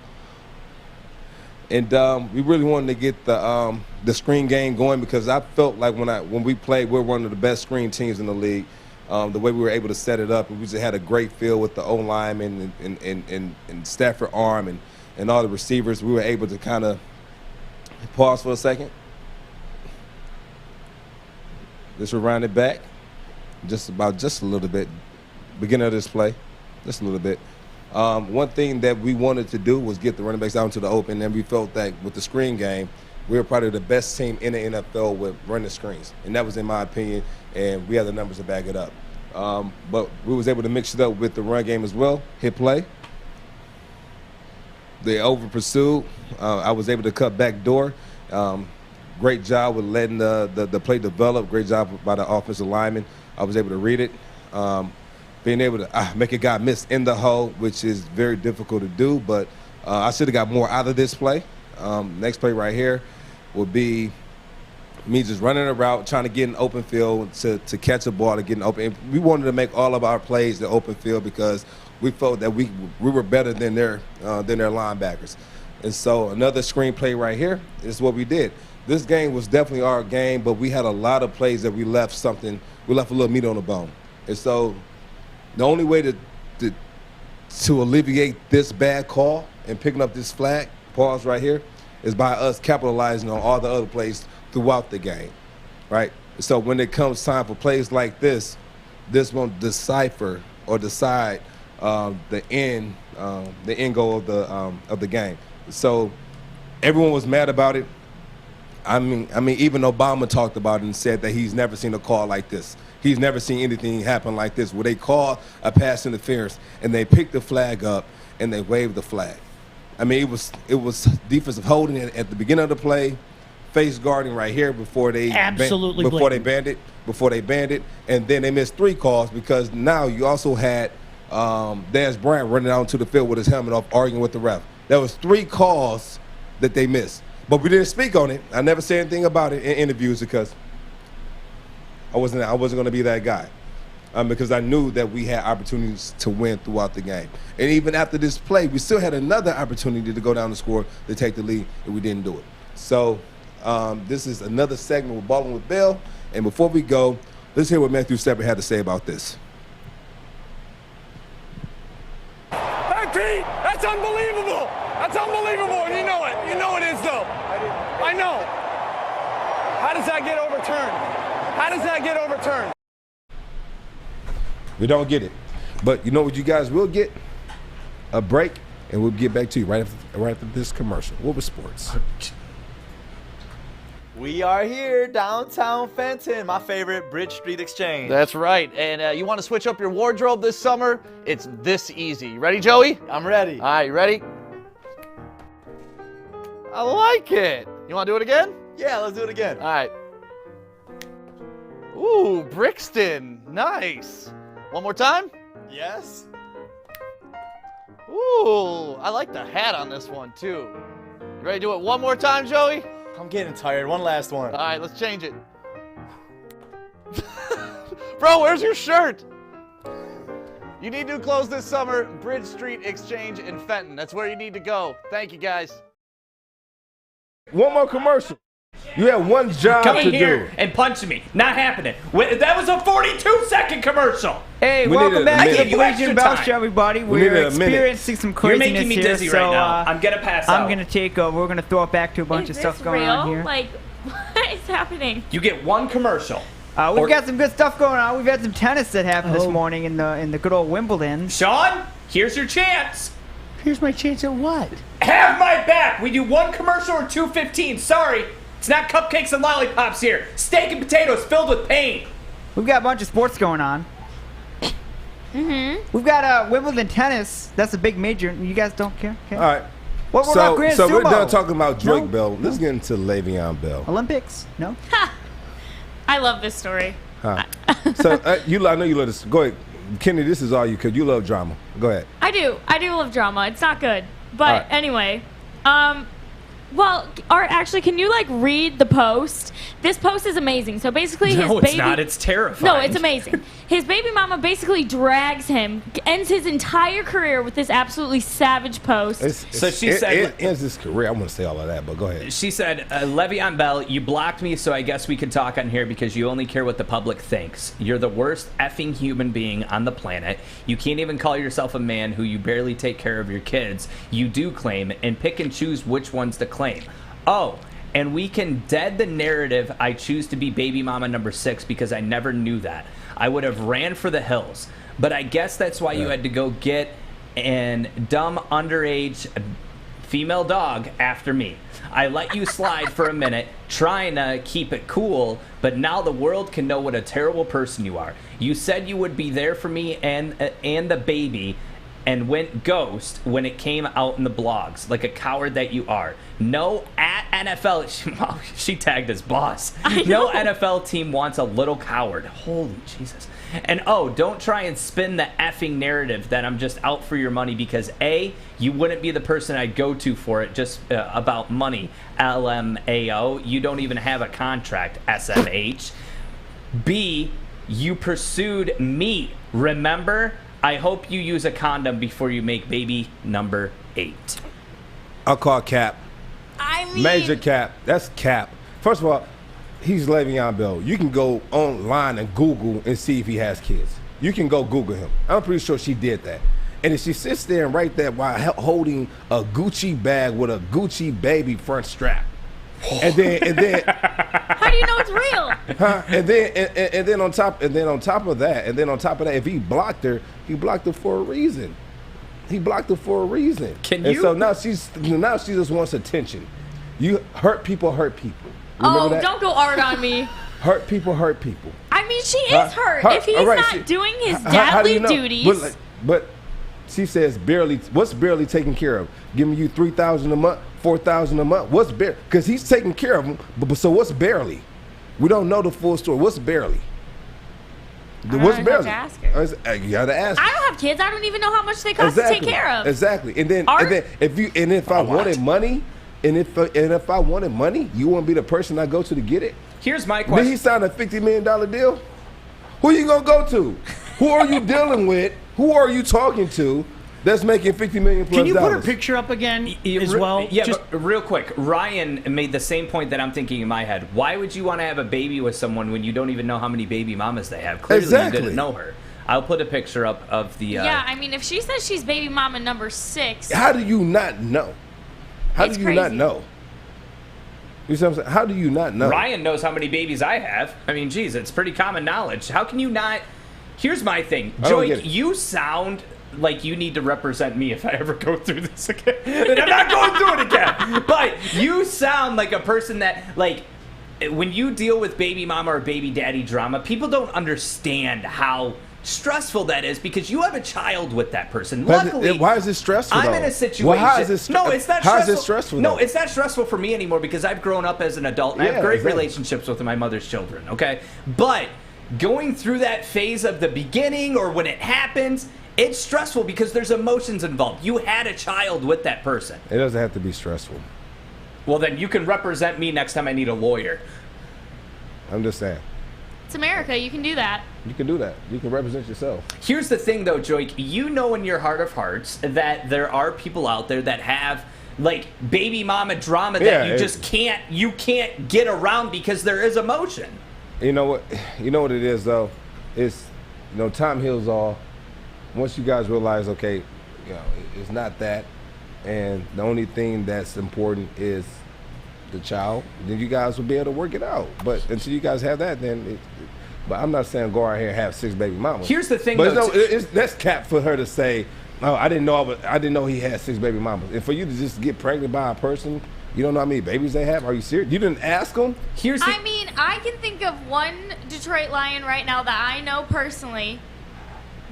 And we really wanted to get the screen game going because I felt like when we played, we were one of the best screen teams in the league. The way we were able to set it up, we just had a great feel with the O-lineman and Stafford arm and all the receivers. We were able to kind of pause for a second. Just rewind it back, just a little bit. Beginning of this play, just a little bit. One thing that we wanted to do was get the running backs out into the open, and we felt that with the screen game, we were probably the best team in the NFL with running screens, and that was in my opinion, and we had the numbers to back it up. But we was able to mix it up with the run game as well, hit play. They over pursued. I was able to cut back door. Great job with letting the play develop. Great job by the offensive lineman. I was able to read it. Being able to make a guy miss in the hole, which is very difficult to do, but I should have got more out of this play. Next play right here would be me just running a route, trying to get in open field to catch a ball to get in open. And we wanted to make all of our plays the open field because we felt that we were better than their linebackers. And so another screen play right here is what we did. This game was definitely our game, but we had a lot of plays that we left a little meat on the bone. And so the only way to alleviate this bad call and picking up this flag, pause right here, is by us capitalizing on all the other plays throughout the game, right? So when it comes time for plays like this won't decipher or decide the end goal of the game. So everyone was mad about it. I mean, even Obama talked about it and said that he's never seen a call like this. He's never seen anything happen like this, where they call a pass interference and they pick the flag up and they wave the flag. I mean, it was defensive holding at the beginning of the play, face guarding right here before they banned it, and then they missed 3 calls because now you also had Dez Bryant running out into the field with his helmet off, arguing with the ref. There was 3 calls that they missed, but we didn't speak on it. I never said anything about it in interviews because I wasn't going to be that guy, because I knew that we had opportunities to win throughout the game. And even after this play, we still had another opportunity to go down the score to take the lead, and we didn't do it. So this is another segment with Ballin with Bell. And before we go, let's hear what Matthew Stafford had to say about this. Hey, Pete, that's unbelievable. That's unbelievable, and you know it. You know it is, though. I know. How does that get overturned? How does that get overturned? We don't get it. But you know what you guys will get? A break, and we'll get back to you right after this commercial. Woodward Sports. We are here, downtown Fenton, my favorite Bridge Street Exchange. That's right. And you want to switch up your wardrobe this summer? It's this easy. You ready, Joey? I'm ready. All right, you ready? I like it. You want to do it again? Yeah, let's do it again. All right. Ooh, Brixton. Nice. One more time? Yes. Ooh, I like the hat on this one, too. You ready to do it one more time, Joey? I'm getting tired. One last one. All right, let's change it. Bro, where's your shirt? You need new clothes this summer. Bridge Street Exchange in Fenton. That's where you need to go. Thank you, guys. One more commercial. You have one job Coming to here do. and punching me. Not happening. That was a 42-second commercial. Hey, We welcome need a back to minute. the You extra Baligian Bell time. Show, everybody. We need We're a minute. experiencing some You're craziness making me here, dizzy so, right now. I'm gonna pass out. I'm gonna take over. We're gonna throw it back to a bunch Is of this stuff going real? on here. Like, what is happening? You get one commercial. We've got some good stuff going on. We've had some tennis that happened this Oh. morning in the good old Wimbledon. Sean, here's your chance. Here's my chance at what? Have my back. We do one commercial or 2:15. Sorry, it's not cupcakes and lollipops here. Steak and potatoes filled with pain. We've got a bunch of sports going on. We've got Wimbledon tennis. That's a big major. You guys don't care? Okay. All right. What about Grand so we're Sumo? done talking about Joique No? Bell. Let's get into Le'Veon Bell. Olympics? No. I love this story. Huh. So I know you love this. Go ahead, Kenny. This is all you because you love drama. Go ahead. I do love drama. It's not good. But All right. anyway, well, Art, actually, can you like read the post? This post is amazing. So basically, No, his it's baby. not. It's terrifying. No, it's amazing. His baby mama basically drags him, ends his entire career with this absolutely savage post. So she said- it ends his career. I want to say all of that, but go ahead. She said, Le'Veon Bell, you blocked me, so I guess we can talk on here because you only care what the public thinks. You're the worst effing human being on the planet. You can't even call yourself a man who you barely take care of your kids. You do claim, and pick and choose which ones to claim. Oh, and we can dead the narrative I choose to be baby mama number 6 because I never knew that. I would have ran for the hills. But I guess that's why you had to go get an dumb underage female dog after me. I let you slide for a minute, trying to keep it cool, but now the world can know what a terrible person you are. You said you would be there for me and the baby, and went ghost when it came out in the blogs, like a coward that you are. No at NFL, she tagged his boss. No NFL team wants a little coward. Holy Jesus. And don't try and spin the effing narrative that I'm just out for your money because A, you wouldn't be the person I'd go to for it just about money. LMAO, you don't even have a contract, SMH. B, you pursued me, remember? I hope you use a condom before you make baby number 8. I'll call cap. I mean, Major cap. That's cap. First of all, he's Le'Veon Bell. You can go online and Google and see if he has kids. You can go Google him. I'm pretty sure she did that. And if she sits there and write that while holding a Gucci bag with a Gucci baby front strap, and then how do you know it's real? huh? And then on top of that, if he blocked her for a reason. He blocked her for a reason. Can and you? so now she just wants attention. You hurt people. Remember that? Don't go Art on me. Hurt people. I mean, she is hurt. If he's not doing his how do you dadly know? duties. But she says barely. What's barely taken care of? Giving you $3,000 a month, $4,000 a month. What's barely? Because he's taking care of them. But so what's barely? We don't know the full story. What's barely? What's barely? Have to ask her. You gotta ask. I don't have kids. I don't even know how much they cost to take care of. Exactly. And then Art? if I wanted money, and if I wanted money, you wouldn't be the person I go to get it. Here's my question. Then he signed a $50 million deal. Who you gonna go to? Who are you dealing with? Who are you talking to? That's making $50 million plus. Can you put her picture up again as well? Yeah, but real quick, Ryan made the same point that I'm thinking in my head. Why would you want to have a baby with someone when you don't even know how many baby mamas they have? Clearly Exactly. you didn't know her. I'll put a picture up of the... Yeah, I mean, if she says she's baby mama number 6. How do you not know? How It's do you not crazy. know? You see what I'm saying? How do you not know? Ryan knows how many babies I have. I mean, geez, it's pretty common knowledge. How can you not... Here's my thing. I don't get Joique, it. you sound like you need to represent me if I ever go through this again. And I'm not going through it again. But you sound like a person that, like, when you deal with baby mama or baby daddy drama, people don't understand how stressful that is because you have a child with that person. Luckily, why is it stressful? I'm though? in a situation. Well, how is it no, it's not how stressful. is it stressful? No, though? it's not stressful for me anymore because I've grown up as an adult and I Yeah, have great exactly. relationships with my mother's children, okay? But going through that phase of the beginning or when it happens, it's stressful because there's emotions involved. You had a child with that person. It doesn't have to be stressful. Well, then you can represent me next time I need a lawyer. I'm just saying. It's America. You can do that. You can do that. You can represent yourself. Here's the thing, though, Joique. You know in your heart of hearts that there are people out there that have like baby mama drama that you just can't get around because there is emotion. You know what? You know what it is though. It's time heals all. Once you guys realize, okay, it's not that, and the only thing that's important is the child, then you guys will be able to work it out. But until you guys have that, then. But I'm not saying go out here and have 6 baby mamas. Here's the thing, but though. That's cap for her to say, "Oh, I didn't know he had 6 baby mamas." And for you to just get pregnant by a person, you don't know how many babies they have. Are you serious? You didn't ask them? I mean, I can think of one Detroit Lion right now that I know personally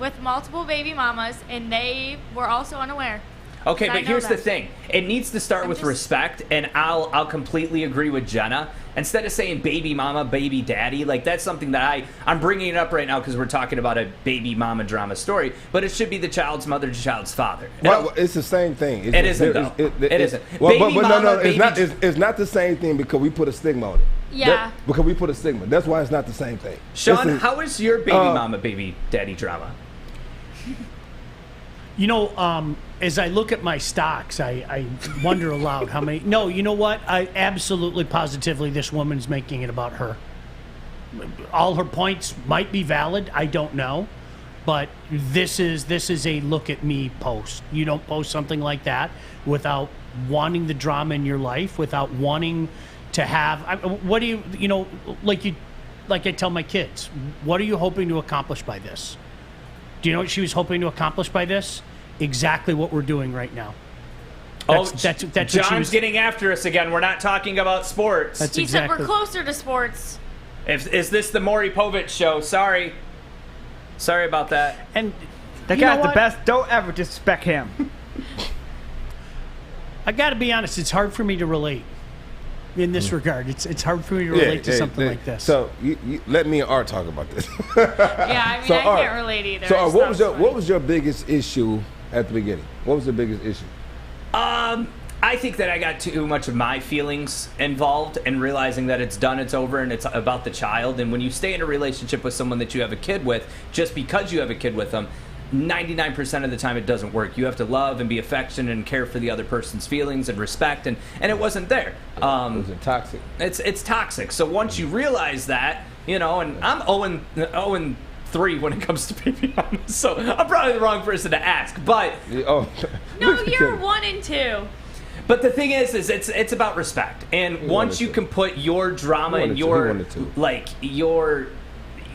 with multiple baby mamas, and they were also unaware. Okay, but here's the thing. It needs to start with respect, and I'll completely agree with Jenna. Instead of saying baby mama, baby daddy, like that's something that I'm bringing it up right now because we're talking about a baby mama drama story, but it should be the child's mother, the child's father. Well, it's the same thing. It isn't, though. It isn't. Well, no, it's not the same thing because we put a stigma on it. Yeah. Because we put a stigma. That's why it's not the same thing. Sean, how is your baby mama, baby daddy drama? As I look at my stocks, I wonder aloud how many. No, you know what? I absolutely, positively, this woman's making it about her. All her points might be valid. I don't know, but this is a look at me post. You don't post something like that without wanting the drama in your life, without wanting to have. What do you like I tell my kids? What are you hoping to accomplish by this? Do you know what she was hoping to accomplish by this? Exactly what we're doing right now. That's John's getting after us again. We're not talking about sports. He said we're closer to sports. Is this the Maury Povich show? Sorry about that. And the guy's the best. Don't ever disrespect him. I got to be honest. It's hard for me to relate in this regard. It's hard for me to relate to something like this. So you let me and Art talk about this. Yeah, I mean, I can't relate either. So what was your biggest issue at the beginning? What was the biggest issue? I think that I got too much of my feelings involved and realizing that it's done, it's over, and it's about the child. And when you stay in a relationship with someone that you have a kid with, just because you have a kid with them, 99% of the time it doesn't work. You have to love and be affectionate and care for the other person's feelings and respect, and it wasn't there. It was toxic. It's toxic. So once you realize that, and I'm 0-3 when it comes to baby mamas, so I'm probably the wrong person to ask. But no, you're 1 and 2. But the thing is it's about respect, and once you can put your drama and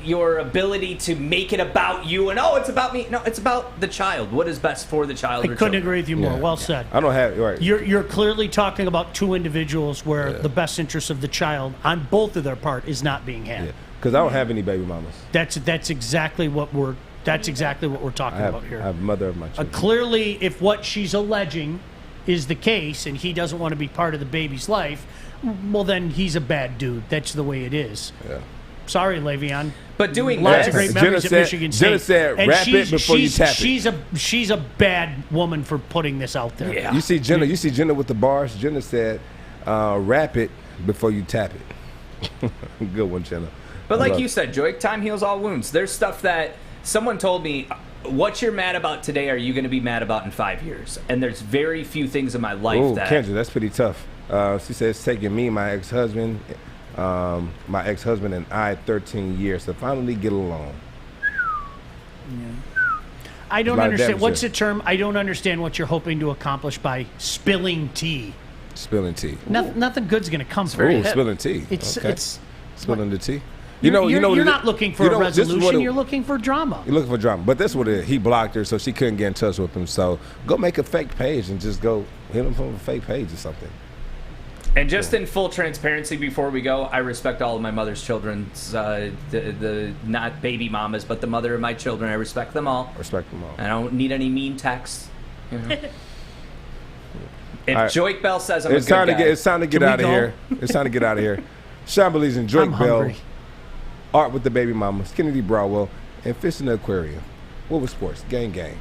your ability to make it about you and it's about me. No, it's about the child. What is best for the child? I couldn't agree with you more. Yeah. Well said. I don't have right. You're clearly talking about 2 individuals where the best interest of the child on both of their part is not being had. Yeah. Because I don't have any baby mamas. That's exactly what we're talking about here. I have mother of my children. Clearly, if what she's alleging is the case and he doesn't want to be part of the baby's life, well, then he's a bad dude. That's the way it is. Yeah. Sorry, Le'Veon. But doing lots of great memories Jenna at Michigan State. Jenna said, "Wrap it before you tap it." She's a bad woman for putting this out there. Yeah. You see Jenna with the bars. Jenna said, "Wrap it before you tap it." Good one, Jenna. But like you said, Joique, time heals all wounds. There's stuff that someone told me, what you're mad about today, are you going to be mad about in 5 years? And there's very few things in my life that... Kendra, that's pretty tough. She says it's taken me, my ex-husband, and I 13 years to finally get along. Yeah. I don't understand. What's the term? I don't understand what you're hoping to accomplish by spilling tea. Spilling tea. Nothing good's going to come from it. Spilling tea. It's spilling the tea. You're not looking for a resolution. You're looking for drama. You're looking for drama. But that's what it is. He blocked her, so she couldn't get in touch with him. So go make a fake page and just go hit him from a fake page or something. And just in full transparency before we go, I respect all of my mother's children's, the not baby mamas, but the mother of my children. I respect them all. Respect them all. I don't need any mean texts. If Joique Bell says I'm a good guy. It's time to get out of here. It's time to get out of here. Sean Baligian, Joique Bell. Art with the baby mamas, Kennedy Broadwell, and Fish in the Aquarium. What was sports? Gang.